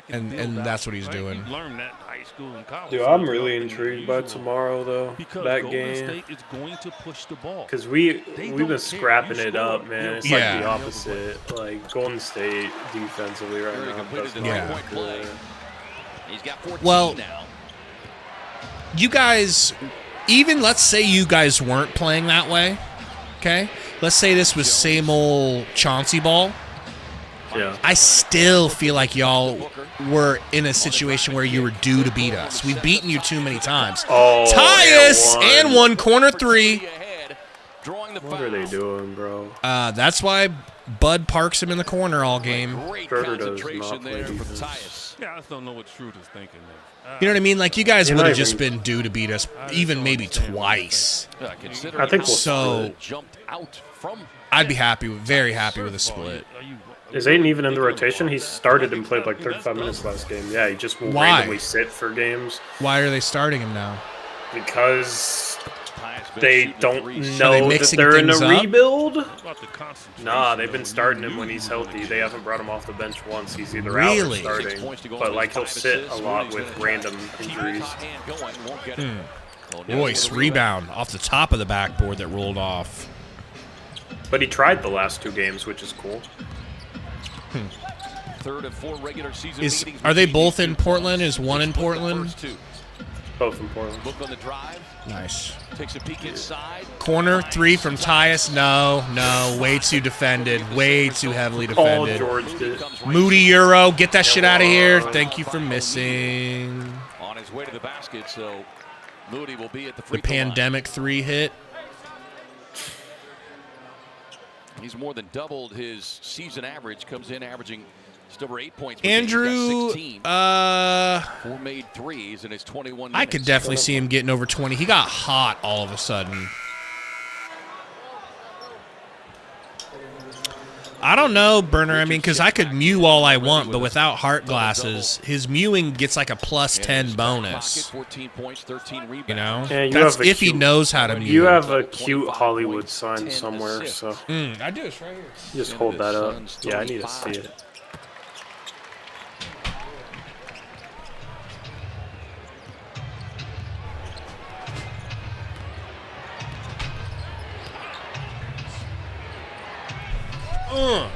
And that's what he's doing. Dude, I'm really intrigued by tomorrow though. That game. Because we've been scrapping it up, man. It's like the opposite. Like Golden State defensively right now. Yeah. Play. He's got 14 Well, now. You guys. Even let's say you guys weren't playing that way, okay? Let's say this was same old Chauncey ball. Yeah. I still feel like y'all were in a situation where you were due to beat us. We've beaten you too many times. Oh, Tyus and one corner three. What are they doing, bro? That's why Bud parks him in the corner all game. Schroeder does not play defense. Yeah, I just don't know what Schroeder's thinking there. You know what I mean? Like, you guys would have just been due to beat us, even maybe twice. I think we'll so. I'd be happy, very happy with a split. Is Aiden even in the rotation? He started and played like 35 minutes last game. Yeah, he just will randomly sit for games. Why are they starting him now? Because they don't know that they're in a rebuild. Nah, they've been starting him when he's healthy. They haven't brought him off the bench once. He's either out or starting. But like he'll sit a lot with random injuries. Royce, rebound off the top of the backboard that rolled off. But he tried the last 2 games, which is cool. Third of 4 regular season meetings. Are they both in Portland? Is one in Portland? Both in Portland. Look on the drive. Nice. Takes a peek inside. Corner 3 from Tyus. No. Way too defended. Way too heavily defended. George did. Moody Euro. Get that shit out of here. Thank you for missing. On his way to the basket, so Moody will be at the free throw line. Pandemic 3 hit. He's more than doubled his season average. Comes in averaging just over 8 points. Andrew, 4 made threes in his 21 minutes. I could definitely see him getting over 20. He got hot all of a sudden. I don't know, Burner. I mean, because I could mew all I want, but without heart glasses, his mewing gets like a +10 bonus. 14 points, 13 rebounds. You know, yeah, that's if he knows how to mew. You have a cute Hollywood sign somewhere, so I do. It's right here. Just hold that up. Yeah, I need to see it.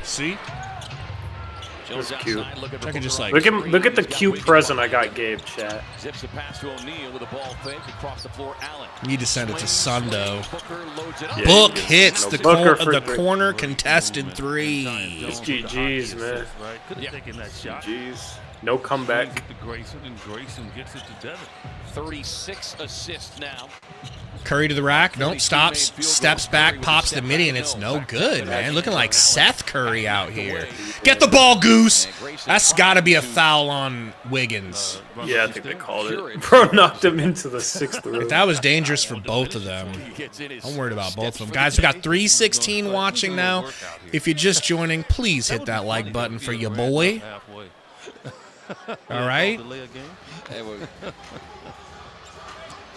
See? That's cute. I can just like look at the cute present I got Gabe, chat. Zips a pass to O'Neal with a ball fake across the floor. Allen. Need to send it to Sundo. Yeah, Book hits the corner contested 3. It's GG's, man. GG's. No comeback. Grayson gets it to Devin. 36 assists now. Curry to the rack. Nope. Stops. Steps back. Pops the midi, and it's no good, man. Looking like Seth Curry out here. Get the ball, Goose. That's got to be a foul on Wiggins. Yeah, I think they called it. Bro knocked him into the 6th row. That was dangerous for both of them. I'm worried about both of them. Guys, we got 316 watching now. If you're just joining, please hit that like button for your boy. All right?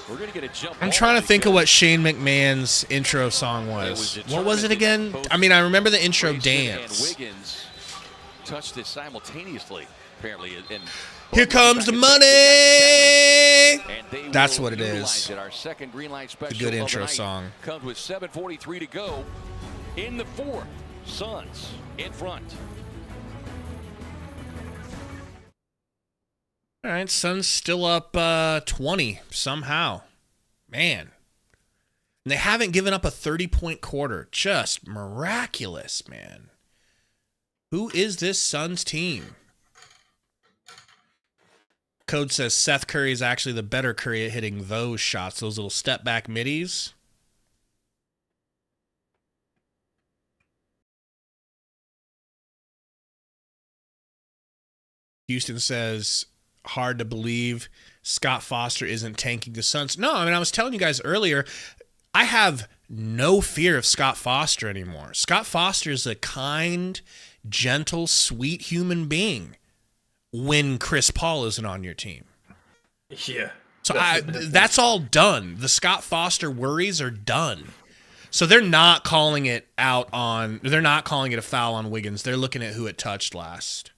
We're gonna get a jump. I'm trying to think of what Shane McMahon's intro song was. What was it again? I mean, I remember the intro dance. Wiggins touched it simultaneously, apparently. And here comes the money. That's what it is. Our second green light special. A good intro song. Comes with 7:43 to go in the 4th. Suns in front. All right, Suns still up 20 somehow. Man. And they haven't given up a 30-point quarter. Just miraculous, man. Who is this Suns team? Code says Seth Curry is actually the better Curry at hitting those shots, those little step back middies. Houston says, hard to believe Scott Foster isn't tanking the Suns. No, I mean, I was telling you guys earlier, I have no fear of Scott Foster anymore. Scott Foster is a kind, gentle, sweet human being when Chris Paul isn't on your team. Yeah. So that's all done. The Scott Foster worries are done. So they're not calling it out on, they're not calling it a foul on Wiggins. They're looking at who it touched last.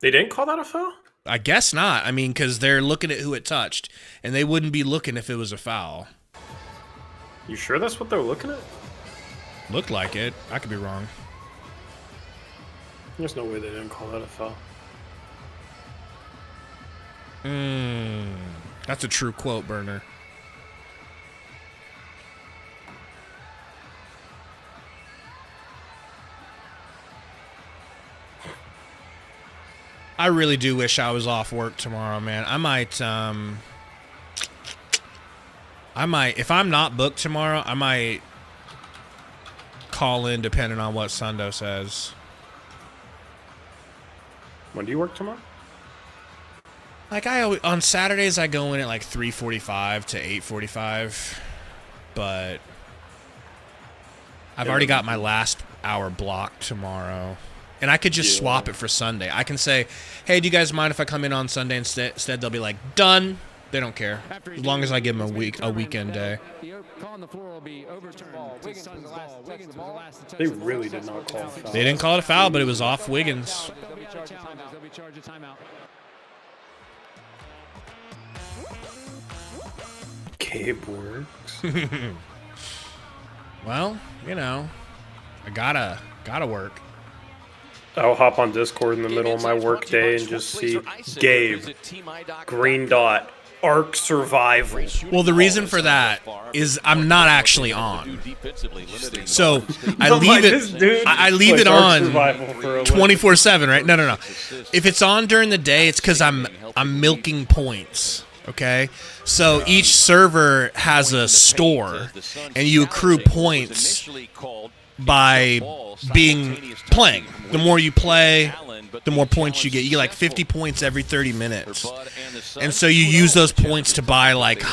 They didn't call that a foul? I guess not. I mean, because they're looking at who it touched, and they wouldn't be looking if it was a foul. You sure that's what they're looking at? Looked like it. I could be wrong. There's no way they didn't call that a foul. That's a true quote, Burner. I really do wish I was off work tomorrow, man. I might, if I'm not booked tomorrow, I might call in depending on what Sundo says. When do you work tomorrow? Like on Saturdays, I go in at like 3:45 to 8:45, but I've already got my last hour blocked tomorrow. And I could just swap it for Sunday. I can say, hey, do you guys mind if I come in on Sunday instead? They'll be like, done. They don't care. As long as I give them a weekend day. They really did not call it a foul. They didn't call it a foul, but it was off Wiggins. Gabe works. Well, you know, I gotta work. I'll hop on Discord in the middle of my work day and just see Gabe, green dot, Arc Survival. Well, the reason for that is I'm not actually on. So I leave it. I leave it on 24/7, right? No. If it's on during the day, it's because I'm milking points. Okay, so each server has a store, and you accrue points by playing. The more you play, the more points you get. You get like 50 points every 30 minutes. And so you use those points to buy like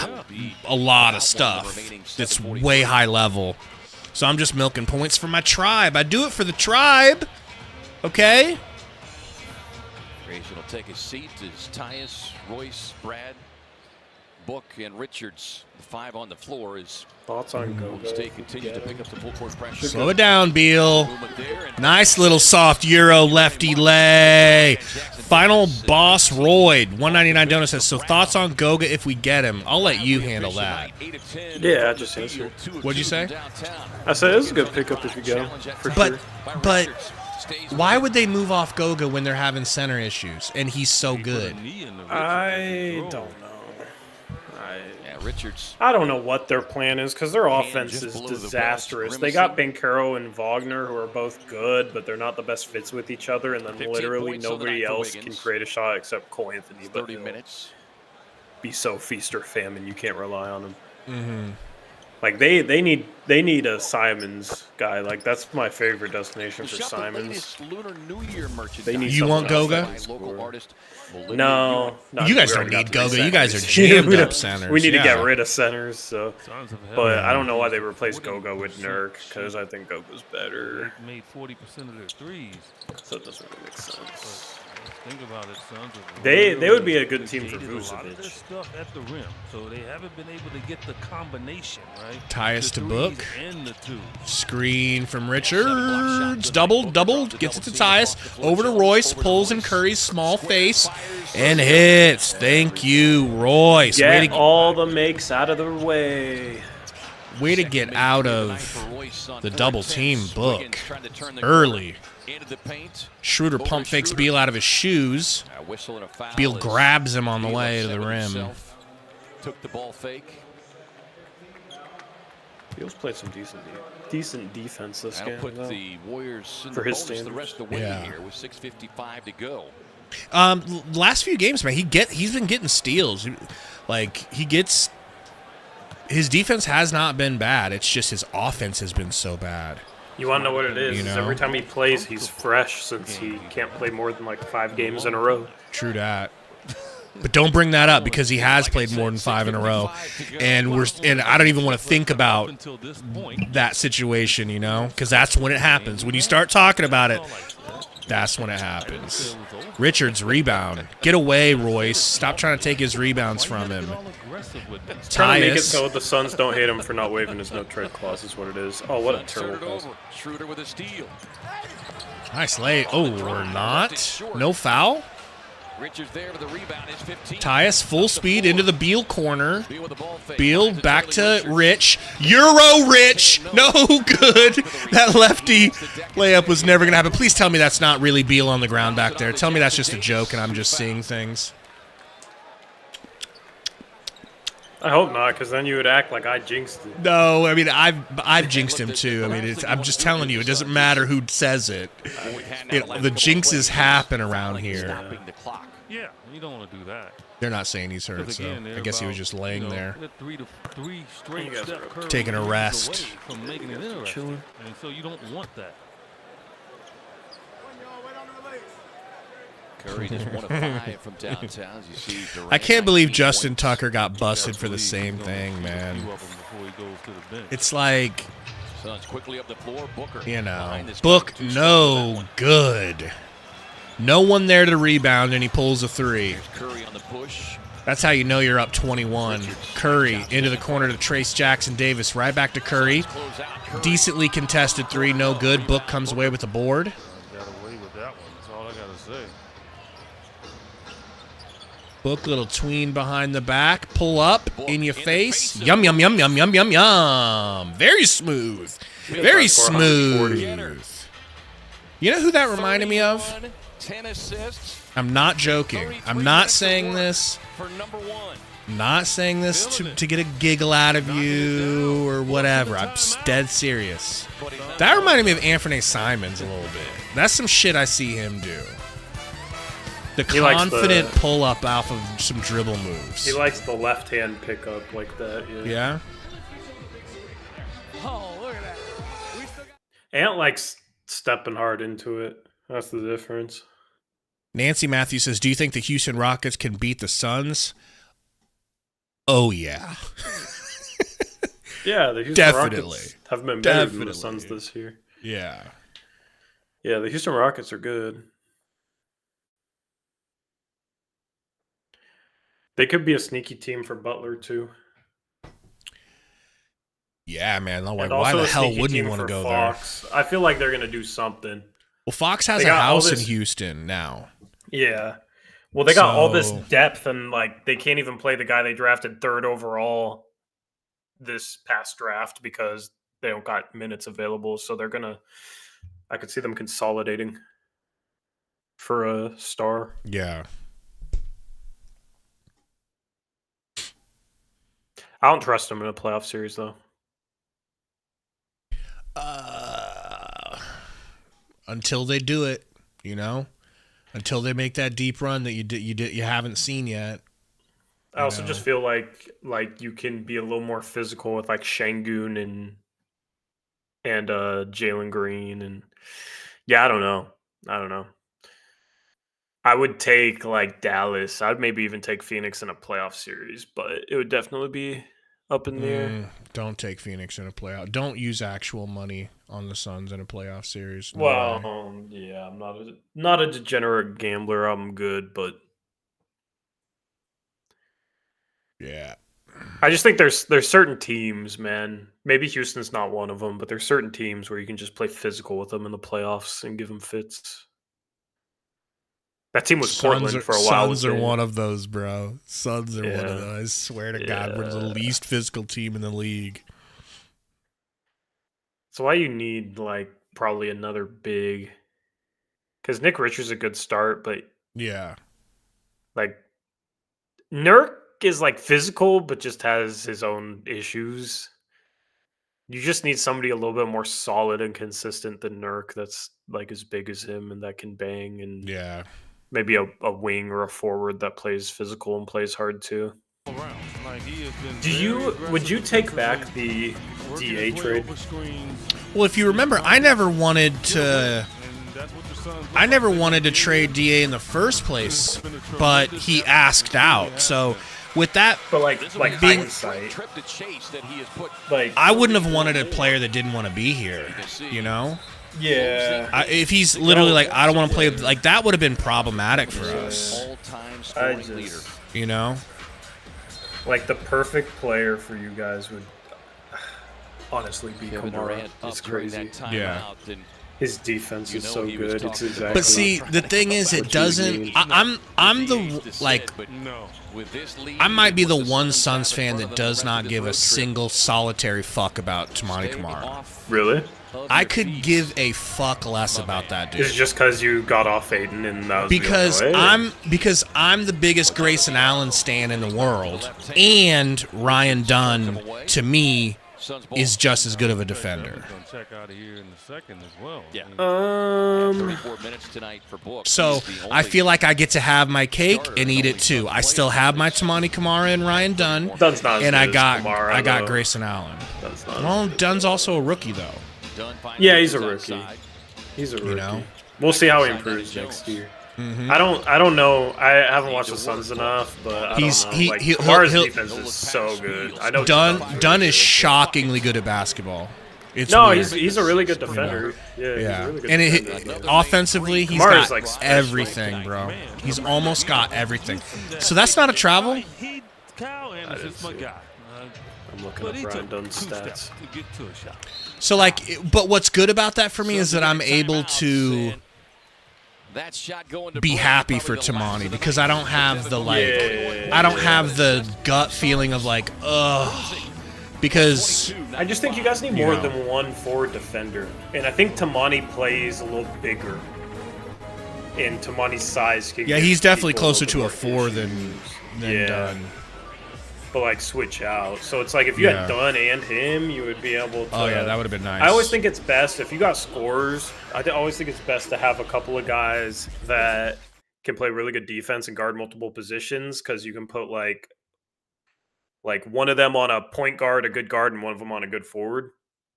a lot of stuff that's way high level. So I'm just milking points for my tribe. I do it for the tribe. Okay? Grayson will take a seat as Tyus, Royce, Brad, Book, and Richards. The five on the floor is thoughts on Golden State continues to pick up the full court pressure. Slow it down, Beal. Nice little soft Euro lefty lay. Final boss Royd. 199 donut says, so thoughts on Goga if we get him? I'll let you handle that. Yeah, I just answered. What'd you say? I said it's a good pickup if you get him. But why would they move off Goga when they're having center issues and he's so good? I don't know. Richards. I don't know what their plan is because their offense is disastrous. They got Bankero and Wagner who are both good, but they're not the best fits with each other, and then literally nobody else can create a shot except Cole Anthony. 30 minutes. Be so feast or famine, you can't rely on them. Mm-hmm. Like they need a Simons guy. Like that's my favorite destination for Simons. They need you want Goga? No, you guys don't need Goga. You guys are jammed up centers. We need to get rid of centers. So, but I don't know why they replaced Goga with Nurk because I think Goga's better. They made 40% of their threes. So it doesn't really make sense. Think about it, Suns. They would be a good team for Vucevic. A lot of their stuff at the rim, so they haven't been able to get the combination right. Tyus to Book. Screen from Richards. Doubled. Gets it to Tyus. Over to Royce. Pulls in Curry's small face and hits. Thank you, Royce. Get all the makes out of the way. Way to get out of the double team, Book early. Schroeder pump fakes Beal out of his shoes. Beal grabs him on the way to the rim. Took the ball fake. Beal's played some decent defense this That'll game. put though. the Warriors in For the his bonus the rest of the way here with 6:55 to go. Last few games, man, he's been getting steals. Like his defense has not been bad. It's just his offense has been so bad. You want to know what it is? You Is know? every time he plays, he's fresh since he can't play more than like 5 games in a row. True that. But don't bring that up because he has played more than 5 in a row, and I don't even want to think about that situation, you know, because that's when it happens. When you start talking about it, that's when it happens. Richards rebound. Get away, Royce. Stop trying to take his rebounds from him. Trying to make it so the Suns don't hate him for not waiving his no-trade clause is what it is. Oh, what a terrible pass. Schroeder with a steal. Nice lay. Oh, or not. No foul. Richards there with the rebound. It's 15. Tyus full speed into the Beal corner. Beal back to Rich. Euro Rich. No good. That lefty layup was never going to happen. Please tell me that's not really Beal on the ground back there. Tell me that's just a joke and I'm just seeing things. I hope not, because then you would act like I jinxed it. No, I mean I've jinxed him too. I mean I'm just telling you, it doesn't matter who says it. The jinxes happen around here. Yeah, you don't want to do that. They're not saying he's hurt, so I guess he was just laying there, taking a rest. From making it interesting. And so you don't want that. Curry just 1 of 5 from downtown. As you see Durant, I can't believe 19 Justin points. Tucker got busted for the same thing, man. It's like, Suns quickly up the floor. Booker you know, behind this Book cover, 2 no good. No one there to rebound, and he pulls a 3. Curry on the push. That's how you know you're up 21. Curry into the corner to Trace Jackson Davis. Right back to Curry. Decently contested 3, no good. Book comes away with the board. Got away with that one. That's all I got to say. Book, little tween behind the back. Pull up, in your face. Yum, yum, yum, yum, yum, yum, yum. Very smooth. Very smooth. You know who that reminded me of? 10 assists. I'm not joking. I'm not saying this. For number 1. Not saying this to get a giggle out of you or whatever. I'm dead serious. That reminded me of Anthony Simons a little bit. That's some shit I see him do. The confident pull-up off of some dribble moves. He likes the left-hand pickup like that. Yeah? Oh, look at that. Ant likes stepping hard into it. That's the difference. Nancy Matthews says, do you think the Houston Rockets can beat the Suns? Oh, yeah. Yeah, the Houston Rockets have been better than the Suns this year. Yeah. Yeah, the Houston Rockets are good. They could be a sneaky team for Butler, too. Yeah, man. Like, why the hell wouldn't you want to go Fox. there? I feel like they're going to do something. Well, Fox has a house in Houston now. Yeah. Well, they got all this depth, and like they can't even play the guy they drafted 3rd overall this past draft because they don't got minutes available. So they're going to – I could see them consolidating for a star. Yeah. I don't trust them in a playoff series, though. Until they do it, you know, until they make that deep run that you haven't seen yet. I also just feel like you can be a little more physical with like Şengün and Jalen Green and I don't know. I would take like Dallas. I'd maybe even take Phoenix in a playoff series, but it would definitely be up in the air. Don't take Phoenix in a playoff. Don't use actual money on the Suns in a playoff series. No way. I'm not a degenerate gambler. I'm good, but yeah. I just think there's certain teams, man. Maybe Houston's not one of them, but there's certain teams where you can just play physical with them in the playoffs and give them fits. That team was Portland for a while. Suns are one of those, bro. Suns are one of those. I swear to God, we're the least physical team in the league. That's why you need like probably another big. Because Nick Richards is a good start, but yeah, like Nurk is like physical, but just has his own issues. You just need somebody a little bit more solid and consistent than Nurk that's like as big as him and that can bang, and maybe a wing or a forward that plays physical and plays hard too. Would you take back the DA trade? Well, if you remember, I never wanted to trade DA in the first place, but he asked out. So with that, but like being, hindsight, I wouldn't have wanted a player that didn't want to be here. You know? Yeah. If he's literally like, I don't want to play, like that would have been problematic for us. You know? Like the perfect player for you guys would honestly be Kamara. It's crazy. Yeah. His defense is so good. It's exactly. But see, the thing is, it doesn't. I'm the like. I might be the one Suns fan that does not give a single solitary fuck about Tamani Kamara. Really? I could give a fuck less about that dude. It's just because you got off Aiden and that was because I'm the biggest Grayson Allen stan in the world, and Ryan Dunn to me is just as good of a defender. So I feel like I get to have my cake and eat it too. I still have my Tamani Kamara and Ryan Dunn, and I got Grayson Allen. Well, Dunn's also a rookie though. Yeah, he's a rookie. He's a rookie. You know? We'll see how he improves next year. Mm-hmm. I don't know. I haven't watched the Suns enough, but Kamara's defense is so good. I know Dunn is shockingly good at basketball. He's a really good defender. Yeah. He's a really good and defender. offensively, he's Kamara's got everything, bro. He's almost got everything. So that's not a travel. I'm looking at Ryan Dunn's stats. So but what's good about that for me is that I'm able to be happy for Tamani because I don't have the I don't have the gut feeling of like, ugh. Because I just think you guys need more than one forward defender, and I think Tamani plays a little bigger. And Tamani's size can he's definitely closer to a 4 than Dunn. But like switch out, so it's like if you had Dunn and him, you would be able to. Oh yeah, that would have been nice. I always think it's best if you got scorers. I always think it's best to have a couple of guys that can play really good defense and guard multiple positions, because you can put like one of them on a point guard, a good guard, and one of them on a good forward.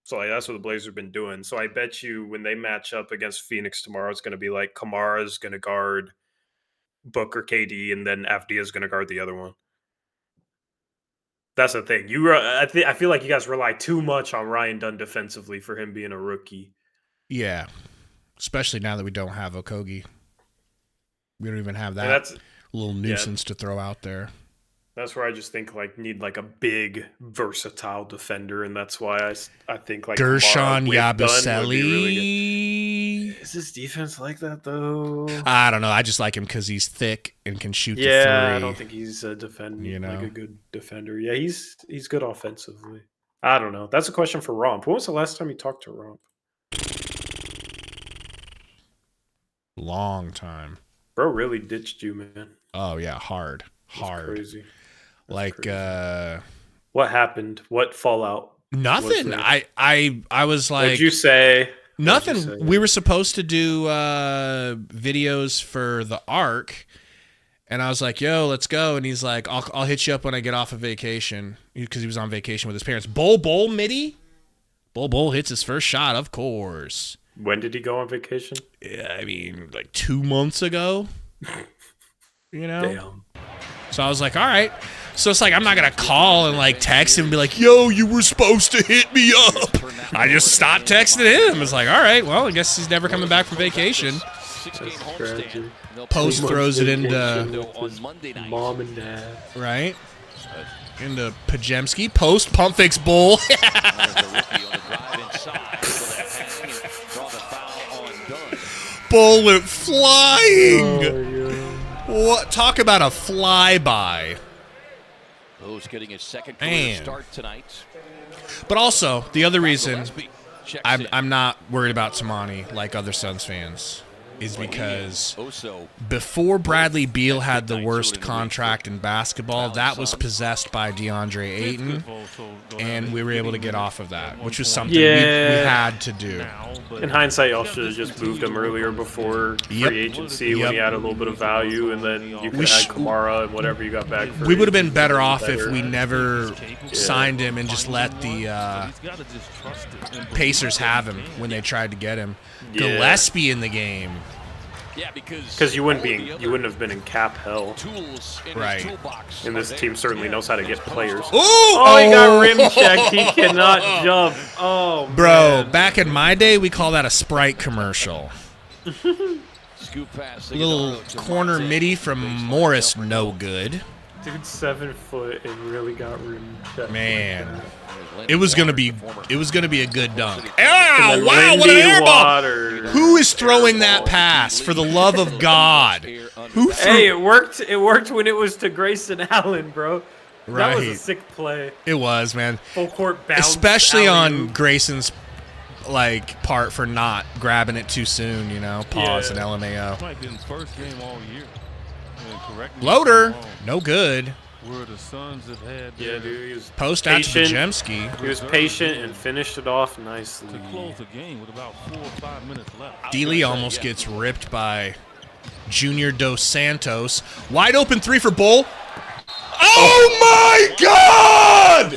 So that's what the Blazers have been doing. So I bet you when they match up against Phoenix tomorrow, it's going to be like Kamara's going to guard Booker, KD, and then Avdia's going to guard the other one. That's the thing. I feel like you guys rely too much on Ryan Dunn defensively for him being a rookie. Yeah, especially now that we don't have Okogie. We don't even have that little nuisance to throw out there. That's where I just think need a big versatile defender, and that's why I think Gershon Yabusele. Really, is his defense like that though? I don't know. I just like him because he's thick and can shoot the 3. I don't think he's a like a good defender. Yeah, he's good offensively. I don't know. That's a question for Romp. When was the last time you talked to Romp? Long time. Bro really ditched you, man. Oh yeah, hard. That's crazy. What happened? What fallout? Nothing. I was like, what'd you say? Nothing. We were supposed to do videos for the Arc, and I was like, "Yo, let's go." And he's like, "I'll hit you up when I get off of vacation," because he was on vacation with his parents. Bol Mitty. Bol hits his first shot, of course. When did he go on vacation? Yeah, I mean, 2 months ago. You know. Damn. So I was like, all right. So it's I'm not going to call and text him and be like, yo, you were supposed to hit me up. I just stopped texting him. It's like, all right, well, I guess he's never coming back from vacation. Post throws it into mom and dad. Right? Into Pajemski. Post pump fakes Bull. Bull went flying. What? Talk about a flyby. Bose getting his second career start tonight. But also, the other reason I'm not worried about Tamani like other Suns fans is because before Bradley Beal had the worst contract in basketball, that was possessed by DeAndre Ayton, and we were able to get off of that, which was something we had to do. In hindsight, y'all should have just moved him earlier before free agency when he had a little bit of value, and then you could add Kamara and whatever you got back. We would have been better off if we never signed him and just let the Pacers have him when they tried to get him. Gillespie in the game. Yeah, because you wouldn't have been in cap hell. Right. And this team certainly knows how to get players. Ooh! Oh, he got rim checked. He cannot jump. Oh, bro, man. back in my day, we call that a Sprite commercial. Little corner midi from Morris, no good. Dude, 7 foot and really got rim checked. Man. It was gonna be a good dunk. Ow! Wow! What an air ball! Who is throwing that pass? For the love of God! Who threw? Hey, it worked. It worked when it was to Grayson Allen, bro. Right. That was a sick play. It was, man. Full court bounce. Especially on Grayson's part for not grabbing it too soon. You know, pause and LMAO. Might be his first game all year. Loader, no good. Where the Suns have had dude, he was post out to Bajemski. He was patient and finished it off nicely. To close the game with about 4 or 5 minutes left. D-Lee almost gets ripped by Junior Dos Santos. Wide open 3 for Bull. Oh my God!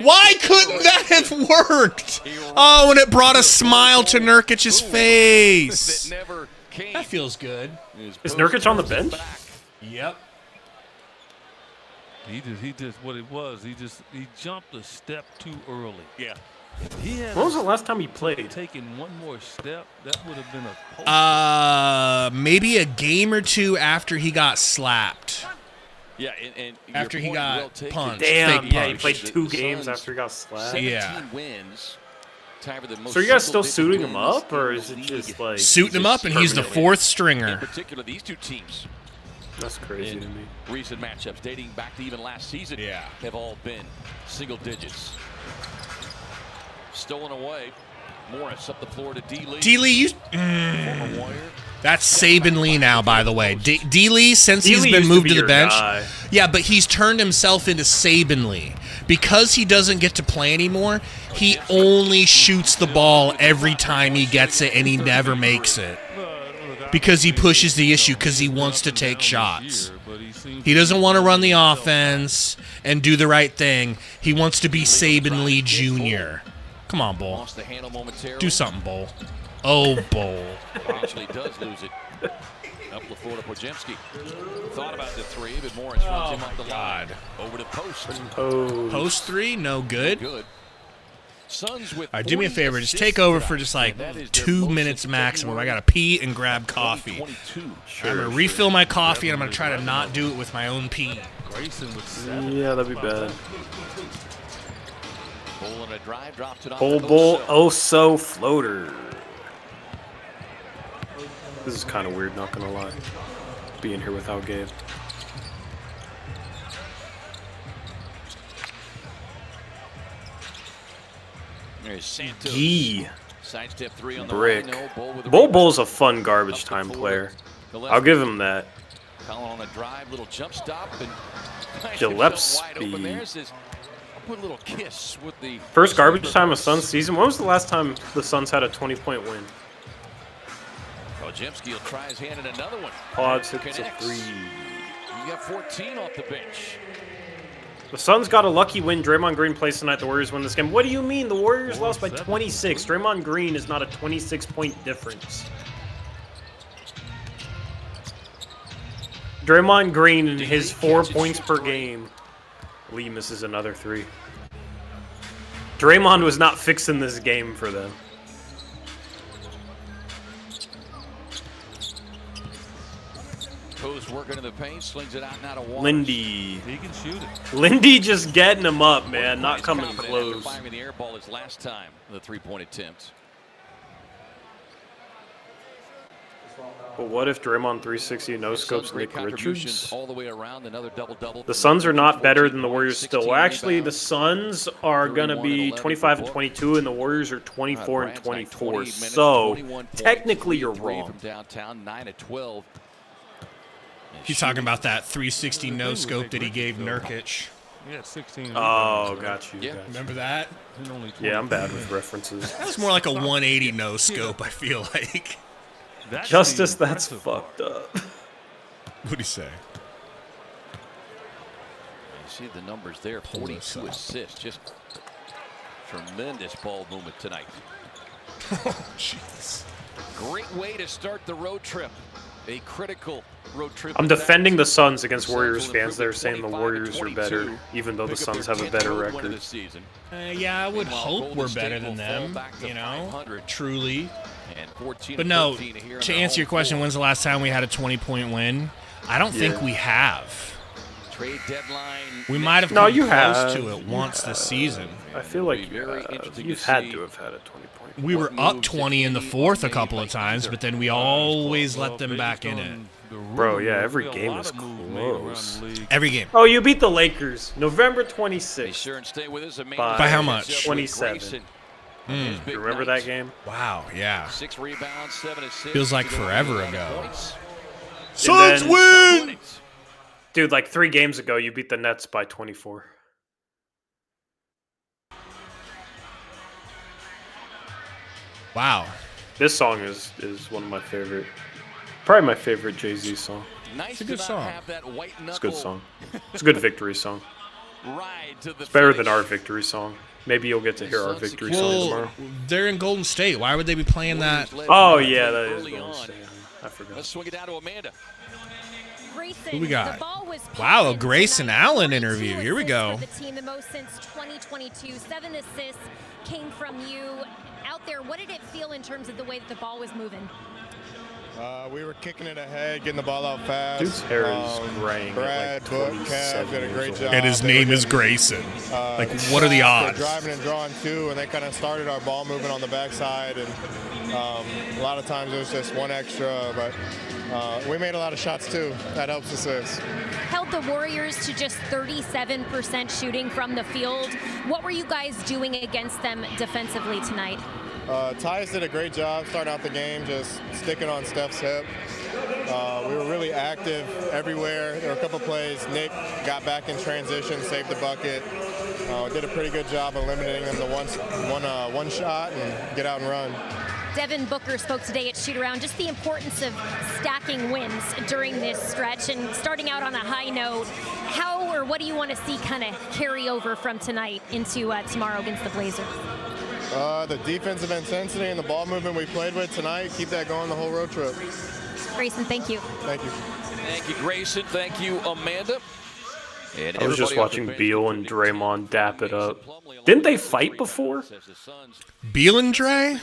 Why couldn't that have worked? Oh, and it brought a smile to Nurkic's face. That feels good. Is Nurkic on the bench? Yep. He just what it was. He jumped a step too early. Yeah. When was the last time he played? Taking one more step, that would have been a maybe a game or two after he got slapped. Yeah, and after he got punched. Damn, yeah, he played 2 games after he got slapped. 17 wins. So are you guys still suiting him up, or is it just like suiting him up, and he's the 4th stringer? In particular, these two teams. That's crazy to me. Recent matchups dating back to even last season have all been single digits. Stolen away. Morris up the floor to D-Lee. D-Lee, you... That's Saban Lee now, by the way. D-Lee, since he's been moved to the bench... Yeah, but he's turned himself into Saban Lee. Because he doesn't get to play anymore, he only shoots the ball every time he gets it, and he never makes it. Because he pushes the issue, because he wants to take shots. He doesn't want to run the offense and do the right thing. He wants to be Saban Lee Jr. Come on, Bull. Do something, Bull. Oh, Bull. Actually does lose it. Up the floor to Pojemski. Thought about the 3, but Morris runs him up the line. Over to post. Post 3, no good. Suns with all right, do me a favor. Just take over for just like 2 minutes maximum. I got to pee and grab coffee. I'm going to refill my coffee, and I'm going to try to not do it with my own pee. Yeah, that'd be bad. Bull in a drive, drops it off Bull, Oso floater. This is kind of weird, not going to lie. Being here without Gabe. There's Santos. Sidestep 3 on the Brick. line. Bull's a fun garbage time player. I'll give him that. Collin on a drive, little jump stop, and Gillespie. Put a little kiss with the first garbage time of Suns season. When was the last time the Suns had a 20-point win? Pojemski will try his hand at another one. Pods hits a 3. You got 14 off the bench. The Suns got a lucky win. Draymond Green plays tonight. The Warriors win this game. What do you mean? The Warriors lost by 26. Draymond Green is not a 26-point difference. Draymond Green in his 4 points per game. Lee misses another 3. Draymond was not fixing this game for them. Post working in the paint, slings it out now to Waters. Lindy. He can shoot it. Lindy just getting him up, man. Not coming close. Firing the air ball his last time, the 3-point attempt. But what if Draymond 360 no Suns scopes great Nick contributions Richards? all the way around. Another double-double. The Suns are not better than the 14 Warriors points, still. 16 Actually, the rebounds, Suns are going to 31 be and 11 25 for and Book. 22, and the Warriors are 24 and Brad's night, 24. 20 minutes, So 21 points, technically, you're 3 wrong. from downtown, 9 of 12. He's talking about that 360 no scope that he gave Nurkic. Yeah, 16. Oh, got you. Yeah. got you. Remember that? Yeah, I'm bad with references. That was more like a 180 no scope, I feel like. Justice, that's fucked up. What'd he say? You see the numbers there, 42 assists. Just tremendous ball movement tonight. Oh, jeez. Great way to start the road trip. A critical road trip. I'm defending the Suns against Warriors will fans. improve They're to saying the 25 Warriors are 22. better, even though the Pick up Suns their have a 10th better road win of record. the season. Yeah, I would Meanwhile, hope Golden we're State better will than fall them, back to you know, 500. truly. And 14 But no, 13 here in to their answer your home question, floor. when's the last time we had a 20-point win? I don't think we have. Trade deadline. We might have No, come you close have. to it once this season. I feel like Very interesting you've to had see to have had a 20-point. We were What up moves, 20 if in the any, fourth are a couple made of by times, either. but then we always Well, let them based back in on it. the Bro, rules, yeah, every there's a game lot is of moves made around close. the league. Every game. Oh, you beat the Lakers November Be 26th. sure and stay with us. By how much? 27. You remember that game? Wow, yeah. 6 rebounds, 7 assists. Feels like to go forever with 11 ago. points. Suns then- win! Dude, like 3 games ago, you beat the Nets by 24. Wow. This song is one of my favorite, probably my favorite Jay-Z song. Nice It's a good to not song. have that white It's a good knuckle song. It's a good victory song. ride to the It's better than finish. our victory song. Maybe you'll get to hear our victory song Well, tomorrow. they're in Golden State. Why would they be playing that? Warriors led Oh, by yeah, 10 that is early Golden on. State. I forgot. Let's swing it down to Amanda. Who we got? Wow, a Grayson Allen interview. Here we go. The team the most since 2022. 7 assists came from you out there. What did it feel in terms of the way that the ball was moving? We were kicking it ahead, getting the ball out fast. Dude's hair is graying Brad, at like Book, 27 Cav did a great years job. old. And his They were name is getting, Grayson. Like, what are the they're odds? driving and drawing too, and they kind of started our ball movement on the backside. And a lot of times it was just one extra, but we made a lot of shots too. That helps us. Held the Warriors to just 37% shooting from the field. What were you guys doing against them defensively tonight? Tyus did a great job starting out the game, just sticking on Steph's hip. We were really active everywhere. There were a couple plays. Nick got back in transition, saved the bucket. Did a pretty good job of limiting them to one shot and get out and run. Devin Booker spoke today at Shoot-Around, just the importance of stacking wins during this stretch and starting out on a high note. How or what do you want to see kind of carry over from tonight into tomorrow against the Blazers? The defensive intensity and the ball movement we played with tonight, keep that going the whole road trip. Grayson, thank you. Thank you. Thank you, Grayson. Thank you, Amanda. And I was just everybody off the watching bench Beal and contributing Draymond dap it up. Didn't they fight before? Beal and Dre?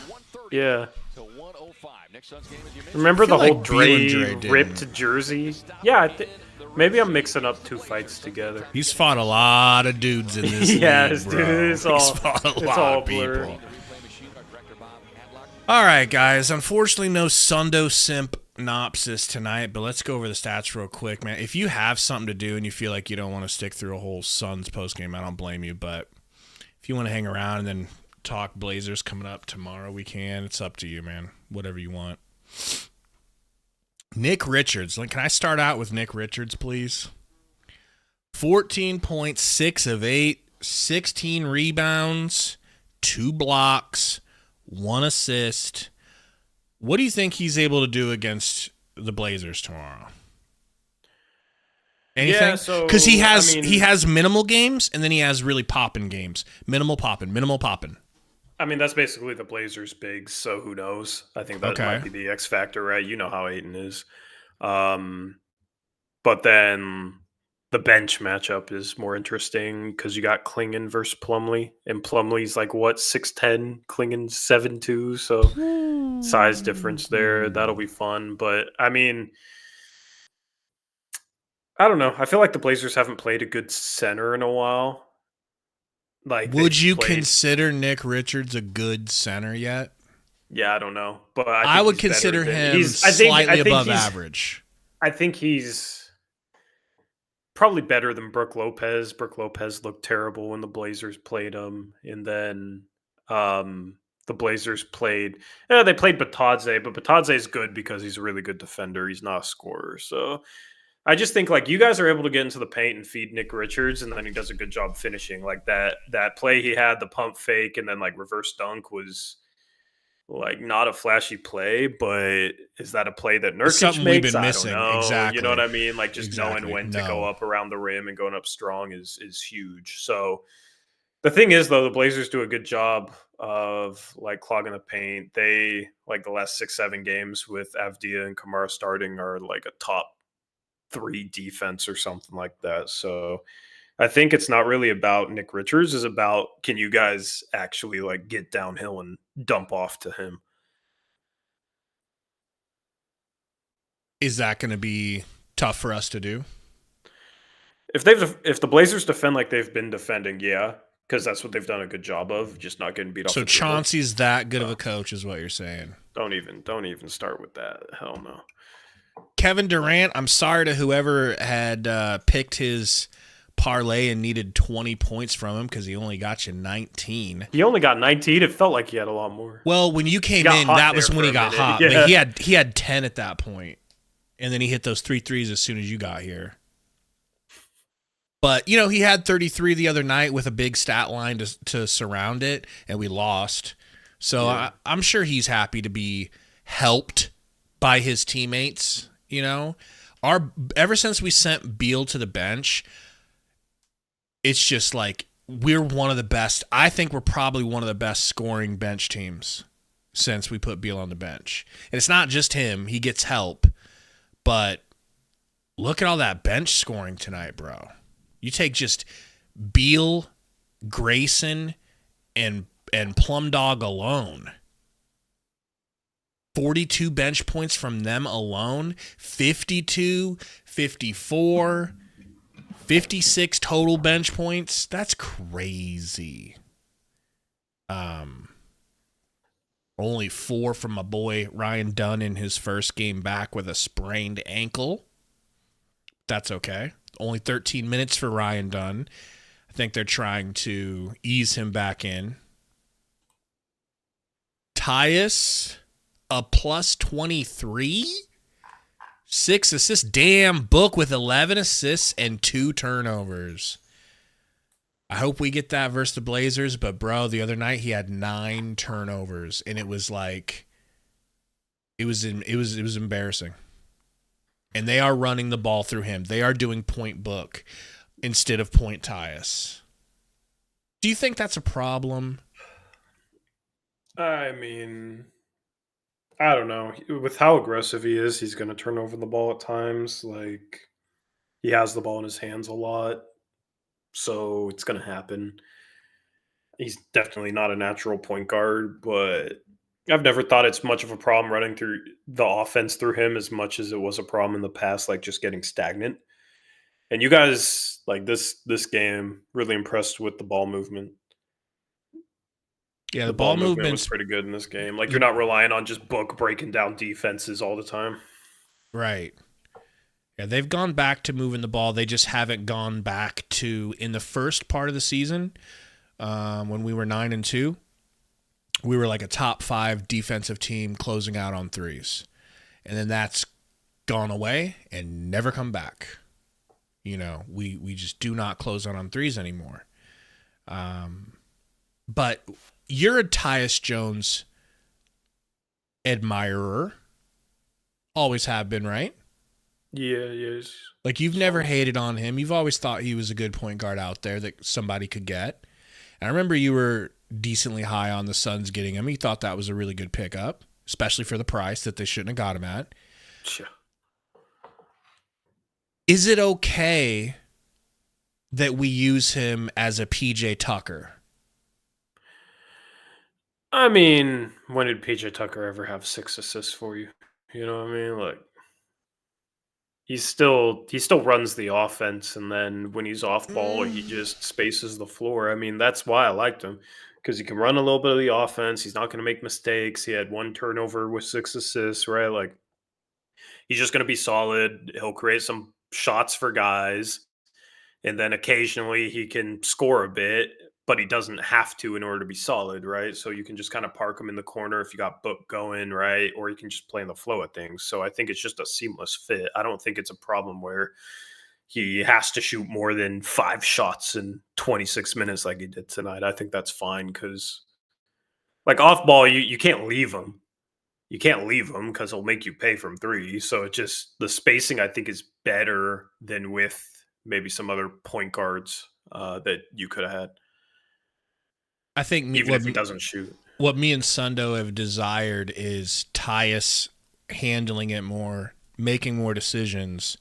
Yeah. To 105. Next Suns game, as you mentioned. Remember the I feel whole like Beal and Dre Dre didn't. ripped jersey? Yeah, maybe I'm mixing up 2 fights together. He's fought a lot of dudes in this Yes, league, bro. dude, it's all- He's fought a it's lot all of people. blurred. All right, guys. Unfortunately, no Sundo Simp Nopsis tonight, but let's go over the stats real quick, man. If you have something to do and you feel like you don't want to stick through a whole Suns postgame, I don't blame you. But if you want to hang around and then talk Blazers coming up tomorrow, we can. It's up to you, man. Whatever you want. Nick Richards. Can I start out with Nick Richards, please? 14.6 of 8, 16 rebounds, 2 blocks, 1 assist. What do you think he's able to do against the Blazers tomorrow? Anything? Yeah, so, because he has I mean- he has minimal games and then he has really popping games. Minimal popping. I mean, that's basically the Blazers' bigs, so who knows? I think that Okay. might be the X factor, right? You know how Ayton is. But then the bench matchup is more interesting because you got Klingon versus Plumlee, and Plumlee's like, what, 6'10", Klingon's 7'2", so size difference there. That'll be fun. But, I mean, I don't know. I feel like the Blazers haven't played a good center in a while. Like, Would they've you played- consider Nick Richards a good center yet? Yeah, I don't know, but I I think would he's better consider than- him slightly above he's- average. I think he's probably better than Brooke Lopez. Brooke Lopez looked terrible when the Blazers played him, and then the Blazers played. Yeah, they played Batadze, but Batadze is good because he's a really good defender. He's not a scorer, so I just think like you guys are able to get into the paint and feed Nick Richards, and then he does a good job finishing. Like that play he had, the pump fake, and then like reverse dunk was like not a flashy play, but is that a play that Nurkic something makes? we've been missing. I don't know. Exactly. You know what I mean? Like just Exactly. knowing when to No. go up around the rim and going up strong is huge. So the thing is though, the Blazers do a good job of like clogging the paint. They like the last 6-7 games with Avdia and Kamara starting are like a top 3 defense or something like that. So I think it's not really about Nick Richards. It's about can you guys actually like get downhill and dump off to him. Is that going to be tough for us to do? If the Blazers defend like they've been defending, yeah, because that's what they've done a good job of, just not getting beat off. So the dribble. Chauncey's that good of a coach, is what you're saying? Don't even start with that. Hell no. Kevin Durant, I'm sorry to whoever had picked his parlay and needed 20 points from him because he only got you 19. He only got 19. It felt like he had a lot more. Well, when you came in, that was when he got hot. Yeah. But he had 10 at that point, and then he hit those 3 threes as soon as you got here. But, you know, he had 33 the other night with a big stat line to surround it, and we lost. So yeah. I'm sure he's happy to be helped by his teammates, you know. Ever since we sent Beal to the bench, it's just like we're one of the best. I think we're probably one of the best scoring bench teams since we put Beal on the bench. And it's not just him. He gets help. But look at all that bench scoring tonight, bro. You take just Beal, Grayson, and Plum Dog alone. 42 bench points from them alone. 52, 54, 56 total bench points. That's crazy. Only 4 from my boy Ryan Dunn in his first game back with a sprained ankle. That's okay. Only 13 minutes for Ryan Dunn. I think they're trying to ease him back in. Tyus, a plus 23. 6 assists. Damn, Book with 11 assists and 2 turnovers. I hope we get that versus the Blazers, but bro, the other night he had 9 turnovers, and it was like, it was embarrassing. And they are running the ball through him. They are doing point Book instead of point Tyus. Do you think that's a problem? I mean, I don't know. With how aggressive he is, he's going to turn over the ball at times. Like, he has the ball in his hands a lot, so it's going to happen. He's definitely not a natural point guard, but I've never thought it's much of a problem running through the offense through him as much as it was a problem in the past, like just getting stagnant. And you guys, like this game, really impressed with the ball movement. Yeah, the ball movement was pretty good in this game. Like, you're not relying on just Book breaking down defenses all the time. Right. Yeah, they've gone back to moving the ball. They just haven't gone back to, in the first part of the season, when we were 9-2, we were like a top 5 defensive team closing out on threes. And then that's gone away and never come back. You know, we just do not close out on threes anymore. But you're a Tyus Jones admirer. Always have been, right? Yeah, yes. Like, you've never hated on him. You've always thought he was a good point guard out there that somebody could get. And I remember you were decently high on the Suns getting him. You thought that was a really good pickup, especially for the price that they shouldn't have got him at. Sure. Is it okay that we use him as a PJ Tucker? I mean, when did PJ Tucker ever have 6 assists for you? You know what I mean? Like, he still runs the offense, and then when he's off ball, he just spaces the floor. I mean, that's why I liked him, because he can run a little bit of the offense. He's not going to make mistakes. He had 1 turnover with 6 assists, right? Like, he's just going to be solid. He'll create some shots for guys. And then occasionally he can score a bit, but he doesn't have to in order to be solid, right? So you can just kind of park him in the corner if you got Book going, right? Or you can just play in the flow of things. So I think it's just a seamless fit. I don't think it's a problem where he has to shoot more than 5 shots in 26 minutes like he did tonight. I think that's fine because, like, off ball, you can't leave him. You can't leave him because he'll make you pay from 3. So it just, the spacing I think is better than with maybe some other point guards that you could have had. I think even if he doesn't shoot. What me and Sundo have desired is Tyus handling it more, making more decisions,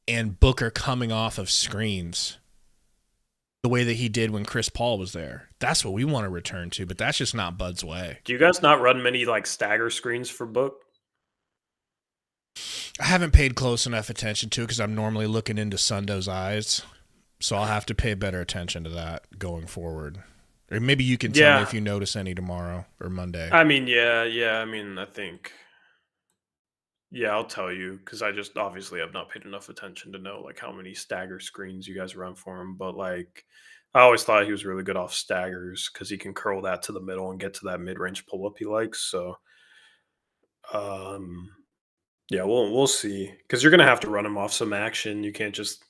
and Booker coming off of screens the way that he did when Chris Paul was there. That's what we want to return to, but that's just not Bud's way. Do you guys not run many like stagger screens for Book? I haven't paid close enough attention to it because I'm normally looking into Sundo's eyes, so I'll have to pay better attention to that going forward. Or maybe you can tell me if you notice any tomorrow or Monday. I mean, yeah. I mean, I think... Yeah, I'll tell you, because I just obviously have not paid enough attention to know like how many stagger screens you guys run for him. But like, I always thought he was really good off staggers because he can curl that to the middle and get to that mid-range pull-up he likes. So, yeah, we'll see, because you're gonna have to run him off some action. You can't just.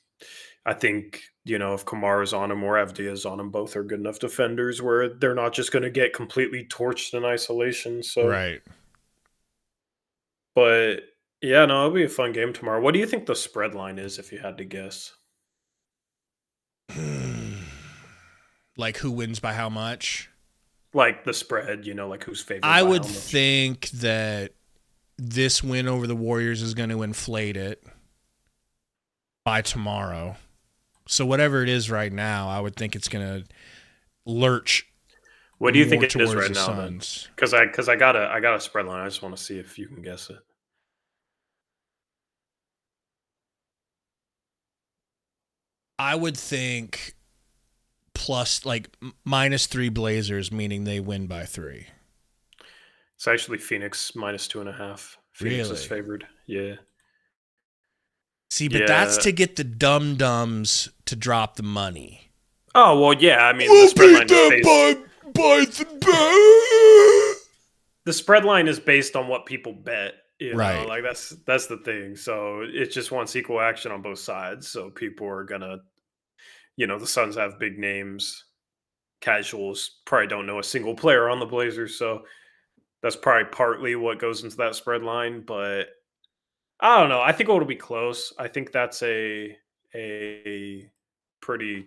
I think, you know, if Kamara's on him or Avdia's on him, both are good enough defenders where they're not just going to get completely torched in isolation. So right. But yeah, no, it'll be a fun game tomorrow. What do you think the spread line is, if you had to guess? Like who wins by how much? Like the spread, you know, like who's favored. I would think that this win over the Warriors is going to inflate it by tomorrow. So whatever it is right now, I would think it's going to lurch. What do you think it is right now? Because I got a spread line. I just want to see if you can guess it. I would think plus like -3 Blazers, meaning they win by 3. It's actually Phoenix -2.5. Phoenix is favored. Yeah. See, but that's to get the dum-dums to drop the money. Oh, well, yeah. I mean, the spread line is based... The spread line is based on what people bet. You know? Right. Like, that's the thing. So it just wants equal action on both sides. So people are going to... You know, the Suns have big names. Casuals probably don't know a single player on the Blazers. So that's probably partly what goes into that spread line. But... I don't know. I think it'll be close. I think that's a pretty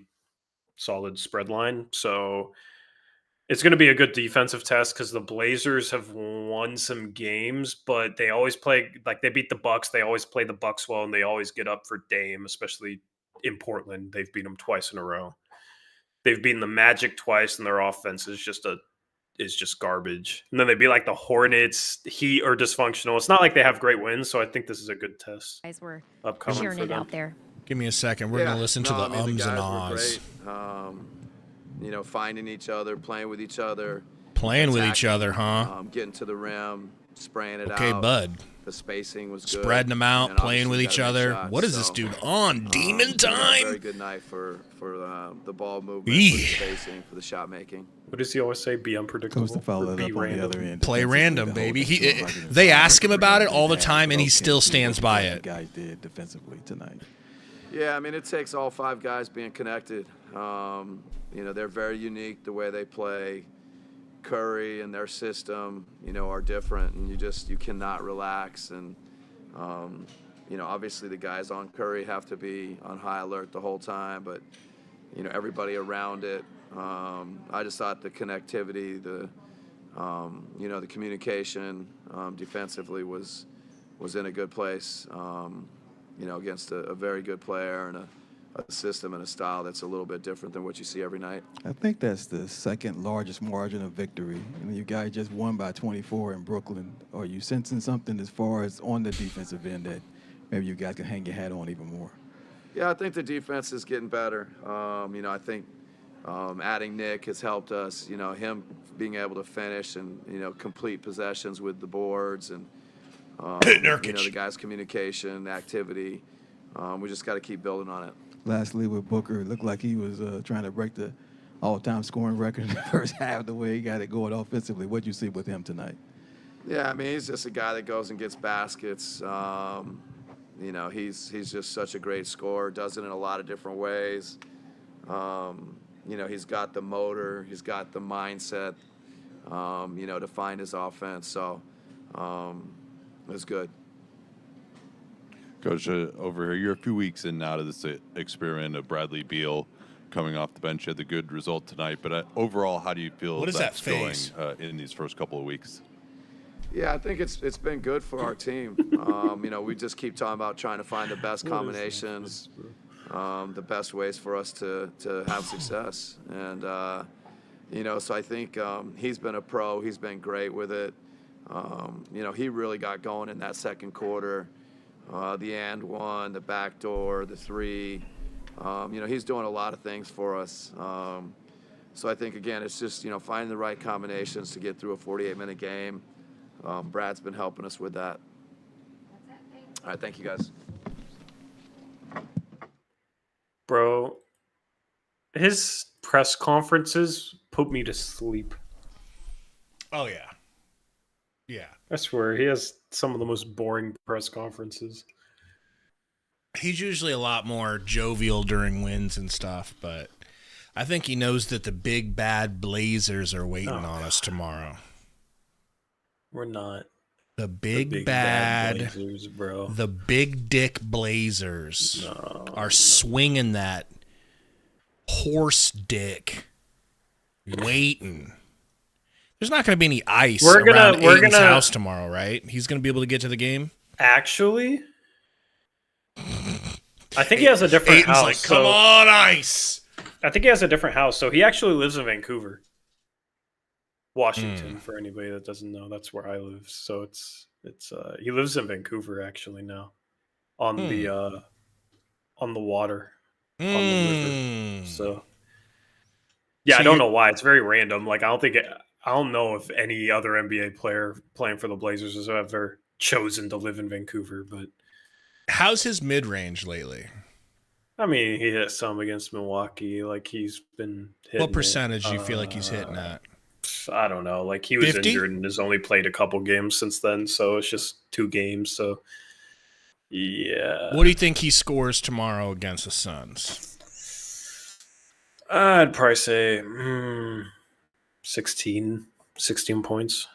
solid spread line. So it's going to be a good defensive test because the Blazers have won some games, but they always play like they beat the Bucks. They always play the Bucks well, and they always get up for Dame, especially in Portland. They've beat them twice in a row. They've beaten the Magic twice, and their offense is just garbage. And then they'd be like the Hornets, Heat are dysfunctional. It's not like they have great wins, so I think this is a good test. Guys were upcoming cheering for it them. out there. Give me a second. We're going to listen to the ums and ahs. You know, finding each other, playing with each other. Playing with each other, huh? Getting to the rim, spraying it out. Okay, bud. The spacing was good. Spreading them out, playing with each other. What is this dude on? Demon time? Very good night for the ball movement, for the spacing, for the shot making. What does he always say? Be unpredictable. Or be random. Play random, baby. They ask him about it all the time, and he still stands by it. Guy did defensively tonight. Yeah, I mean, it takes all 5 guys being connected. You know, they're very unique the way they play. Curry and their system, you know, are different, and you cannot relax. And you know, obviously the guys on Curry have to be on high alert the whole time, but you know, everybody around it. I just thought the connectivity, you know, the communication defensively was in a good place. You know, against a very good player and a system and a style that's a little bit different than what you see every night. I think that's the second largest margin of victory. I mean, you guys just won by 24 in Brooklyn. Are you sensing something as far as on the defensive end that maybe you guys can hang your hat on even more? Yeah, I think the defense is getting better. You know, I think Adding Nick has helped us. Him being able to finish and complete possessions with the boards and the guys' communication, activity. We just got to keep building on it. Lastly, with Booker, it looked like he was trying to break the all-time scoring record in the first half, the way he got it going offensively. What did you see with him tonight? Yeah, I mean, he's just a guy that goes and gets baskets. He's just such a great scorer, does it in a lot of different ways. He's got the motor, he's got the mindset, to find his offense. So it's good. Coach, over here, you're a few weeks in now to this experiment of Bradley Beal coming off the bench. You had the good result tonight, but overall, how do you feel that's going in these first couple of weeks? Yeah, I think it's been good for our team. We just keep talking about trying to find the best combinations, the best ways for us to have success. And, so I think he's been a pro. He's been great with it. He really got going in that second quarter. The and one, the back door, the three. He's doing a lot of things for us. So I think, again, it's just, finding the right combinations to get through a 48-minute game. Brad's been helping us with that. All right, thank you, guys. Bro, his press conferences put me to sleep. Oh, yeah. Yeah. I swear, he has some of the most boring press conferences. He's usually a lot more jovial during wins and stuff, but I think he knows that the big bad Blazers are waiting on us tomorrow. We're not. The big bad Blazers, bro. The big dick Blazers are swinging that horse dick, waiting. There's not going to be any ice around Aiden's house tomorrow, right? He's going to be able to get to the game? Actually, I think he has a different house. Like, come on, ice! I think he has a different house. So he actually lives in Vancouver, Washington. For anybody that doesn't know, that's where I live. So it's he lives in Vancouver actually now, on the water, on the river. So yeah, I don't know why. It's very random. Like I don't know if any other NBA player playing for the Blazers has ever chosen to live in Vancouver, but how's his mid-range lately? I mean, he hit some against Milwaukee. Like he's been hitting. What percentage do you feel like he's hitting at? I don't know. Like he was 50? Injured and has only played a couple games since then, so it's just 2 games. So yeah. What do you think he scores tomorrow against the Suns? I'd probably say 16 points.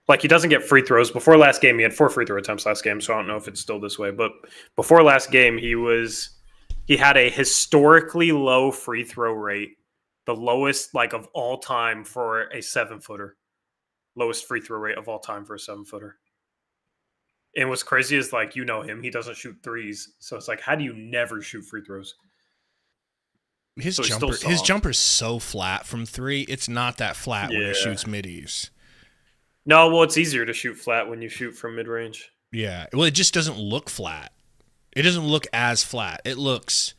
Like he doesn't get free throws. Before last game, he had 4 free throw attempts last game, so I don't know if it's still this way. But before last game, he had a historically low free throw rate, the lowest like of all time for a 7-footer, lowest free throw rate of all time for a 7-footer. And what's crazy is like him, he doesn't shoot threes, so it's like how do you never shoot free throws? His jumper's so flat from 3. It's not that flat when he shoots middies. No, well, it's easier to shoot flat when you shoot from mid-range. Yeah. Well, it just doesn't look flat. It doesn't look as flat. It looks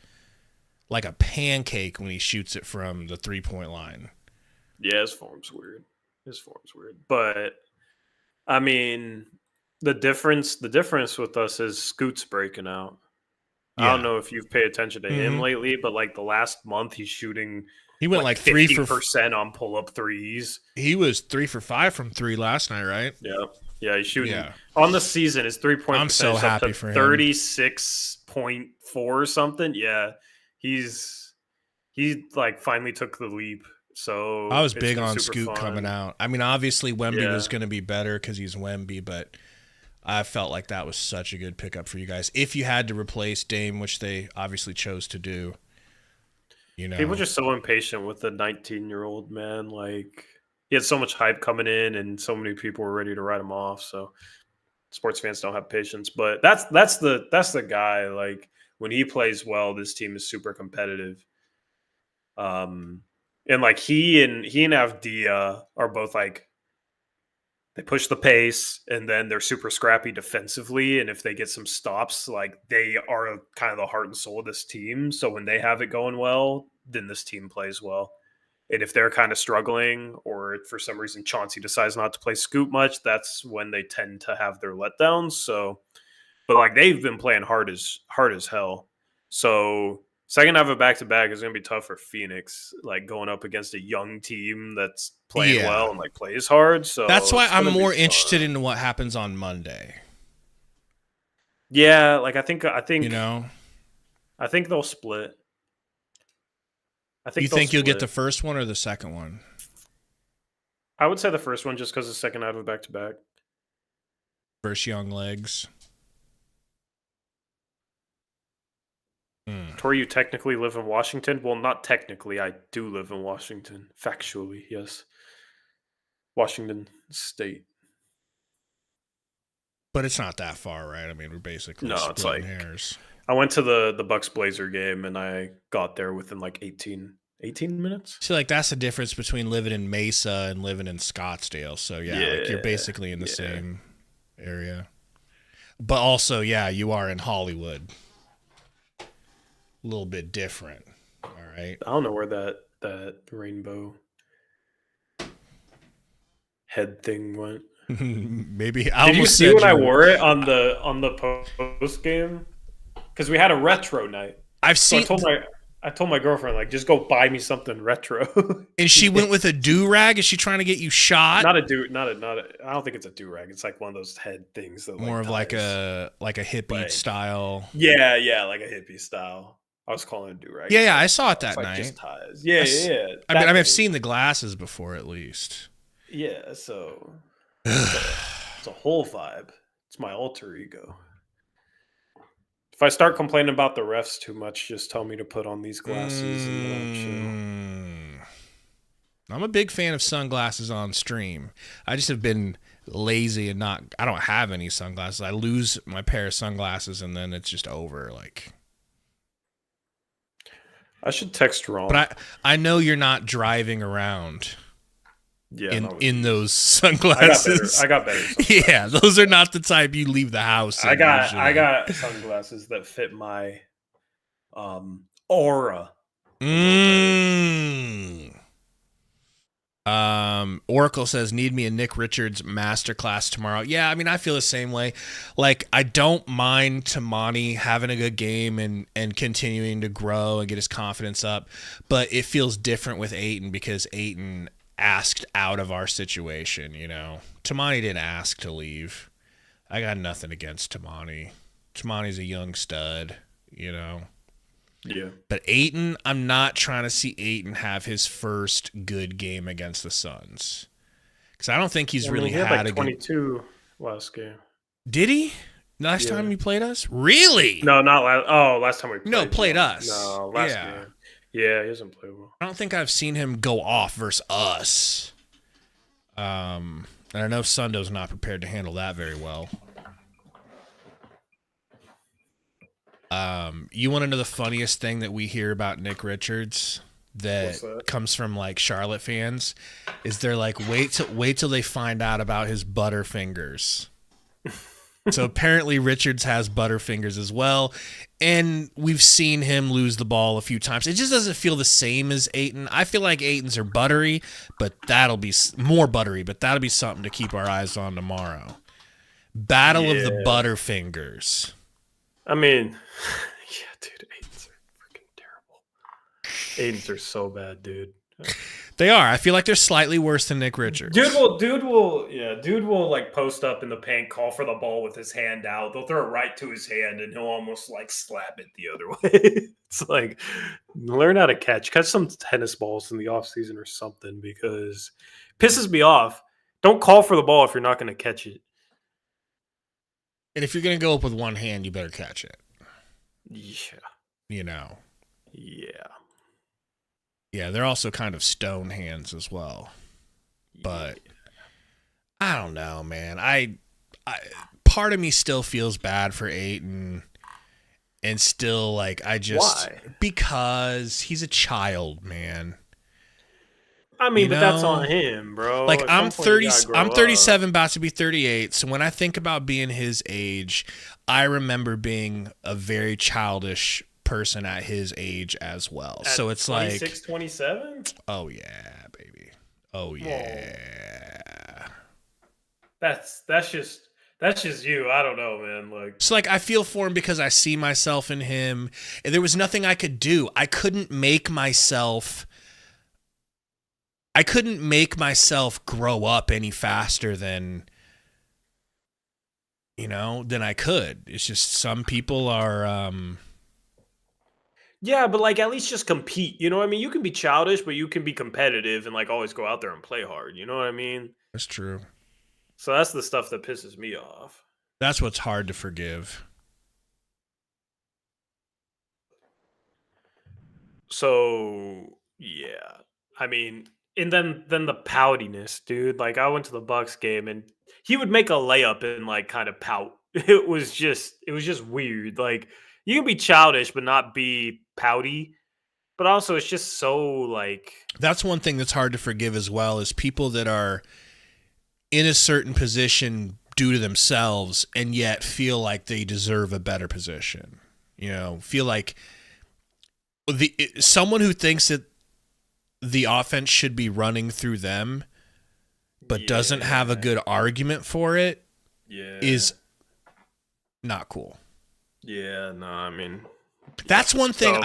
like a pancake when he shoots it from the 3-point line. Yeah, his form's weird. But, I mean, the difference with us is Scoot's breaking out. Yeah. I don't know if you've paid attention to him lately, but like the last month he's shooting. He went like 50% on pull-up threes. He was 3 for 5 from 3 last night, right? Yeah, he's shooting on the season. His 3-point I'm so happy for him. 36.4 or something. Yeah, he like finally took the leap. So I was big on Scoot coming out. I mean, obviously Wemby was going to be better because he's Wemby, but I felt like that was such a good pickup for you guys. If you had to replace Dame, which they obviously chose to do, people are just so impatient with the 19-year-old man. Like he had so much hype coming in, and so many people were ready to write him off. So sports fans don't have patience. But that's the guy. Like when he plays well, this team is super competitive. And like he and Avdia are both like. They push the pace, and then they're super scrappy defensively. And if they get some stops, like they are kind of the heart and soul of this team. So when they have it going well, then this team plays well. And if they're kind of struggling, or for some reason Chauncey decides not to play Scoop much, that's when they tend to have their letdowns. So, but like they've been playing hard as hell. So second half of back-to-back is going to be tough for Phoenix, like going up against a young team that's playing well and like plays hard. So that's why I'm more interested in what happens on Monday. Yeah, like I think you know, I think they'll split. You think you'll get the first one or the second one? I would say the first one, just because the second half of back-to-back. First young legs. Tori, you technically live in Washington? Well, not technically. I do live in Washington. Factually, yes. Washington State. But it's not that far, right? I mean, we're basically it's like hairs. I went to the Bucks Blazer game and I got there within like 18 minutes. See, like that's the difference between living in Mesa and living in Scottsdale. So like you're basically in the same area. But also, you are in Hollywood. A little bit different. All right. I don't know where that rainbow head thing went. Maybe Did you see when I wore it on the post game? Because we had a retro night. I've seen. I told my girlfriend, like, just go buy me something retro. And she went with a do-rag. Is she trying to get you shot? I don't think it's a do-rag. It's like one of those head things that more of like a hippie style. Yeah, like a hippie style. I was calling it a do-rag. Yeah, I saw it that night. Just ties. Yeah. I mean, I've seen the glasses before, at least. Yeah, so it's a whole vibe. It's my alter ego. If I start complaining about the refs too much, just tell me to put on these glasses and then I'm a big fan of sunglasses on stream. I just have been lazy and I don't have any sunglasses. I lose my pair of sunglasses and then it's just over. Like, I should text Ron. But I know you're not driving around. Yeah, in those sunglasses. I got better yeah, those are not the type you leave the house in. I got sunglasses that fit my aura. Oracle says, need me a Nick Richards masterclass tomorrow. Yeah, I mean, I feel the same way. Like, I don't mind Tamani having a good game and continuing to grow and get his confidence up, but it feels different with Ayton because Ayton asked out of our situation, you know. Tamani didn't ask to leave. I got nothing against Tamani. Tamani's a young stud, you know. Yeah. But Ayton, I'm not trying to see Ayton have his first good game against the Suns. Because I don't think he's really he had had like a 22 last game. Did he? Last time he played us? Really? No, not last. Oh, last time we played. No, played us. No, last game. Yeah, he hasn't played well. I don't think I've seen him go off versus us. And I know Sundo's not prepared to handle that very well. You want to know the funniest thing that we hear about Nick Richards that comes from like Charlotte fans? Is they're like, wait till they find out about his butterfingers. So apparently Richards has butterfingers as well, and we've seen him lose the ball a few times. It just doesn't feel the same as Ayton. I feel like Ayton's are buttery, but that'll be more buttery, but that'll be something to keep our eyes on tomorrow. Battle of the butterfingers. I mean, yeah, dude, Ayton's are freaking terrible. Ayton's are so bad, dude. They are. I feel like they're slightly worse than Nick Richards. Dude will like post up in the paint, call for the ball with his hand out. They'll throw it right to his hand, and he'll almost like slap it the other way. It's like, learn how to catch some tennis balls in the off season or something, because it pisses me off. Don't call for the ball if you're not going to catch it. And if you're going to go up with one hand, you better catch it. Yeah. You know. Yeah. Yeah, they're also kind of stone hands as well. But I don't know, man. I part of me still feels bad for Ayton, and still like Why? Because he's a child, man. I mean, but that's on him, bro. Like I'm 37, about to be 38. So when I think about being his age, I remember being a very childish person at his age as well. At So it's 26, 27? Oh yeah, baby. Oh yeah. That's just you. I don't know, man. Like, So like I feel for him because I see myself in him, and there was nothing I could do. I couldn't make myself grow up any faster than I could. It's just some people are yeah, but like at least just compete. You know what I mean? You can be childish, but you can be competitive and like always go out there and play hard. You know what I mean? That's true. So that's the stuff that pisses me off. That's what's hard to forgive. So yeah, I mean, and then the poutiness, dude. Like I went to the Bucks game and he would make a layup and like kind of pout. It was just weird. Like you can be childish but not be pouty, but also it's just so like. That's one thing that's hard to forgive as well, is people that are in a certain position due to themselves and yet feel like they deserve a better position. Feel like someone who thinks that the offense should be running through them but doesn't have a good argument for it is not cool. Yeah, no, I mean, that's one thing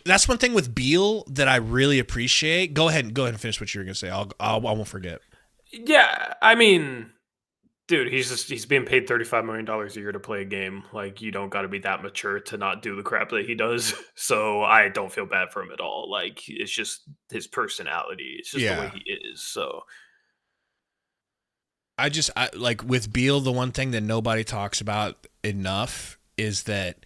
that's one thing with Beal that I really appreciate. Go ahead and finish what you were going to say. I won't forget. Yeah, I mean, dude, he's being paid $35 million a year to play a game. Like, you don't got to be that mature to not do the crap that he does. So I don't feel bad for him at all. Like, it's just his personality. It's just the way he is. So I like with Beal, the one thing that nobody talks about enough is that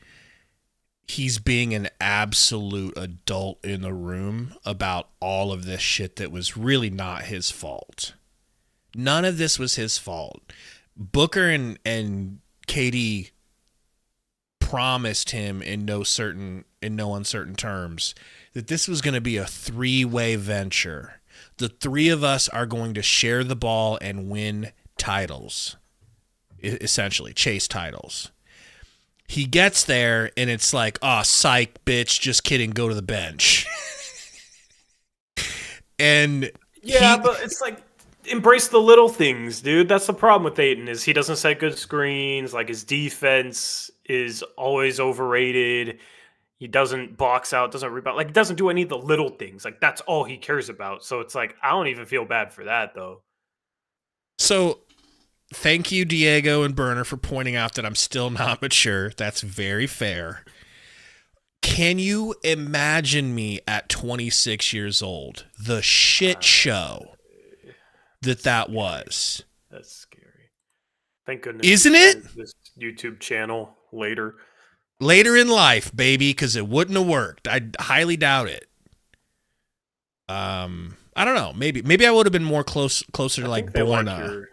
he's being an absolute adult in the room about all of this shit that was really not his fault. None of this was his fault. Booker and KD promised him in no uncertain terms that this was going to be a 3-way venture. The three of us are going to share the ball and win titles, essentially chase titles. He gets there and it's like, oh, psych, bitch, just kidding, go to the bench. And but it's like, embrace the little things, dude. That's the problem with Ayton, is he doesn't set good screens. Like, his defense is always overrated. He doesn't box out, doesn't rebound. Like, he doesn't do any of the little things. Like, that's all he cares about. So it's like, I don't even feel bad for that, though. So thank you, Diego and Burner, for pointing out that I'm still not mature. That's very fair. Can you imagine me at 26 years old? The shit show that was. That's scary. Thank goodness. Isn't it? This YouTube channel later in life, baby, because it wouldn't have worked. I highly doubt it. I don't know. Maybe I would have been more closer to like Borna.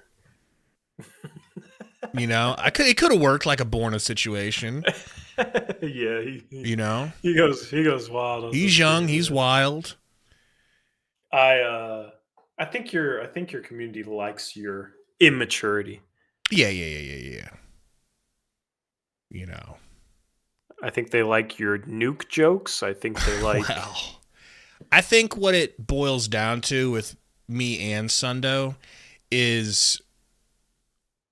It could have worked like a Borna situation. Yeah, he goes wild. He's young. He's wild. I think your community likes your immaturity. Yeah. I think they like your nuke jokes. I think they like. Well, I think what it boils down to with me and Sundo is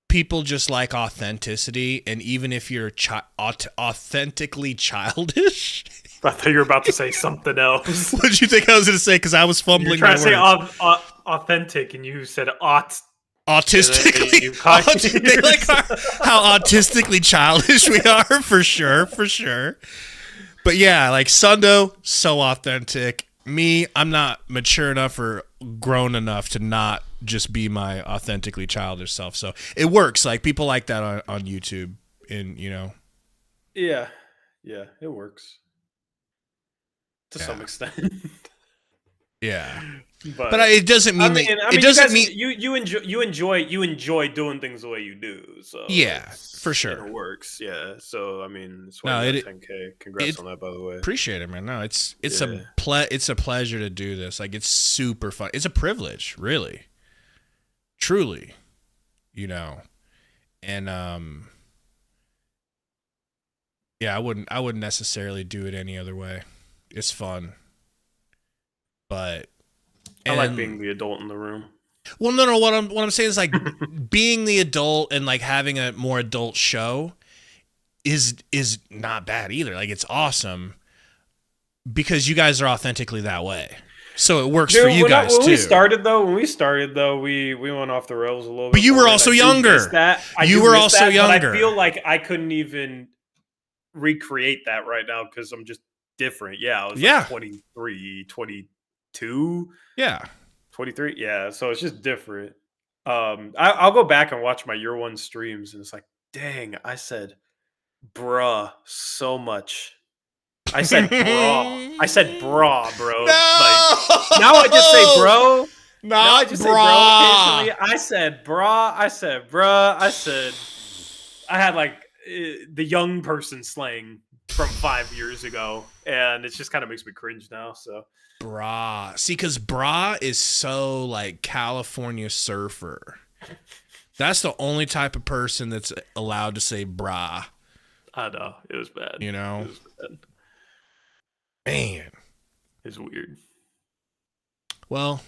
people just like authenticity, and even if you're authentically childish. I thought you were about to say something else. What did you think I was going to say? Because I was fumbling. You're trying to say authentic, and you said autistically. They like how autistically childish we are, for sure. But yeah, like Sundo, so authentic. Me, I'm not mature enough or grown enough to not just be my authentically childish self. So it works. Like, people like that on YouTube, and Yeah, it works to some extent. Yeah. But it doesn't mean it doesn't mean you enjoy doing things the way you do. So yeah, for sure, it works. Yeah. So I mean, it's why 10K. Congrats on that, by the way. Appreciate it, man. No, it's a pleasure to do this. Like, it's super fun. It's a privilege, really, truly, and Yeah, I wouldn't necessarily do it any other way. It's fun. But I like being the adult in the room. Well, no. What I'm saying is like being the adult and like having a more adult show is not bad either. Like it's awesome because you guys are authentically that way. So it works for you guys too. When we started though, we went off the rails a little bit. But you were also younger. You were also younger. But I feel like I couldn't even recreate that right now because I'm just different. Yeah, I was like 23, 22. Yeah. 23. Yeah, so it's just different. I'll go back and watch my year one streams and it's like, dang, I said bruh so much. I said bra, bro. No! Like, now I just say bro. Now I just bra. say bro occasionally. I said bra. I said bruh. I had like the young person slang from 5 years ago, and it just kind of makes me cringe now. So bra. See, because bra is so like California surfer. That's the only type of person that's allowed to say bra. I know. It was bad. You know? It was bad. Man. It's weird. Well,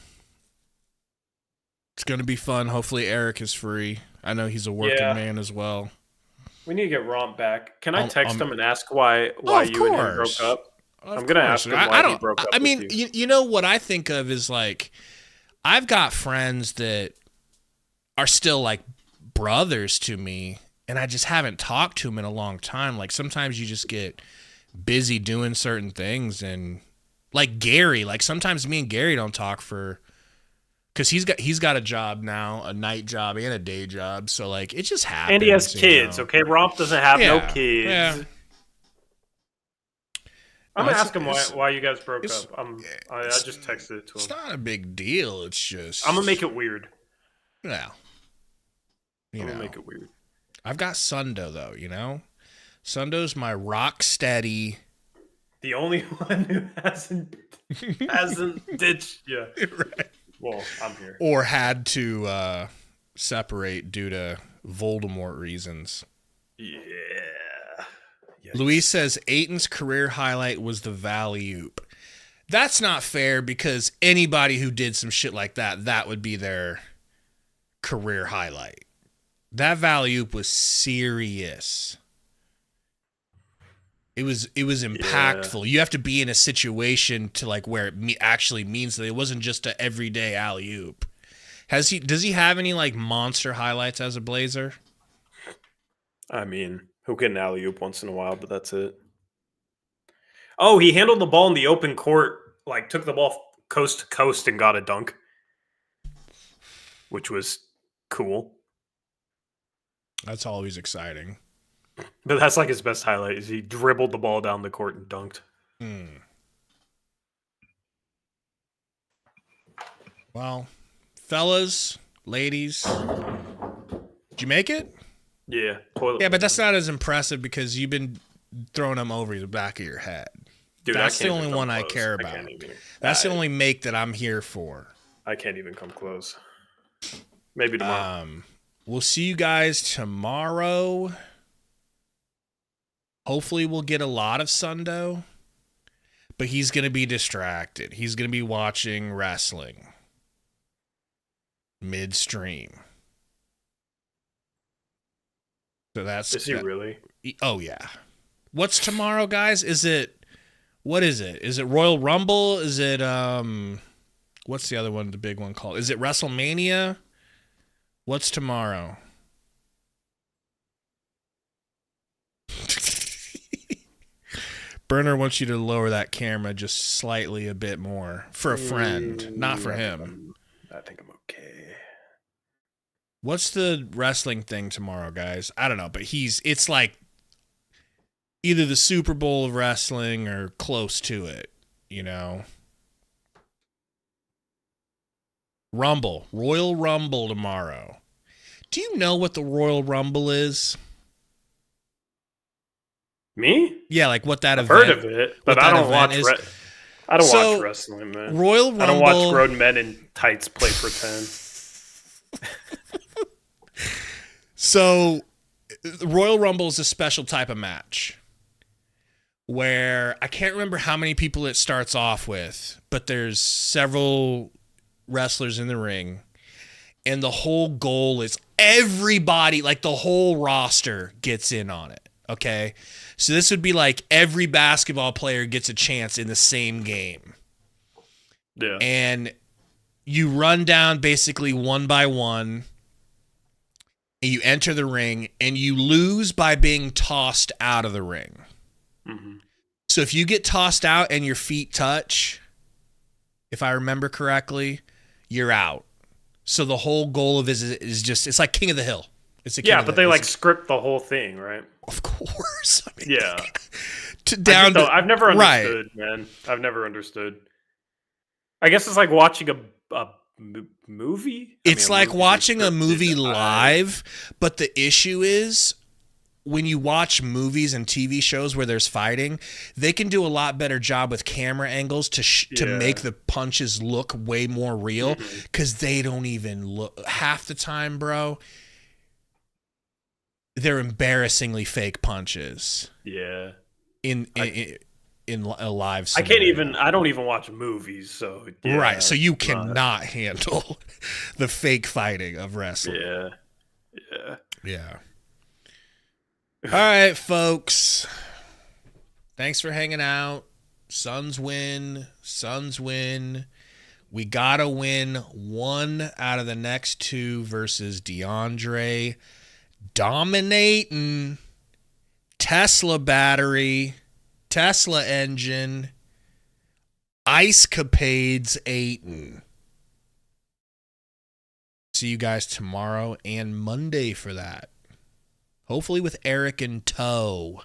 it's going to be fun. Hopefully Eric is free. I know he's a working man as well. We need to get Romp back. Can I text him and ask why you and him broke up? I'm going to ask him why he broke up with you. You know what I think of is like, I've got friends that are still like brothers to me, and I just haven't talked to them in a long time. Like sometimes you just get busy doing certain things, and like Gary, like sometimes me and Gary don't talk because he's got a job now, a night job and a day job, so like it just happens. And he has kids. Okay, Romp doesn't have no kids. Yeah. I'm gonna ask him why you guys broke up. I just texted it to him. It's not a big deal. It's just I'm gonna make it weird. Yeah. I'm gonna make it weird. I've got Sundo though, you know? Sundo's my rock steady. The only one who hasn't ditched you. Right. Well, I'm here. Or had to separate due to Voldemort reasons. Yeah. Yikes. Luis says Aiton's career highlight was the Valley-oop. That's not fair because anybody who did some shit like that would be their career highlight. That Valley-oop was serious. It was impactful. You have to be in a situation to like where it actually means that it wasn't just an everyday alley-oop. Does he have any like monster highlights as a Blazer? I mean, he'll get an alley-oop once in a while, but that's it. Oh, he handled the ball in the open court, like took the ball coast to coast and got a dunk, which was cool. That's always exciting. But that's like his best highlight is he dribbled the ball down the court and dunked. Well, fellas, ladies, did you make it? Yeah. Yeah, but that's not as impressive because you've been throwing them over the back of your head. Dude, that's the only one I care about. That's the only make that I'm here for. I can't even come close. Maybe tomorrow. We'll see you guys tomorrow. Hopefully we'll get a lot of Sundo, but he's going to be distracted. He's going to be watching wrestling midstream. So that's... Is he really? Oh, yeah. What's tomorrow, guys? What is it? Is it Royal Rumble? Is it, what's the other one, the big one called? Is it WrestleMania? What's tomorrow? Burner wants you to lower that camera just slightly a bit more for a friend, not for him. I think I'm okay. What's the wrestling thing tomorrow, guys? I don't know, but it's like either the Super Bowl of wrestling or close to it, you know? Rumble, Royal Rumble tomorrow. Do you know what the Royal Rumble is? Me? Yeah, like what that I've event. Heard of it, but I don't watch. I don't watch wrestling, man. Royal Rumble. I don't watch grown men in tights play pretend. So, Royal Rumble is a special type of match. where I can't remember how many people it starts off with, but there's several wrestlers in the ring, and the whole goal is everybody, like the whole roster gets in on it, okay? So this would be like every basketball player gets a chance in the same game. Yeah. And you run down basically one by one, and you enter the ring, and you lose by being tossed out of the ring. Mm-hmm. So if you get tossed out and your feet touch, if I remember correctly, you're out. So the whole goal of it is just, it's like King of the Hill. It's a but they like script the whole thing, right? Of course. I mean, yeah. I've never understood, man. I've never understood. I guess it's like watching a movie. It's like watching a movie live, but the issue is when you watch movies and TV shows where there's fighting, they can do a lot better job with camera angles to make the punches look way more real, because they don't even look half the time, bro. They're embarrassingly fake punches. Yeah. In a live scenario. I don't even watch movies, so right. So you cannot handle the fake fighting of wrestling. Yeah. All right, folks. Thanks for hanging out. Suns win. We gotta win one out of the next two versus DeAndre. Dominating. Tesla battery. Tesla engine. Ice Capades Aiton. See you guys tomorrow and Monday for that. Hopefully with Eric in tow.